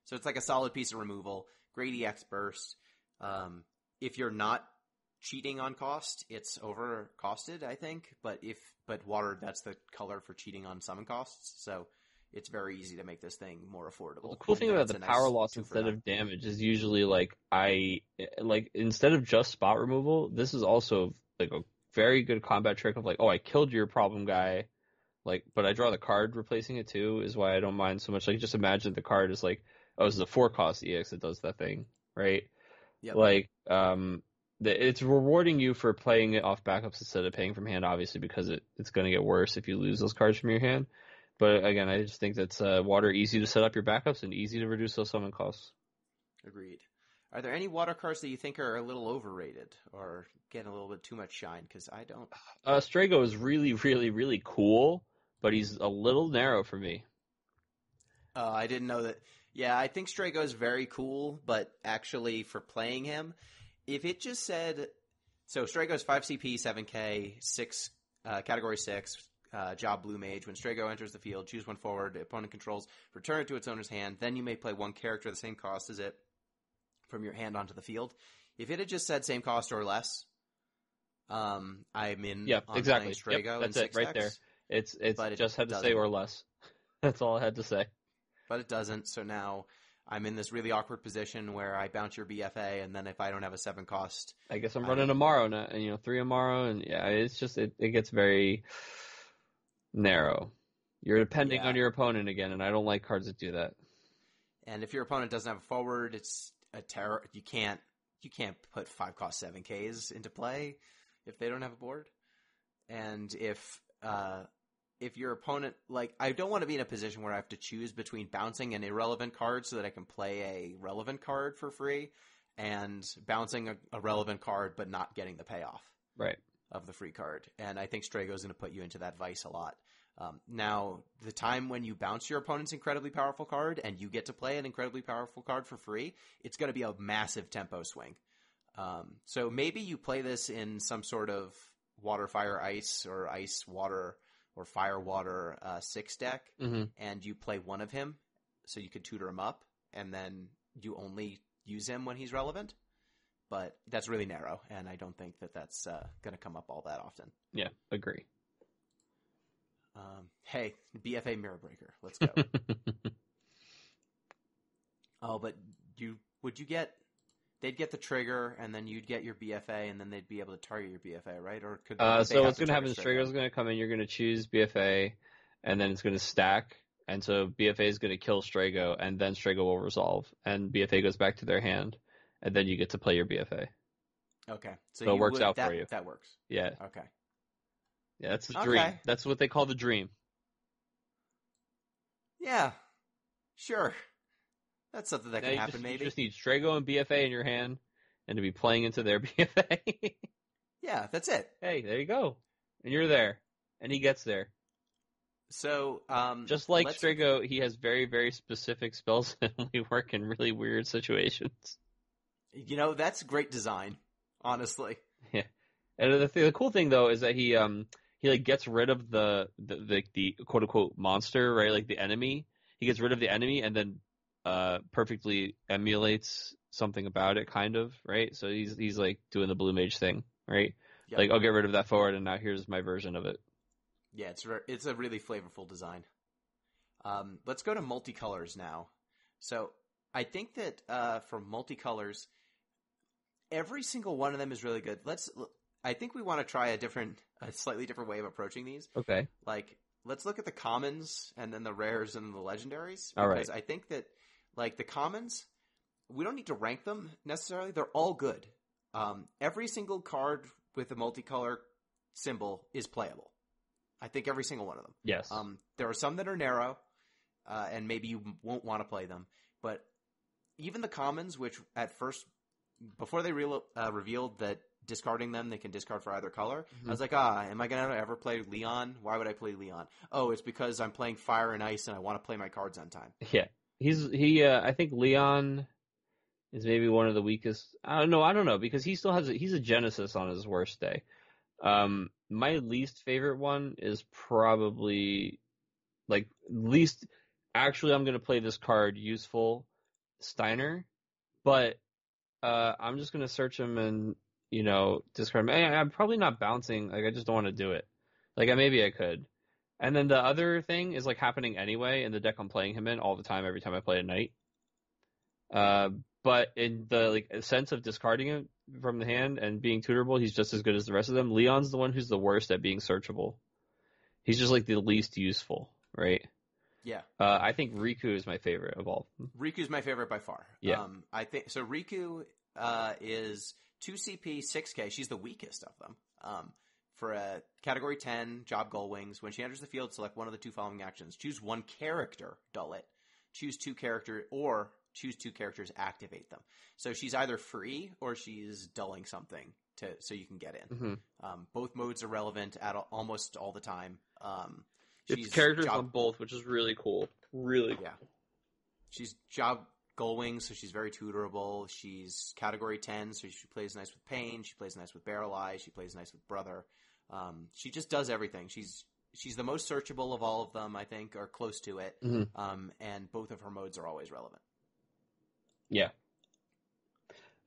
So it's like a solid piece of removal. Great EX burst. If you're not cheating on cost, it's over costed, I think. But water, that's the color for cheating on summon costs. So it's very easy to make this thing more affordable. The cool thing about the power loss instead of damage is usually like instead of just spot removal, this is also like a very good combat trick of like, oh, I killed your problem guy, like, but I draw the card replacing it too, is why I don't mind so much. Like, just imagine the card is like, oh, this is a 4-cost EX that does that thing, right? Yep. Like, it's rewarding you for playing it off backups instead of paying from hand, obviously, because it's going to get worse if you lose those cards from your hand. But again, I just think that's water easy to set up your backups and easy to reduce those summon costs. Agreed. Are there any water cards that you think are a little overrated or getting a little bit too much shine? Because I don't. Strago is really, really, really cool, but he's a little narrow for me. I didn't know that. Yeah, I think Strago is very cool, but actually for playing him, if it just said, so Strago is 5 CP, 7k, 6, category 6, job blue mage. When Strago enters the field, choose 1 forward, opponent controls, return it to its owner's hand, then you may play 1 character the same cost as it from your hand onto the field. If it had just said same cost or less, I'm in on exactly. playing Strago that's in it right 6X, there. It just had to doesn't. say or less. That's all I had to say. But it doesn't, so now I'm in this really awkward position where I bounce your BFA, and then if I don't have a 7 cost... I guess I'm running Amaro now, and 3 Amaro, and yeah, it's just, it gets very narrow. You're depending on your opponent again, and I don't like cards that do that. And if your opponent doesn't have a forward, it's a terror. You can't put 5 cost 7Ks into play if they don't have a board. And if your opponent, like, I don't want to be in a position where I have to choose between bouncing an irrelevant card so that I can play a relevant card for free and bouncing a relevant card but not getting the payoff of the free card. And I think Strago is going to put you into that vice a lot. Now, the time when you bounce your opponent's incredibly powerful card and you get to play an incredibly powerful card for free, it's going to be a massive tempo swing. So maybe you play this in some sort of water, fire, ice, or ice, water, or fire, water 6 deck, and you play one of him, so you could tutor him up, and then you only use him when he's relevant. But that's really narrow, and I don't think that that's going to come up all that often. Yeah, agree. Hey, BFA Mirror Breaker, let's go. Oh, but they'd get the trigger, and then you'd get your BFA, and then they'd be able to target your BFA, right? Or could so what's going to happen is Strago's going to come in, you're going to choose BFA, and then it's going to stack, and so BFA is going to kill Strago, and then Strago will resolve, and BFA goes back to their hand, and then you get to play your BFA. Okay. So it works out for you. That works. Yeah. Okay. Yeah, that's the dream. That's what they call the dream. Yeah. Sure. That's something that can happen, maybe. You just need Strago and BFA in your hand, and to be playing into their BFA. Yeah, that's it. Hey, there you go. And you're there. And he gets there. So, Just like Strigo, he has very, very specific spells that only work in really weird situations. That's great design, honestly. Yeah, and the cool thing though is that he like gets rid of the quote unquote monster, right? Like the enemy. He gets rid of the enemy and then perfectly emulates something about it, kind of, right? So he's like doing the blue mage thing, right? Yep. Like I'll get rid of that forward, and now here's my version of it. Yeah, it's a really flavorful design. Let's go to multicolors now. So I think that for multicolors, every single one of them is really good. I think we want to try a slightly different way of approaching these. Okay. Like, let's look at the commons and then the rares and the legendaries. All right. Because I think that, like, the commons, we don't need to rank them necessarily. They're all good. Every single card with a multicolor symbol is playable. I think every single one of them. Yes. There are some that are narrow, and maybe you won't want to play them. But even the commons, which at first, before they revealed that discarding them, they can discard for either color, I was like, am I going to ever play Leon? Why would I play Leon? Oh, it's because I'm playing Fire and Ice and I want to play my cards on time. Yeah. I think Leon is maybe one of the weakest. I don't know, because he still he's a Genesis on his worst day. My least favorite one is probably, like, actually I'm going to play this card useful, Steiner, but I'm just going to search him and, discard him. I'm probably not bouncing. Like, I just don't want to do it. Like, maybe I could. And then the other thing is, like, happening anyway in the deck I'm playing him in all the time, every time I play a knight. But in the, like, sense of discarding him from the hand and being tutorable, he's just as good as the rest of them. Leon's the one who's the worst at being searchable. He's just, like, the least useful, right? Yeah. I think Riku is my favorite of all. Riku's my favorite by far. Yeah. I think so. Riku is 2 CP, 6K. She's the weakest of them. For a category 10 job goal wings, when she enters the field, select one of the two following actions: choose one character, dull it; choose two characters, activate them. So she's either free or she's dulling something so you can get in. Mm-hmm. Both modes are relevant at almost all the time. It's characters on both, which is really cool. Really cool. Yeah. She's job goal wings, so she's very tutorable. She's category 10, so she plays nice with Pain. She plays nice with Barrel Eye. She plays nice with Brother. She just does everything. She's the most searchable of all of them, I think, or close to it. Mm-hmm. And both of her modes are always relevant. Yeah.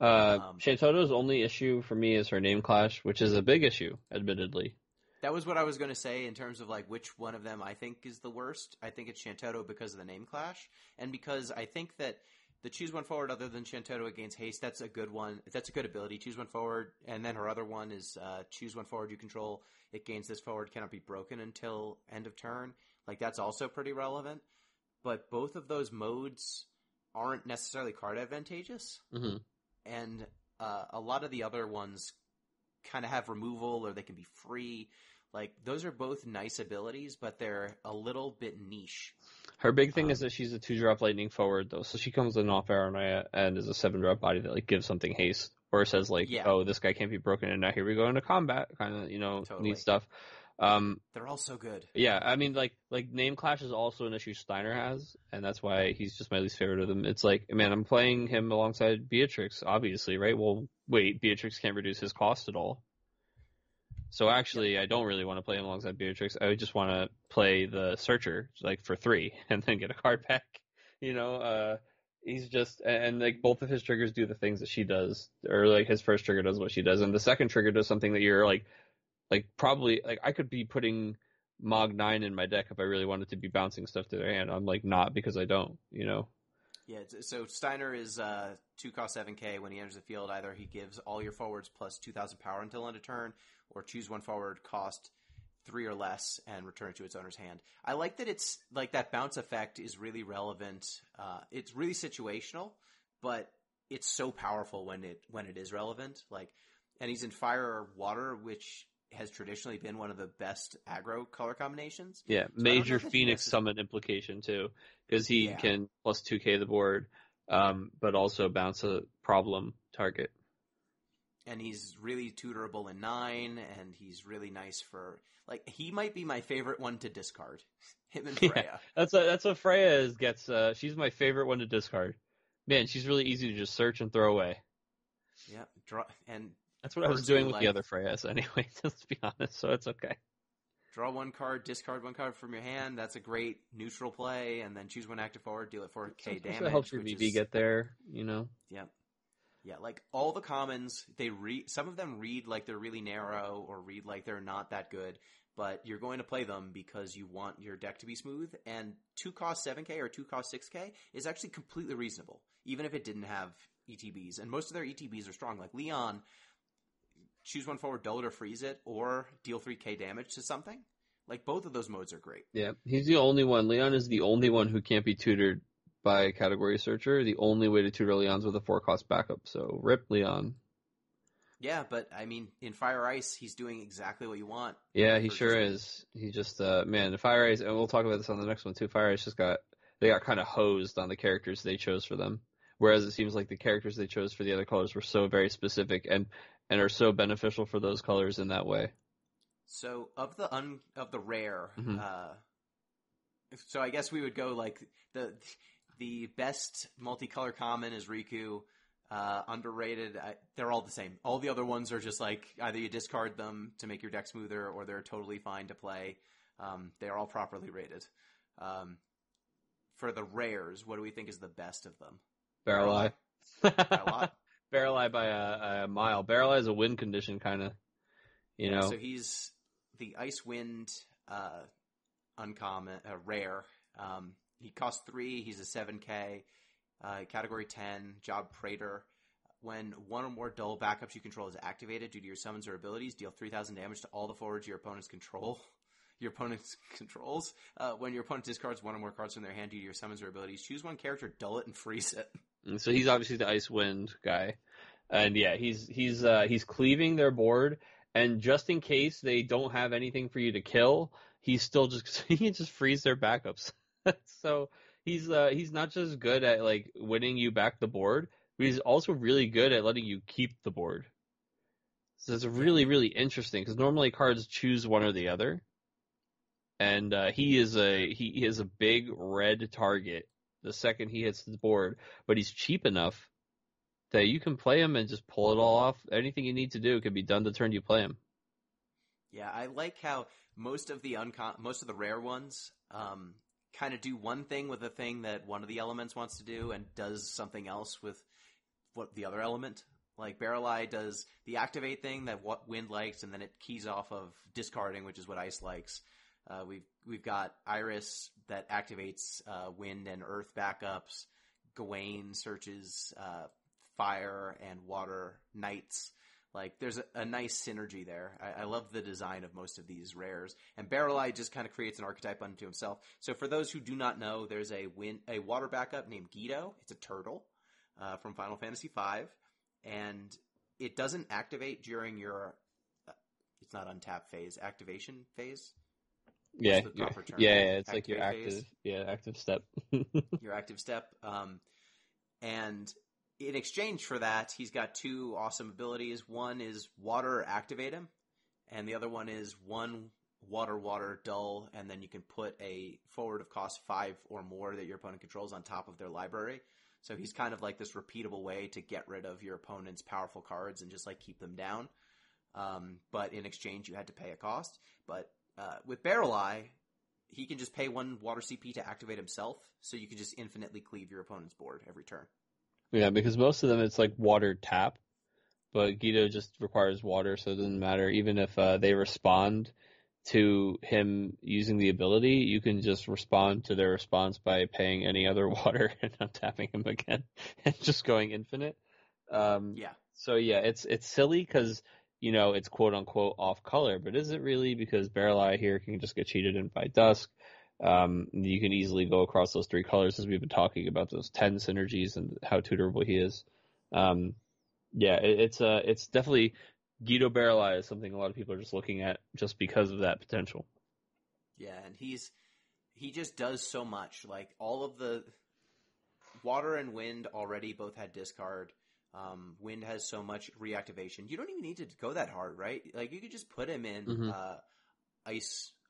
Shantoto's only issue for me is her name clash, which is a big issue, admittedly. That was what I was going to say in terms of, like, which one of them I think is the worst. I think it's Shantoto because of the name clash, and because I think that the choose one forward other than Shantoto against haste, that's a good one. That's a good ability. Choose one forward, and then her other one is choose one forward you control. It gains this forward, cannot be broken until end of turn. Like, that's also pretty relevant. But both of those modes aren't necessarily card advantageous. Mm-hmm. And a lot of the other ones kind of have removal or they can be free. Like, those are both nice abilities, but they're a little bit niche. Her big thing is that she's a 2-drop lightning forward, though. So she comes in off Aranaya and is a 7-drop body that, like, gives something haste. Or says, like, oh, this guy can't be broken, and now here we go into combat. Kind of, Totally. neat stuff. They're all so good. Yeah, I mean, like name clash is also an issue Steiner has, and that's why he's just my least favorite of them. It's like, man, I'm playing him alongside Beatrix, obviously, right? Well, wait, Beatrix can't reduce his cost at all. So actually, I don't really want to play him alongside Beatrix. I just want to play the Searcher, like, for 3, and then get a card back. He's just, and like, both of his triggers do the things that she does, or like his first trigger does what she does, and the second trigger does something that you're like probably, like, I could be putting Mog 9 in my deck if I really wanted to be bouncing stuff to their hand. I'm like, not, because I don't, Yeah, so Steiner is 2 cost 7K. When he enters the field, either he gives all your forwards plus 2,000 power until end of turn, or choose one forward, cost 3 or less, and return it to its owner's hand. I like that it's, like, that bounce effect is really relevant. It's really situational, but it's so powerful when it is relevant. Like, and he's in Fire or Water, which has traditionally been one of the best aggro color combinations. Yeah, So major Phoenix Summon implication too, because he can plus 2K the board, but also bounce a problem target. And he's really tutorable in 9, and he's really nice for, like, he might be my favorite one to discard. Him and Freya. Yeah, that's what Freya gets. She's my favorite one to discard. Man, she's really easy to just search and throw away. Yeah, and that's what I was doing with the other Freyas anyway, let's be honest, so it's okay. Draw 1 card, discard 1 card from your hand. That's a great neutral play, and then choose 1 active forward, deal it 4k damage. That helps your VV get there, you know? Yeah. Yeah, like all the commons, some of them read like they're really narrow or read like they're not that good, but you're going to play them because you want your deck to be smooth, and 2 cost 7k or 2 cost 6k is actually completely reasonable, even if it didn't have ETBs. And most of their ETBs are strong. Like Leon, choose 1 forward, dull it or freeze it, or deal 3k damage to something. Like, both of those modes are great. Yeah, he's the only one. Leon is the only one who can't be tutored by a category searcher. The only way to tutor Leon's with a 4-cost backup, so rip Leon. Yeah, but, I mean, in Fire Ice, he's doing exactly what you want. Yeah, he sure is. He just, man, Fire Ice, and we'll talk about this on the next one too, Fire Ice they got kind of hosed on the characters they chose for them. Whereas it seems like the characters they chose for the other colors were so very specific and are so beneficial for those colors in that way. So of the rare, mm-hmm. So I guess we would go like the best multicolor common is Riku. Underrated. They're all the same. All the other ones are just like either you discard them to make your deck smoother, or they're totally fine to play. They are all properly rated. For the rares, what do we think is the best of them? Barrel Eye. By a lot. Barrel Eye by a mile. Barrel Eye is a win condition, kind of. You know. So he's the Ice Wind uncommon, rare. He costs 3. He's a 7k. Category 10, Job Praetor. When 1 or more dull backups you control is activated due to your summons or abilities, deal 3,000 damage to all the forwards your opponents controls. When your opponent discards 1 or more cards from their hand due to your summons or abilities, choose 1 character, dull it, and freeze it. And so he's obviously the Ice Wind guy. And yeah, he's cleaving their board, and just in case they don't have anything for you to kill, he can just freeze their backups. So he's not just good at like winning you back the board, but he's also really good at letting you keep the board. So it's really, really interesting because normally cards choose one or the other, and he is a big red target the second he hits the board, but he's cheap enough that you can play him and just pull it all off. Anything you need to do can be done the turn you play him. Yeah, I like how most of the rare ones kind of do one thing with the thing that one of the elements wants to do and does something else with what the other element. Like Barrel Eye does the activate thing that what Wind likes, and then it keys off of discarding, which is what Ice likes. We've got Iris that activates Wind and Earth backups. Gawain searches Fire and Water Knights. Like, there's a nice synergy there. I love the design of most of these rares. And Barrel Eye just kind of creates an archetype unto himself. So for those who do not know, there's a water backup named Gino. It's a turtle from Final Fantasy V. And it doesn't activate during your it's not untap phase, activation phase. Yeah, the proper term? It's like your active step. Your active step. And in exchange for that, he's got 2 awesome abilities. One is water, activate him, and the other one is 1 water, dull, and then you can put a forward of cost 5 or more that your opponent controls on top of their library. So he's kind of like this repeatable way to get rid of your opponent's powerful cards and just like keep them down. But in exchange, you had to pay a cost. But with Barrel Eye, he can just pay 1 water CP to activate himself, so you can just infinitely cleave your opponent's board every turn. Yeah, because most of them it's like water tap, but Guido just requires water, so it doesn't matter. Even if they respond to him using the ability, you can just respond to their response by paying any other water and not tapping him again and just going infinite. So yeah, it's silly because, you know, it's quote unquote off color, but is it really? Because Barrel Eye here can just get cheated in by Dusk. You can easily go across those 3 colors as we've been talking about those 10 synergies and how tutorable he is. It's definitely Guido Barrel Eye is something a lot of people are just looking at just because of that potential. Yeah, and he just does so much. Like all of the water and wind already both had discard. Wind has so much reactivation. You don't even need to go that hard, right? Like you could just put him in Mm-hmm.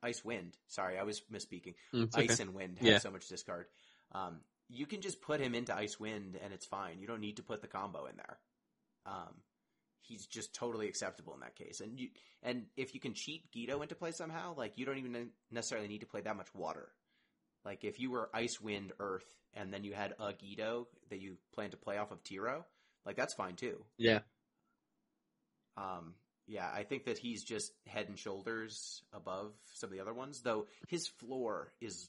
Ice Wind. Sorry, I was misspeaking. It's Ice okay. and Wind Yeah. have so much discard. You can just put him into Ice Wind and it's fine. You don't need to put the combo in there. He's just totally acceptable in that case. And if you can cheat Gito into play somehow, like you don't even necessarily need to play that much water. Like if you were Ice Wind Earth and then you had a Gito that you plan to play off of Tiro, like that's fine too. Yeah. Yeah, I think that he's just head and shoulders above some of the other ones, though his floor is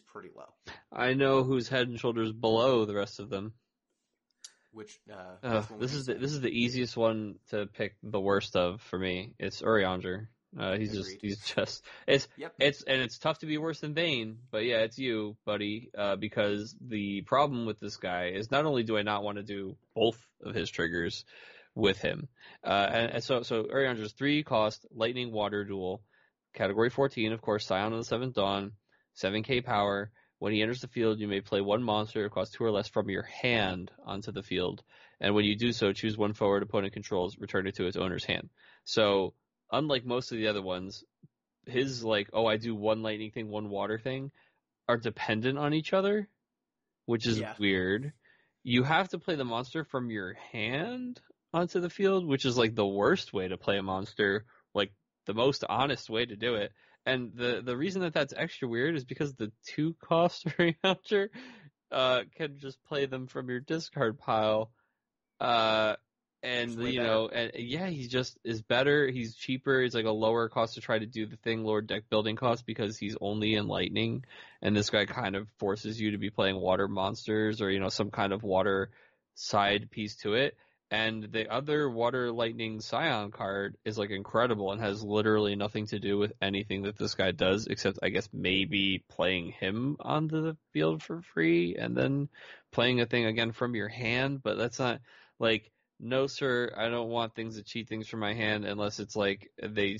pretty low. I know who's head and shoulders below the rest of them. Which this is the easiest one to pick the worst of for me. It's Urianger. It's tough to be worse than Vayne, but yeah, it's you, buddy. Because the problem with this guy is not only do I not want to do both of his triggers with him, and so Urianger's 3-cost lightning water duel, category 14, of course, Scion of the Seventh Dawn, 7k power. When he enters the field, you may play one monster, cost 2 or less from your hand onto the field. And when you do so, choose one forward opponent controls, return it to its owner's hand. So, unlike most of the other ones, his I do one lightning thing, one water thing, are dependent on each other, which is weird. You have to play the monster from your hand onto the field, which is the worst way to play a monster, the most honest way to do it. And the reason that's extra weird is because the 2-cost Urianger can just play them from your discard pile. He just is better. He's cheaper. He's a lower cost to try to do the thing, lower deck building cost, because he's only in lightning. And this guy kind of forces you to be playing water monsters or, some kind of water side piece to it. And the other Water Lightning Scion card is incredible and has literally nothing to do with anything that this guy does, except I guess maybe playing him onto the field for free and then playing a thing again from your hand. But that's not no sir, I don't want things that cheat things from my hand unless it's they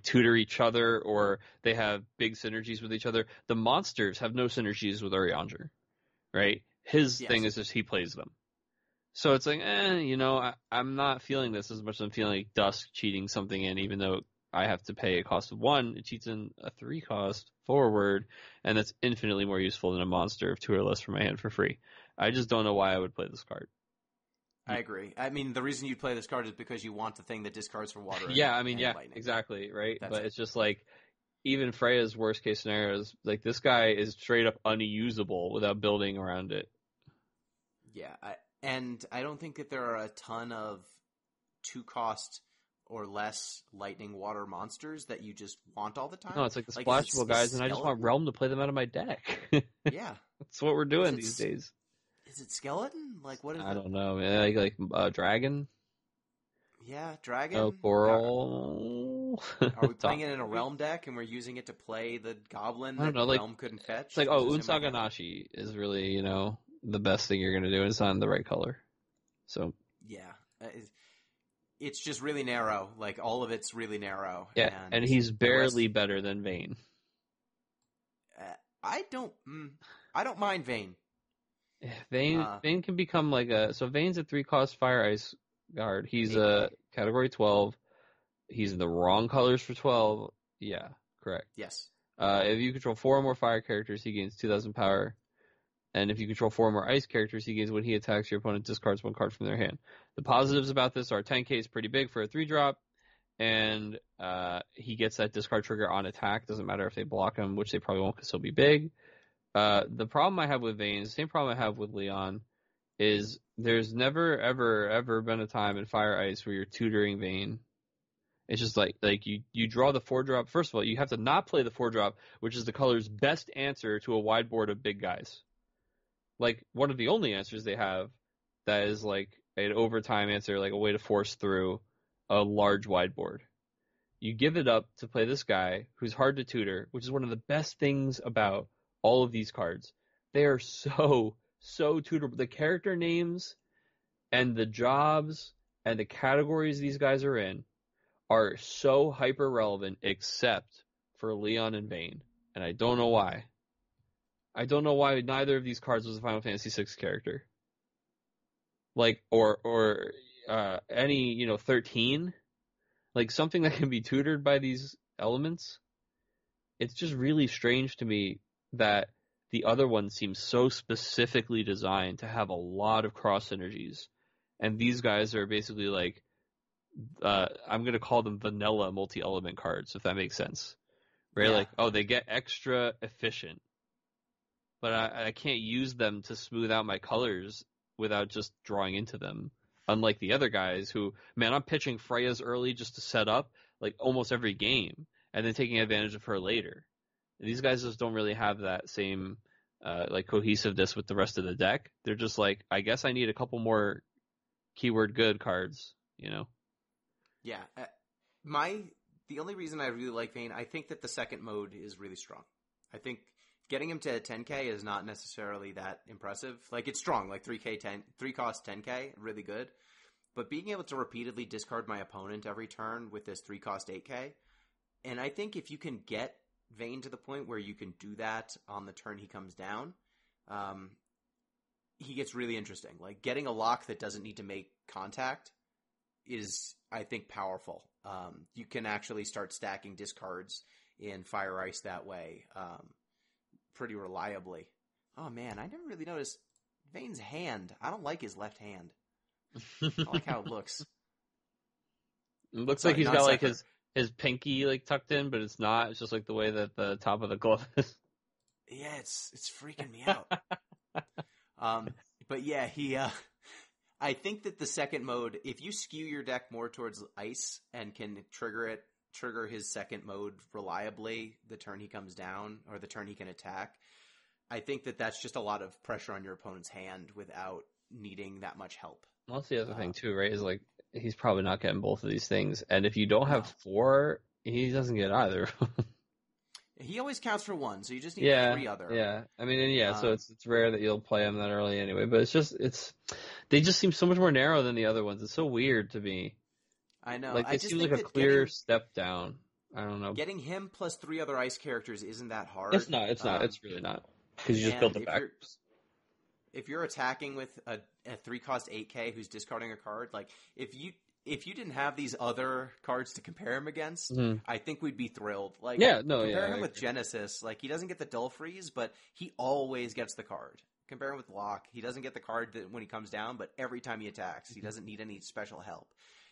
tutor each other or they have big synergies with each other. The monsters have no synergies with Urianger, right? His thing is just he plays them. So it's I'm not feeling this as much as I'm feeling Dusk cheating something in, even though I have to pay a cost of 1. It cheats in a 3-cost forward, and that's infinitely more useful than a monster of 2 or less from my hand for free. I just don't know why I would play this card. I agree. I mean, the reason you play this card is because you want the thing that discards for water. Lightning. Exactly, right? But it's just even Freya's worst case scenarios, this guy is straight up unusable without building around it. Yeah, and I don't think that there are a ton of 2-cost or less lightning water monsters that you just want all the time. No, it's the splashable guys, and I just want Realm to play them out of my deck. Yeah. That's what we're doing these days. Is it Skeleton? What is it? I don't know. Dragon? Yeah, Dragon? Oh, Coral. Are we playing it in a Realm deck and we're using it to play the Goblin that Realm couldn't fetch? It's Unsaganashi is really, the best thing you're going to do. It's not in the right color. So yeah, it's just really narrow. All of it's really narrow. Yeah, and he's barely better than Vayne. I don't mind Vayne. Yeah, Vayne can become so Vayne's a 3-cost Fire Ice guard. He's a category 12. He's in the wrong colors for 12. Yeah, correct. Yes. If you control 4 or more fire characters, he gains 2,000 power. And if you control 4 or more ice characters, he gains when he attacks, your opponent discards 1 card from their hand. The positives about this are 10k is pretty big for a 3-drop, and he gets that discard trigger on attack. Doesn't matter if they block him, which they probably won't because he'll be big. The problem I have with Vayne is the same problem I have with Leon, is there's never, ever, ever been a time in Fire Ice where you're tutoring Vayne. It's just you draw the 4-drop. First of all, you have to not play the 4-drop, which is the color's best answer to a wide board of big guys. One of the only answers they have that is an overtime answer, a way to force through a large wide board. You give it up to play this guy who's hard to tutor, which is one of the best things about all of these cards. They are so tutorable. The character names and the jobs and the categories these guys are in are so hyper relevant, except for Leon and Vayne. And I don't know why. I don't know why neither of these cards was a Final Fantasy VI character. like or any 13, like something that can be tutored by these elements. It's just really strange to me that the other one seems so specifically designed to have a lot of cross synergies, and these guys are basically like I'm gonna call them vanilla multi-element cards, if that makes sense. Right? Yeah. Like, oh, they get extra efficient, but I can't use them to smooth out my colors without just drawing into them. Unlike the other guys who, man, I'm pitching Freya's early just to set up like almost every game, and then taking advantage of her later. And these guys just don't really have that same like cohesiveness with the rest of the deck. They're just like, I guess I need a couple more keyword good cards, Yeah. The only reason I really like Vayne, I think that the second mode is really strong. I think getting him to 10k is not necessarily that impressive. Like, it's strong, like 3 cost 10k, really good. But being able to repeatedly discard my opponent every turn with this 3 cost 8k, and I think if you can get Vayne to the point where you can do that on the turn he comes down, he gets really interesting. Like, getting a lock that doesn't need to make contact is, I think, powerful. You can actually start stacking discards in Fire Ice that way pretty reliably. Oh, man, I never really noticed Vayne's hand. I don't like his left hand. I don't like how it looks. It looks like he's got like his pinky like tucked in, but it's not. It's just like the way that the top of the glove is. Yeah, it's freaking me out. But yeah, I think that the second mode, if you skew your deck more towards ice and can trigger his second mode reliably the turn he comes down or the turn he can attack, I think that that's just a lot of pressure on your opponent's hand without needing that much help. Well, that's the other thing too, right? Is like he's probably not getting both of these things, and if you don't have 4, he doesn't get either. He always counts for 1, so you just need 3 other. Yeah. I mean, and so it's rare that you'll play him that early anyway. But they just seem so much more narrow than the other ones. It's so weird to me. I know. Like, it seems like a clear step down. I don't know. Getting him plus 3 other ice characters isn't that hard. It's not. It's really not. Because you just built it back. If you're attacking with a 3 cost 8k who's discarding a card, like if you didn't have these other cards to compare him against, I think we'd be thrilled. Like, compare him with Genesis. Like, he doesn't get the Dull Freeze, but he always gets the card. Compare him with Locke. He doesn't get the card when he comes down, but every time he attacks, he doesn't need any special help.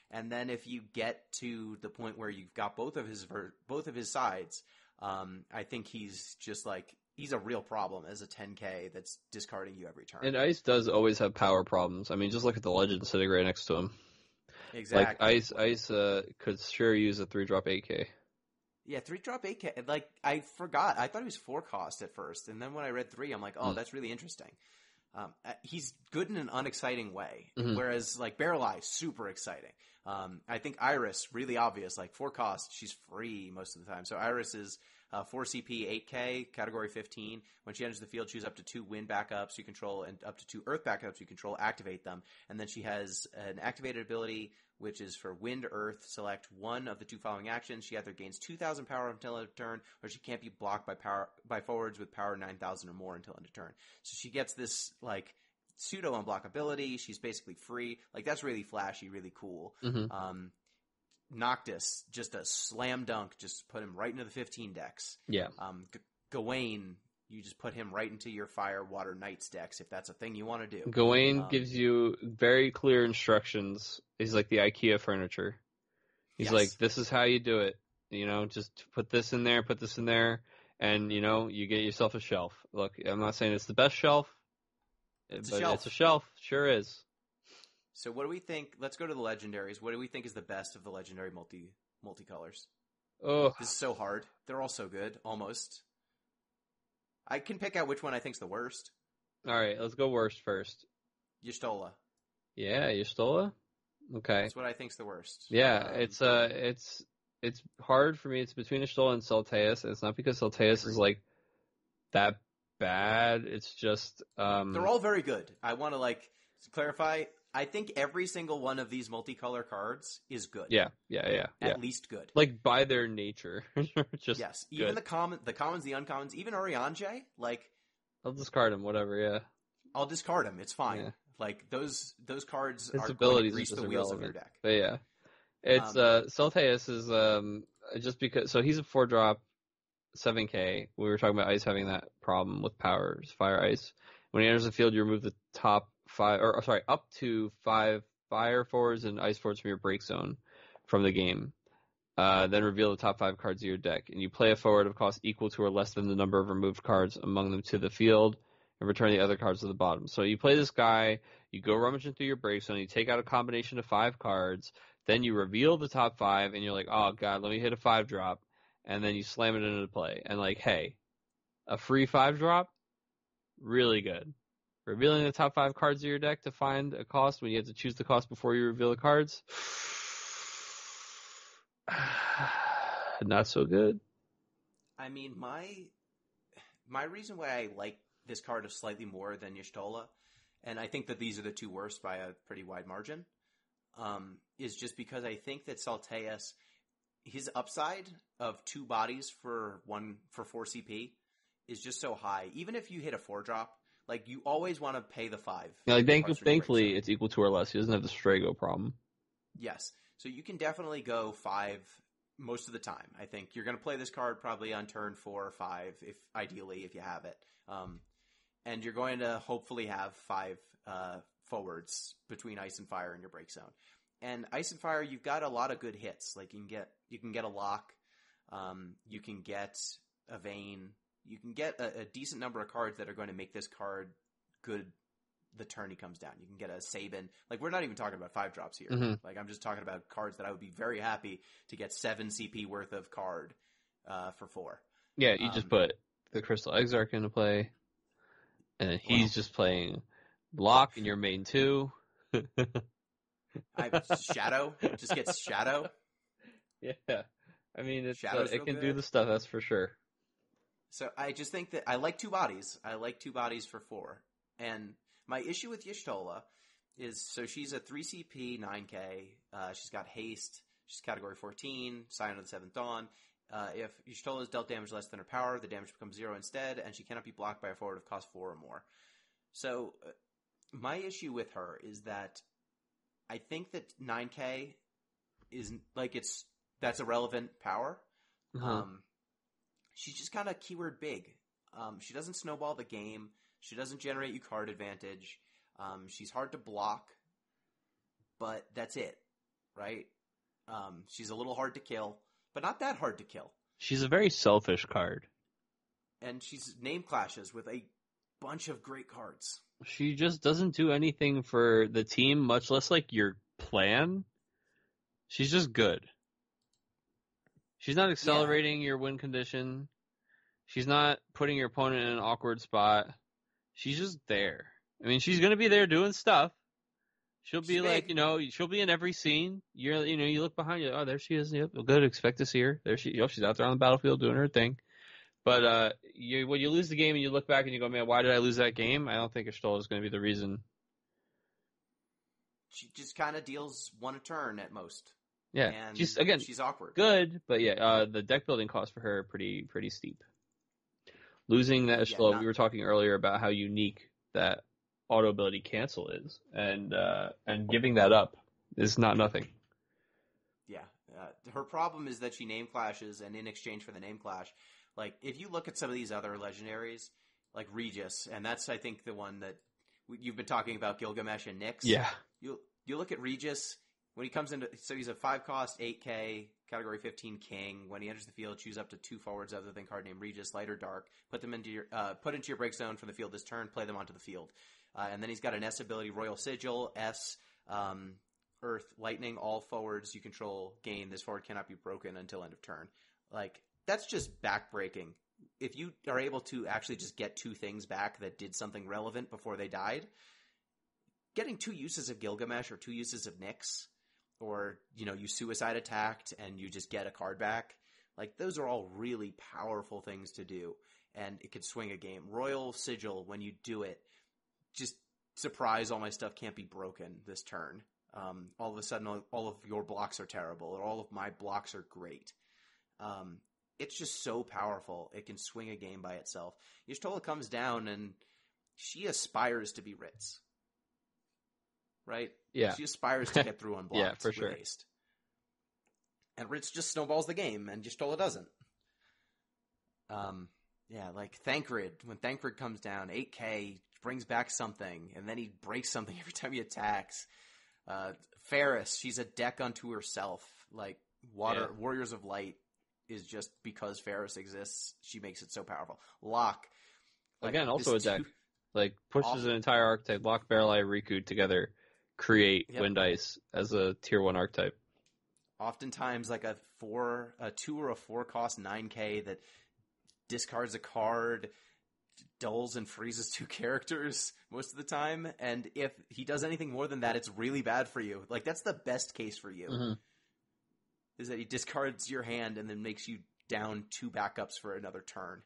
And then if you get to the point where you've got both of his sides, I think he's just like, he's a real problem as a 10k that's discarding you every turn. And Ice does always have power problems. I mean, just look at the Legend sitting right next to him. Exactly. Like, Ice could sure use a 3-drop 8k. Yeah, 3-drop 8k. Like, I forgot. I thought he was 4 cost at first. And then when I read 3, I'm like, oh, that's really interesting. He's good in an unexciting way. Whereas, like, Barrel Eye, super exciting. I think Iris, really obvious. Like, 4 cost, she's free most of the time. So Iris is 4 CP, 8k, category 15. When she enters the field, choose up to 2 wind backups you control and up to 2 earth backups you control, activate them. And then she has an activated ability, which is for wind, earth, select one of the 2 following actions. She either gains 2,000 power until end of turn, or she can't be blocked by forwards with power 9,000 or more until end of turn. So she gets this, like, pseudo unblockability. She's basically free. Like, that's really flashy, really cool. Noctis, just a slam dunk. Just put him right into the 15 decks. Yeah. Gawain, you just put him right into your Fire, Water, Knights decks if that's a thing you want to do. Gawain gives you very clear instructions. He's like the IKEA furniture. He's like, this is how you do it. Just put this in there, and, you get yourself a shelf. Look, I'm not saying it's the best shelf, but it's a shelf. Sure is. So what do we think? Let's go to the legendaries. What do we think is the best of the legendary multicolors? Oh, this is so hard. They're all so good, almost. I can pick out which one I think's the worst. All right, let's go worst first. Y'shtola. Yeah, Y'shtola? Okay. That's what I think's the worst. Yeah, it's hard for me. It's between Y'shtola and Salteus. It's not because Salteus is like that bad. It's just they're all very good. I want to clarify. I think every single one of these multicolor cards is good. Yeah. At least good. Like, by their nature. Just yes. Good. Even the commons, the uncommons, even Oriange, like... I'll discard him, whatever, yeah. I'll discard him. It's fine. Like those cards His are going to abilities are grease just the wheels of your irrelevant. deck. But yeah, it's Celteus is just because. So he's a 4-drop, 7K. We were talking about ice having that problem with powers, fire, ice. When he enters the field, you remove the top 5, or sorry, up to 5 fire forwards and ice forwards from your break zone from the game. Then reveal the top 5 cards of your deck, and you play a forward of cost equal to or less than the number of removed cards among them to the field, and return the other cards to the bottom. So you play this guy, you go rummaging through your break zone, you take out a combination of 5 cards, then you reveal the top 5, and you're like, oh god, let me hit a 5-drop, and then you slam it into play. And like, hey, a free 5-drop, really good. Revealing the top 5 cards of your deck to find a cost when you have to choose the cost before you reveal the cards. Not so good. I mean, my reason why I like this card slightly more than Y'shtola, and I think that these are the two worst by a pretty wide margin, is just because I think that Celteus, his upside of 2 bodies for 4 CP is just so high. Even if you hit a 4-drop, like you always want to pay the 5. Yeah, like thankfully, it's equal to or less. He doesn't have the Strago problem. Yes, so you can definitely go 5 most of the time. I think you're going to play this card probably on turn 4 or 5, if you have it. And you're going to hopefully have 5 forwards between ice and fire in your break zone. And ice and fire, you've got a lot of good hits. Like you can get a lock, you can get a vein, you can get a decent number of cards that are going to make this card good the turn he comes down. You can get a Sabin. Like, we're not even talking about 5-drops here. Mm-hmm. Like, I'm just talking about cards that I would be very happy to get 7 CP worth of card for 4. Yeah, you just put the Crystal Exarch into play, and he's just playing block in your main 2. Shadow. Just gets Shadow. Yeah. I mean, it can good. do the stuff, that's for sure. So I just think that I like 2 bodies. I like 2 bodies for 4. And my issue with Y'shtola is, so she's a 3 CP, 9K. She's got haste. She's category 14, Scion of the 7th Dawn. If Y'shtola is dealt damage less than her power, the damage becomes 0 instead, and she cannot be blocked by a forward of cost 4 or more. So my issue with her is that I think that 9K is like that's a relevant power. She's just kind of keyword big. She doesn't snowball the game. She doesn't generate you card advantage. She's hard to block, but that's it, right? She's a little hard to kill, but not that hard to kill. She's a very selfish card. And she's name clashes with a bunch of great cards. She just doesn't do anything for the team, much less like your plan. She's just good. She's not accelerating your win condition. She's not putting your opponent in an awkward spot. She's just there. I mean, she's going to be there doing stuff. She'll be like, she'll be in every scene. You look behind you. Oh, there she is. Yep, good. Expect to see her. There she's out there on the battlefield doing her thing. But when you lose the game and you look back and you go, man, why did I lose that game? I don't think Y'shtola is going to be the reason. She just kind of deals 1 a turn at most. Yeah, and she's awkward. Good, but the deck building costs for her are pretty steep. Losing that Y'shtola, we were talking earlier about how unique that auto ability cancel is, and giving that up is not nothing. Yeah, her problem is that she name clashes, and in exchange for the name clash, like if you look at some of these other legendaries, like Regis, and that's I think the one that you've been talking about, Gilgamesh and Nyx. Yeah, you look at Regis when he comes into, so he's a 5-cost 8K category 15 king. When he enters the field, choose up to 2 forwards other than card named Regis, light or dark. Put them into your break zone from the field this turn. Play them onto the field, and then he's got an S ability, Royal Sigil, S, Earth, Lightning. All forwards you control gain. This forward cannot be broken until end of turn. Like, that's just backbreaking. If you are able to actually just get 2 things back that did something relevant before they died, getting 2 uses of Gilgamesh or 2 uses of Nyx, or, you suicide attacked and you just get a card back. Like, those are all really powerful things to do, and it could swing a game. Royal Sigil, when you do it, just surprise, all my stuff can't be broken this turn. All of a sudden, all of your blocks are terrible, or all of my blocks are great. It's just so powerful. It can swing a game by itself. Y'shtola comes down, and she aspires to be Ritz. right? Yeah. She aspires to get through unblocked Yeah, for sure. with haste. And Ritz just snowballs the game, and Y'shtola doesn't. Yeah, like Thancred. When Thancred comes down, 8k, brings back something, and then he breaks something every time he attacks. Ferris, she's a deck unto herself. Like, Warriors of Light is just because Ferris exists, she makes it so powerful. Locke. Like, again, also a deck. Like, pushes an entire archetype. Locke, Barrel Eye, Riku together, create Wind Ice as a tier 1 archetype. Oftentimes, like a 2 or a 4 cost 9k that discards a card, dulls and freezes 2 characters most of the time, and if he does anything more than that, it's really bad for you. Like, that's the best case for you, is that he discards your hand and then makes you down 2 backups for another turn.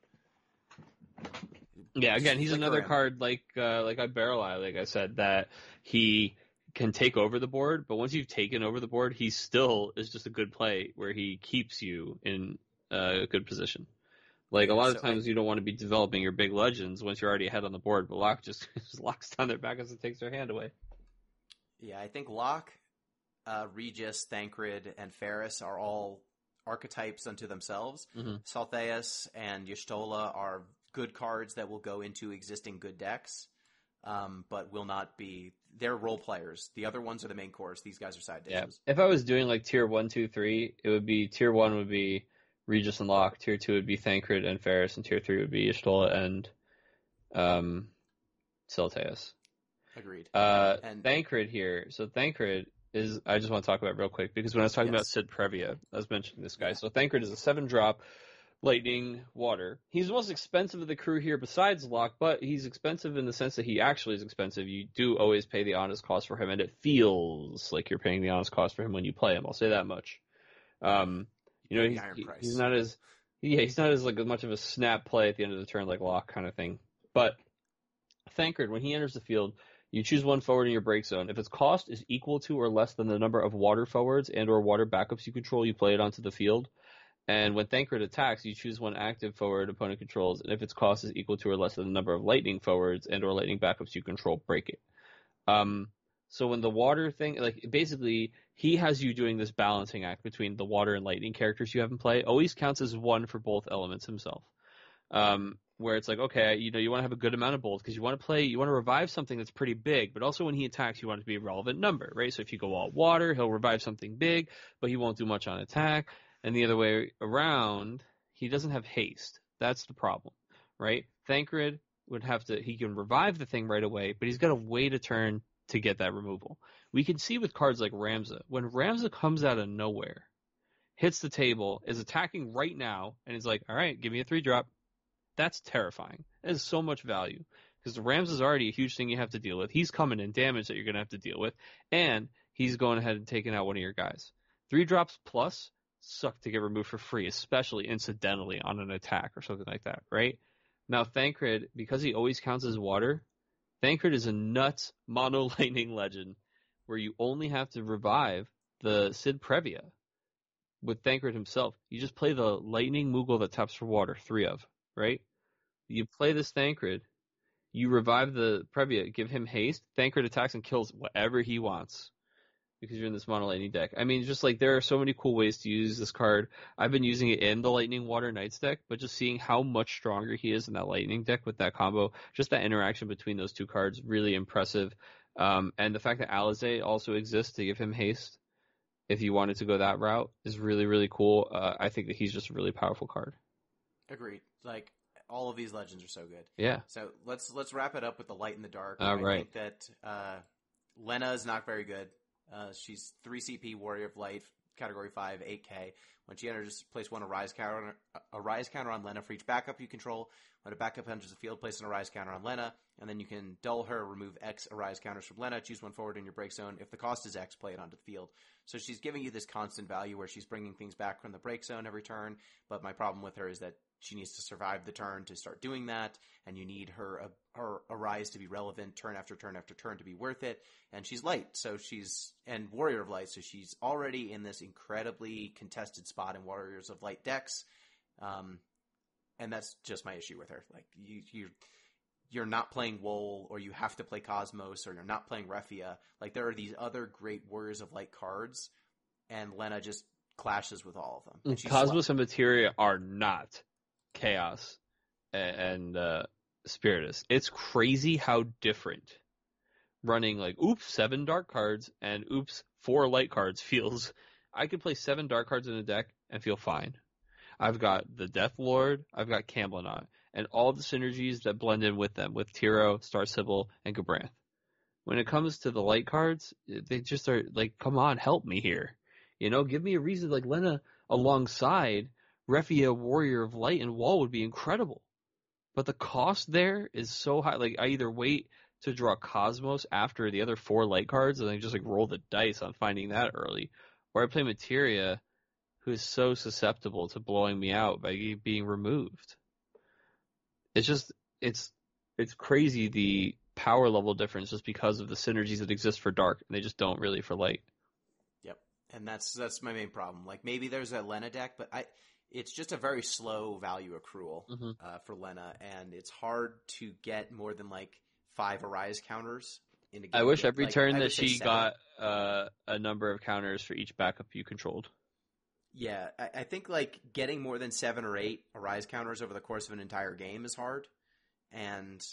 Yeah, again, he's another card like a Barrel Eye, like I said, that he can take over the board, but once you've taken over the board, he still is just a good play where he keeps you in a good position. Like, a lot of times you don't want to be developing your big legends once you're already ahead on the board, but Locke just locks down their backups and takes their hand away. Yeah, I think Locke, Regis, Thancred, and Ferris are all archetypes unto themselves. Saltheus and Y'shtola are good cards that will go into existing good decks, but will not be... They're role players. The other ones are the main course. These guys are side dishes. Yeah. If I was doing like tier 1, 2, 3, it would be tier 1 would be Regis and Locke, tier 2 would be Thancred and Ferris, and tier 3 would be Y'shtola and Saltheus. Agreed. And Thancred here. So Thancred is, I just want to talk about real quick, because when I was talking about Sid Previa, I was mentioning this guy. So Thancred is a 7-drop lightning water. He's the most expensive of the crew here besides Locke, but he's expensive in the sense that he actually is expensive. You do always pay the honest cost for him, and it feels like you're paying the honest cost for him when you play him. I'll say that much. You know, he's not as like as much of a snap play at the end of the turn like Locke kind of thing. But Thancred, when he enters the field, you choose 1 forward in your break zone. If its cost is equal to or less than the number of water forwards and or water backups you control, you play it onto the field. And when Thancred attacks, you choose 1 active forward opponent controls, and if its cost is equal to or less than the number of lightning forwards and or lightning backups you control, break it. So when the water thing, like, basically, he has you doing this balancing act between the water and lightning characters you have in play. Always counts as 1 for both elements himself. Where it's like, okay, you know, you want to have a good amount of both, because you want to revive something that's pretty big, but also when he attacks, you want it to be a relevant number, right? So if you go all water, he'll revive something big, but he won't do much on attack. And the other way around, he doesn't have haste. That's the problem, right? Thancred he can revive the thing right away, but he's got to wait a turn to get that removal. We can see with cards like Ramza, when Ramza comes out of nowhere, hits the table, is attacking right now, and is like, all right, give me a 3-drop. That's terrifying. That is so much value, because the Ramza is already a huge thing you have to deal with. He's coming in damage that you're going to have to deal with, and he's going ahead and taking out one of your guys. 3 drops plus suck to get removed for free, especially incidentally on an attack or something like that, right? Now, Thancred, because he always counts as water, Thancred is a nuts mono lightning legend where you only have to revive the Sid Previa with Thancred himself. You just play the lightning Moogle that taps for water, 3 of, right? You play this Thancred, you revive the Previa, give him haste, Thancred attacks and kills whatever he wants, because you're in this mono lightning deck. I mean, just like, there are so many cool ways to use this card. I've been using it in the Lightning Water Knights deck, but just seeing how much stronger he is in that lightning deck with that combo, just that interaction between those 2 cards, really impressive. And the fact that Alizé also exists to give him haste, if you wanted to go that route, is really, really cool. I think that he's just a really powerful card. Agreed. Like, all of these legends are so good. Yeah. So let's wrap it up with the light and the dark. I think that Lena is not very good. She's 3 CP, Warrior of Light, Category 5, 8k. When she enters, place 1 Arise counter on Lena for each backup you control. When a backup enters the field, place an Arise counter on Lena, and then you can dull her, remove X Arise counters from Lena, choose 1 forward in your break zone. If the cost is X, play it onto the field. So she's giving you this constant value where she's bringing things back from the break zone every turn, but my problem with her is that she needs to survive the turn to start doing that, and you need her Arise to be relevant turn after turn after turn to be worth it. And she's light, and Warrior of Light, so she's already in this incredibly contested spot in Warriors of Light decks. And that's just my issue with her. Like, you're not playing Wool, or you have to play Cosmos, or you're not playing Refia. Like, there are these other great Warriors of Light cards, and Lena just clashes with all of them. And she's Cosmos slow. and Materia are not Chaos and Spiritus. It's crazy how different running like 7 dark cards and 4 light cards feels. I could play 7 dark cards in a deck and feel fine. I've got the Death Lord, I've got Camlanot, and all the synergies that blend in with them, with Tiro, Star Sibyl, and Gabranth. When it comes to the light cards, they just are like, come on, help me here. Give me a reason. Like, Lena alongside Refia, Warrior of Light, and Wall would be incredible. But the cost there is so high. Like, I either wait to draw Cosmos after the other 4 light cards and then just like roll the dice on finding that early, or I play Materia, who is so susceptible to blowing me out by being removed. It's crazy, the power level difference, just because of the synergies that exist for dark, and they just don't really for light. Yep, and that's my main problem. Like, maybe there's a Lena deck, but it's just a very slow value accrual for Lena, and it's hard to get more than like 5 Arise counters in a game. I wish every like, turn I that would say she 7. got a number of counters for each backup you controlled. Yeah, I think like getting more than 7 or 8 Arise counters over the course of an entire game is hard, and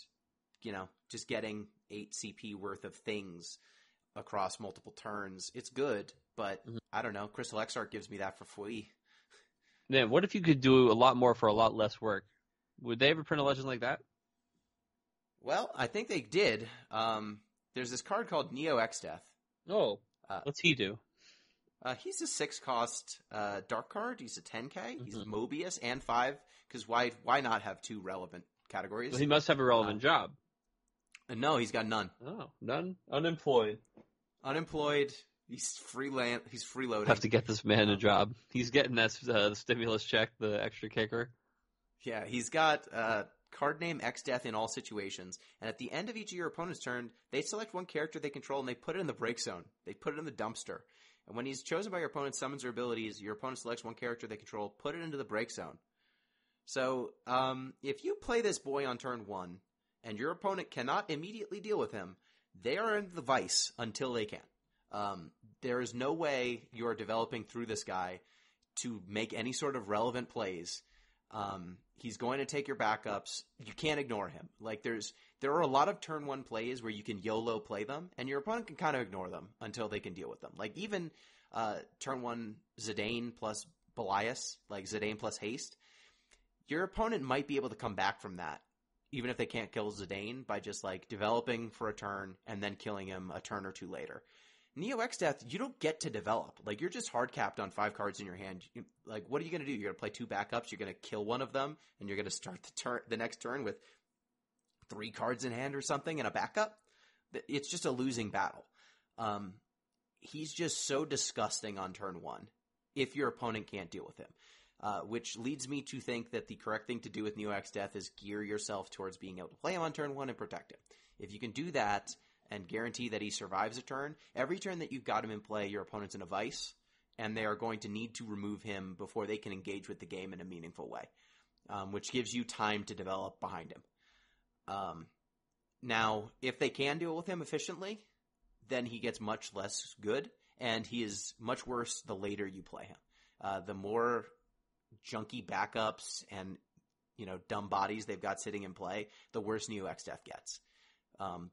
just getting 8 CP worth of things across multiple turns, it's good, but I don't know. Crystal Exarch gives me that for free. Man, what if you could do a lot more for a lot less work? Would they ever print a legend like that? Well, I think they did. There's this card called Neo X-Death. Oh, what's he do? He's a 6-cost dark card. He's a 10k. He's Mobius and 5, because why not have 2 relevant categories? Well, he must have a relevant job. No, he's got none. Oh, none? Unemployed. He's freelance. He's freeloading. Have to get this man a job. He's getting that stimulus check, the extra kicker. Yeah, he's got card name X-Death in all situations, and at the end of each of your opponent's turn, they select one character they control and they put it in the break zone. They put it in the dumpster. And when he's chosen by your opponent, summons or abilities, your opponent selects one character they control, put it into the break zone. So, if you play this boy on turn 1, and your opponent cannot immediately deal with him, they are in the vice until they can. There is no way you're developing through this guy to make any sort of relevant plays. He's going to take your backups. You can't ignore him. Like, there are a lot of turn 1 plays where you can YOLO play them, and your opponent can kind of ignore them until they can deal with them. Like, even turn 1 Zidane plus Belias, like Zidane plus haste, your opponent might be able to come back from that, even if they can't kill Zidane, by just like developing for a turn and then killing him a turn or 2 later. Neo X-Death, you don't get to develop. Like, you're just hard capped on 5 cards in your hand. Like, what are you going to do? You're going to play 2 backups, you're going to kill one of them, and you're going to start the next turn with 3 cards in hand or something and a backup? It's just a losing battle. He's just so disgusting on turn 1 if your opponent can't deal with him. Which leads me to think that the correct thing to do with Neo X-Death is gear yourself towards being able to play him on turn 1 and protect him. If you can do that and guarantee that he survives a turn, every turn that you've got him in play, your opponent's in a vice, and they are going to need to remove him before they can engage with the game in a meaningful way, which gives you time to develop behind him. Now, if they can deal with him efficiently, then he gets much less good, and he is much worse the later you play him. The more junky backups and dumb bodies they've got sitting in play, the worse Neo X-Death gets.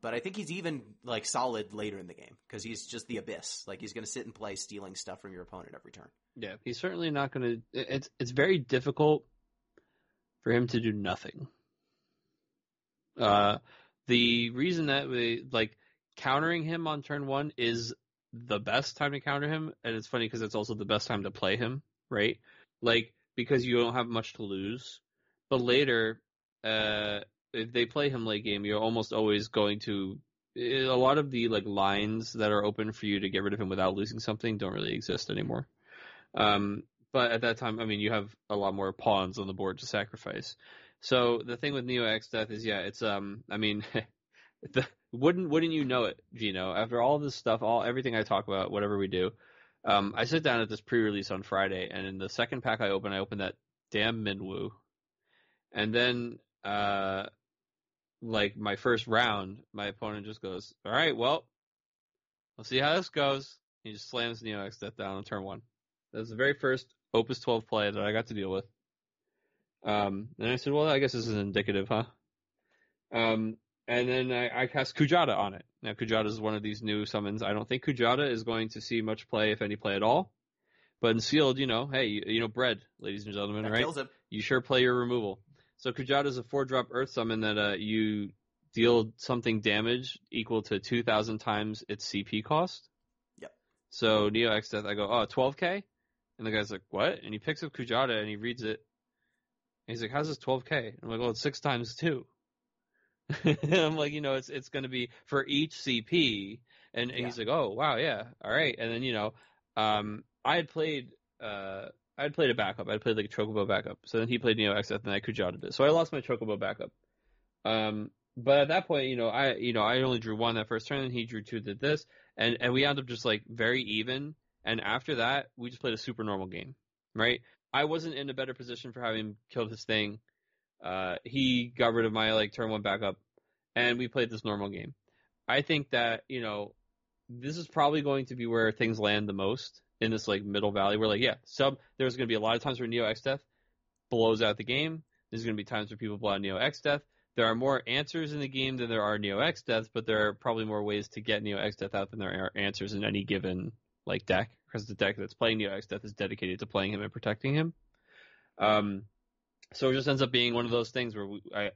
But I think he's even like solid later in the game because he's just the abyss. Like, he's going to sit and play stealing stuff from your opponent every turn. Yeah, he's certainly not going to. It's very difficult for him to do nothing. The reason that we like countering him on turn 1 is the best time to counter him, and it's funny because it's also the best time to play him, right? Like, because you don't have much to lose. But later, if they play him late game, you're almost always going to. A lot of the like lines that are open for you to get rid of him without losing something don't really exist anymore. But at that time, I mean, you have a lot more pawns on the board to sacrifice. So the thing with Neo X-Death is, yeah, it's I mean, wouldn't you know it, Gino? After all this stuff, everything I talk about, whatever we do, I sit down at this pre-release on Friday, and in the second pack I open that damn Minwoo, and then like my first round, my opponent just goes, "All right, well, we'll see how this goes." He just slams Neo X Death down on turn 1. That was the very first Opus 12 play that I got to deal with. And I said, "Well, I guess this is indicative, huh?" And then I cast Kujata on it. Now, Kujata is one of these new summons. I don't think Kujata is going to see much play, if any play at all. But in sealed, hey, bread, ladies and gentlemen, that right? kills him. You sure play your removal. So Kujata is a 4-drop Earth summon that you deal something damage equal to 2,000 times its CP cost. Yep. So Neo X Death, I go, 12k? And the guy's like, what? And he picks up Kujata and he reads it. And he's like, how's this 12k? I'm like, well, it's 6 times 2. And I'm like, it's going to be for each CP. And he's like, oh, wow, yeah, all right. And then, I had played a backup. I had played like a Chocobo backup. So then he played Neo X Death and I Kujata'd it. So I lost my Chocobo backup. But at that point, I only drew 1 that first turn, and he drew 2 did this, and we ended up just like very even. And after that, we just played a super normal game, right? I wasn't in a better position for having killed his thing. He got rid of my like turn 1 backup, and we played this normal game. I think that this is probably going to be where things land the most in this like middle valley. Where like there's going to be a lot of times where Neo X Death blows out the game. There's going to be times where people blow out Neo X Death. There are more answers in the game than there are Neo X Deaths, but there are probably more ways to get Neo X Death out than there are answers in any given like deck, because the deck that's playing Neo X Death is dedicated to playing him and protecting him. So it just ends up being one of those things where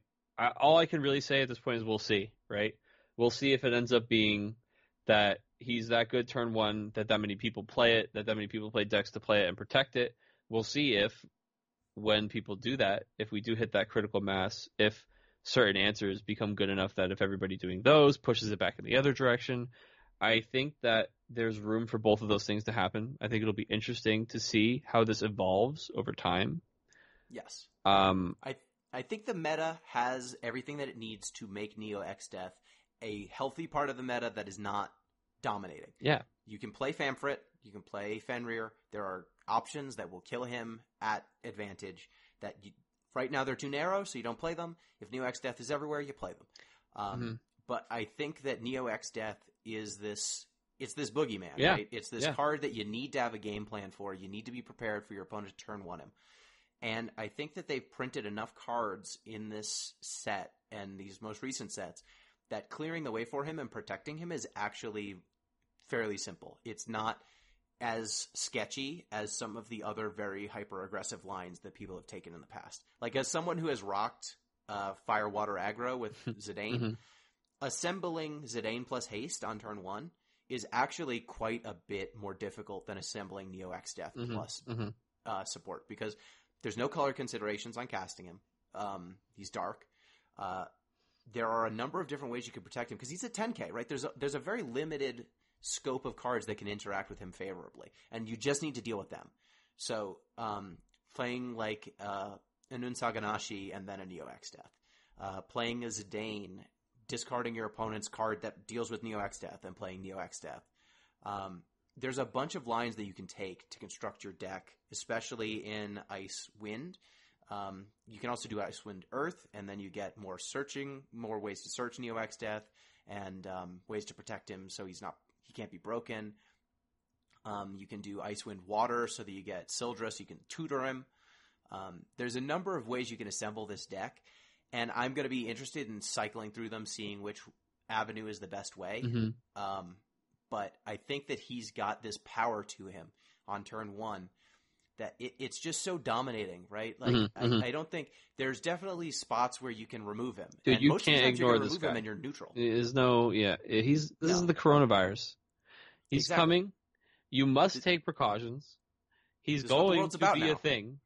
all I can really say at this point is we'll see, right? We'll see if it ends up being that he's that good turn 1, that many people play it, that many people play decks to play it and protect it. We'll see if, when people do that, if we do hit that critical mass, if certain answers become good enough that if everybody doing those pushes it back in the other direction. I think that there's room for both of those things to happen. I think it'll be interesting to see how this evolves over time. Yes. I think the meta has everything that it needs to make Neo X Death a healthy part of the meta that is not dominating. Yeah. You can play Famfrit, you can play Fenrir. There are options that will kill him at advantage that right now they're too narrow, so you don't play them. If Neo X Death is everywhere, you play them. But I think that Neo X Death is this boogeyman, right? It's this card that you need to have a game plan for. You need to be prepared for your opponent to turn 1 him. And I think that they've printed enough cards in this set and these most recent sets that clearing the way for him and protecting him is actually fairly simple. It's not as sketchy as some of the other very hyper-aggressive lines that people have taken in the past. Like, as someone who has rocked Fire Water Aggro with Zidane, assembling Zidane plus haste on turn 1 is actually quite a bit more difficult than assembling Neo X Death plus support, because there's no color considerations on casting him. He's dark. There are a number of different ways you could protect him because he's a 10k, right? There's a very limited scope of cards that can interact with him favorably, and you just need to deal with them. So playing like an Unsaganashi and then a Neo X Death. Playing a Zidane, discarding your opponent's card that deals with Neo X Death and playing Neo X Death. There's a bunch of lines that you can take to construct your deck, especially in Ice Wind. You can also do Ice Wind Earth, and then you get more ways to search Neo X Death, and ways to protect him so he can't be broken. You can do Ice Wind Water so that you get Sildress, you can tutor him. There's a number of ways you can assemble this deck, and I'm going to be interested in cycling through them, seeing which avenue is the best way. But I think that he's got this power to him on turn 1 that it's just so dominating, right? Like I don't think there's definitely spots where you can remove him. Dude, and you most can't of the times ignore you're this remove guy. him and you're neutral. This is the coronavirus. He's coming. You must take precautions. He's going to be a thing.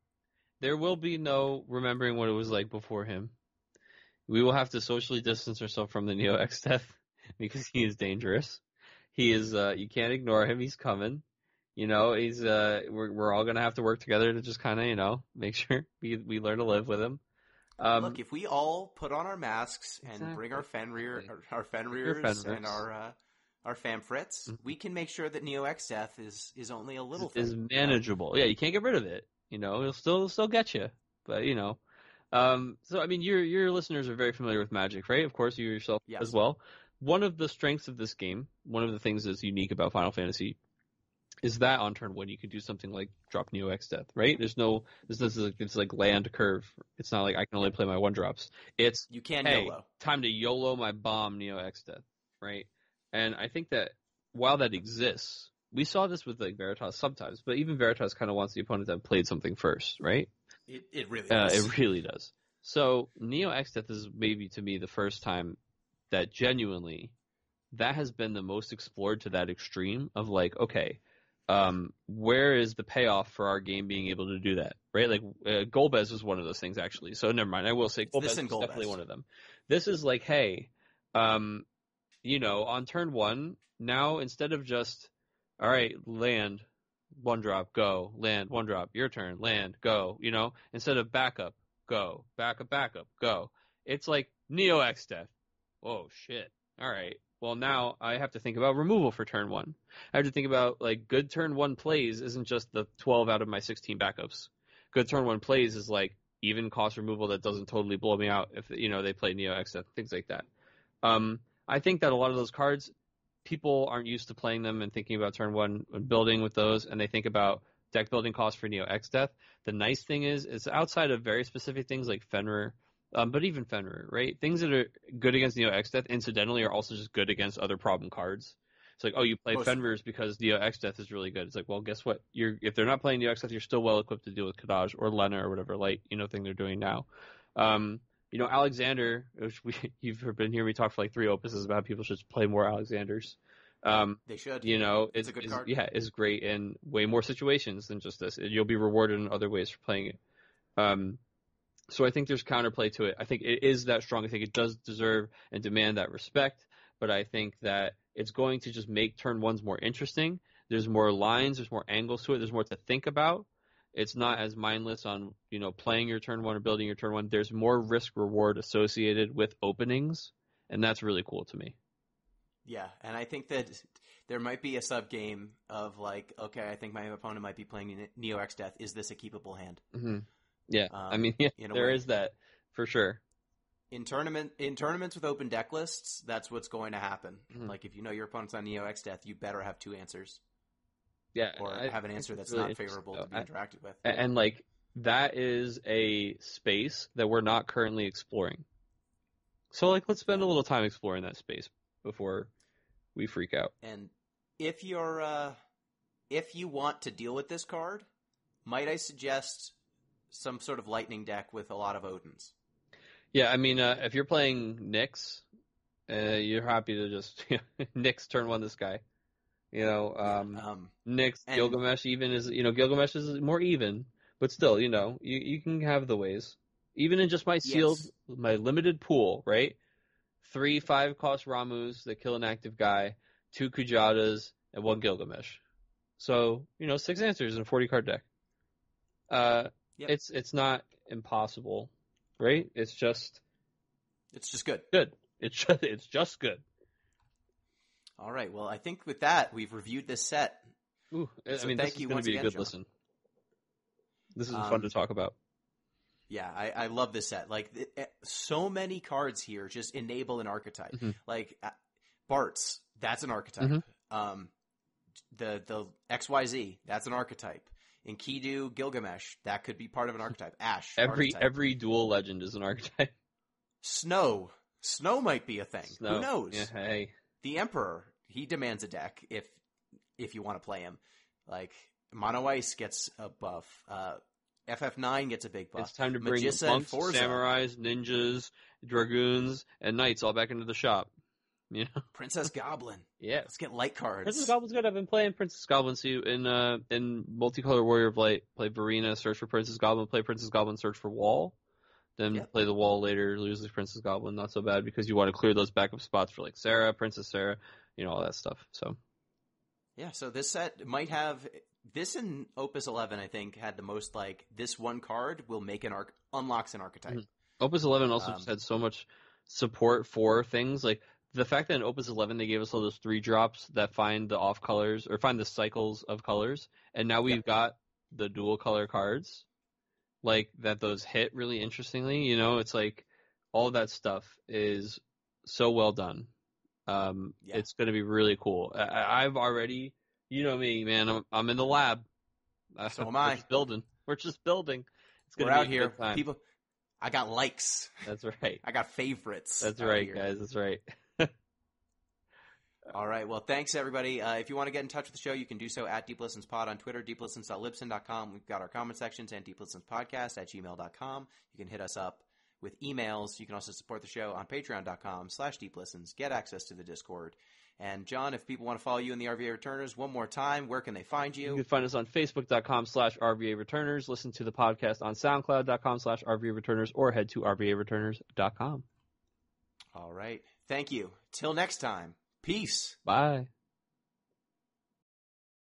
There will be no remembering what it was like before him. We will have to socially distance ourselves from the Neo X Death because he is dangerous. He is. You can't ignore him. He's coming. He's. We're all gonna have to work together to just kind of, make sure we learn to live with him. Look, if we all put on our masks and bring our Fenrirs and our Famfrits, we can make sure that Neo X Death is only a little thing. Is manageable. Yeah, you can't get rid of it. He'll still get you, but So I mean, your listeners are very familiar with Magic, right? Of course, you yourself as Yes. well. One of the strengths of this game, one of the things that's unique about Final Fantasy, is that on turn one you can do something like drop Neo X Death, right? This is like, it's like land curve. It's not like I can only Yep. play my one drops. It's You can hey, YOLO. time to YOLO my bomb Neo X Death, right? And I think that while that exists, we saw this with like Veritas sometimes, but even Veritas kind of wants the opponent to have played something first, right? It really does. It really does. So Neo X Death is maybe to me the first time that genuinely that has been the most explored to that extreme of like, okay, where is the payoff for our game being able to do that, right? Like Golbez was one of those things actually. So never mind. I will say Golbez is definitely one of them. This is like, hey, on turn one, now instead of just, all right, land, one drop, go, land, one drop, your turn, land, go, instead of backup, go, backup, go. It's like Neo X Death. Oh shit. All right. Well, now I have to think about removal for turn one. I have to think about like good turn one plays isn't just the 12 out of my 16 backups. Good turn one plays is like even cost removal that doesn't totally blow me out if they play Neo X Death, things like that. I think that a lot of those cards, people aren't used to playing them and thinking about turn one and building with those, and they think about deck building costs for Neo X Death. The nice thing is, it's outside of very specific things like Fenrir, but even Fenrir, right? Things that are good against Neo X Death, incidentally, are also just good against other problem cards. It's like, oh, you play Fenrir's because Neo X Death is really good. It's like, well, guess what? If they're not playing Neo X Death, you're still well equipped to deal with Kadaj or Lena or whatever light thing they're doing now. Alexander, which you've been hearing me talk for like 3 opuses about people should play more Alexanders. They should. It's a good card. Yeah, is great in way more situations than just this. You'll be rewarded in other ways for playing it. So I think there's counterplay to it. I think it is that strong. I think it does deserve and demand that respect, but I think that it's going to just make turn ones more interesting. There's more lines, there's more angles to it, there's more to think about. It's not as mindless on, playing your turn one or building your turn one. There's more risk reward associated with openings, and that's really cool to me. Yeah, and I think that there might be a sub game of like, okay, I think my opponent might be playing Neo X Death. Is this a keepable hand? Mm-hmm. Yeah, there is that for sure. In tournaments with open deck lists, that's what's going to happen. Mm-hmm. Like if your opponent's on Neo X Death, you better have 2 answers. Yeah, or have an answer that's really not favorable to be interacted with. And like that is a space that we're not currently exploring. So like, let's spend a little time exploring that space before we freak out. And if you want to deal with this card, might I suggest some sort of lightning deck with a lot of Odins? Yeah, I mean, if you're playing Nyx, you're happy to just Nyx turn one this guy. Nyx, Gilgamesh even is, Gilgamesh is more even, but still, you can have the ways. Even in just my sealed, my limited pool, right? 3 5-cost Ramus that kill an active guy, 2 Kujatas, and 1 Gilgamesh. So, 6 answers in a 40-card deck. It's not impossible, right? It's just good. Good. It's just good. All right. Well, I think with that, we've reviewed this set. Ooh, thank you once again. This is going to be a good listen. This is fun to talk about. Yeah, I love this set. Like, so many cards here just enable an archetype. Mm-hmm. Like, Bart's, that's an archetype. Mm-hmm. The XYZ, that's an archetype. Enkidu, Gilgamesh, that could be part of an archetype. Ash, every dual legend is an archetype. Snow might be a thing. Snow. Who knows? Yeah, hey. The Emperor, he demands a deck if you want to play him. Like, Mono Ice gets a buff. FF9 gets a big buff. It's time to bring Magissa monks, samurais, ninjas, dragoons, and knights all back into the shop. Princess Goblin. Yeah. Let's get light cards. Princess Goblin's good. I've been playing Princess Goblin. See, in Multicolor Warrior of Light, play Varina, search for Princess Goblin, play Princess Goblin, search for Wall. Then play the Wall later, lose the Princess Goblin. Not so bad because you want to clear those backup spots for like Sarah, Princess Sarah, all that stuff. So. Yeah, so this set might have... This in Opus 11, I think, had the most, like, this one card will make unlocks an archetype. Mm-hmm. Opus 11 also just had so much support for things. Like, the fact that in Opus 11 they gave us all those 3 drops that find the off colors, or find the cycles of colors, and now we've got the dual color cards. like that those hit really interestingly. You know, it's like all that stuff is so well done. It's going to be really cool. I've already, you know me, man. I'm in the lab. So am We're I. just building. We're just building. It's going We're to out be a here. good time. People, I got likes. That's right. I got favorites. That's out right, here. guys. That's right. All right. Well, thanks, everybody. If you want to get in touch with the show, you can do so at deeplistenspod on Twitter, deeplistens.libsyn.com. We've got our comment sections and deeplistenspodcast@gmail.com. You can hit us up with emails. You can also support the show on patreon.com/deeplistens. Get access to the Discord. And, John, if people want to follow you in the RVA Returners, one more time, where can they find you? You can find us on Facebook.com/RVA Returners. Listen to the podcast on SoundCloud.com/RVA Returners or head to RVAReturners.com. All right. Thank you. Till next time. Peace. Bye.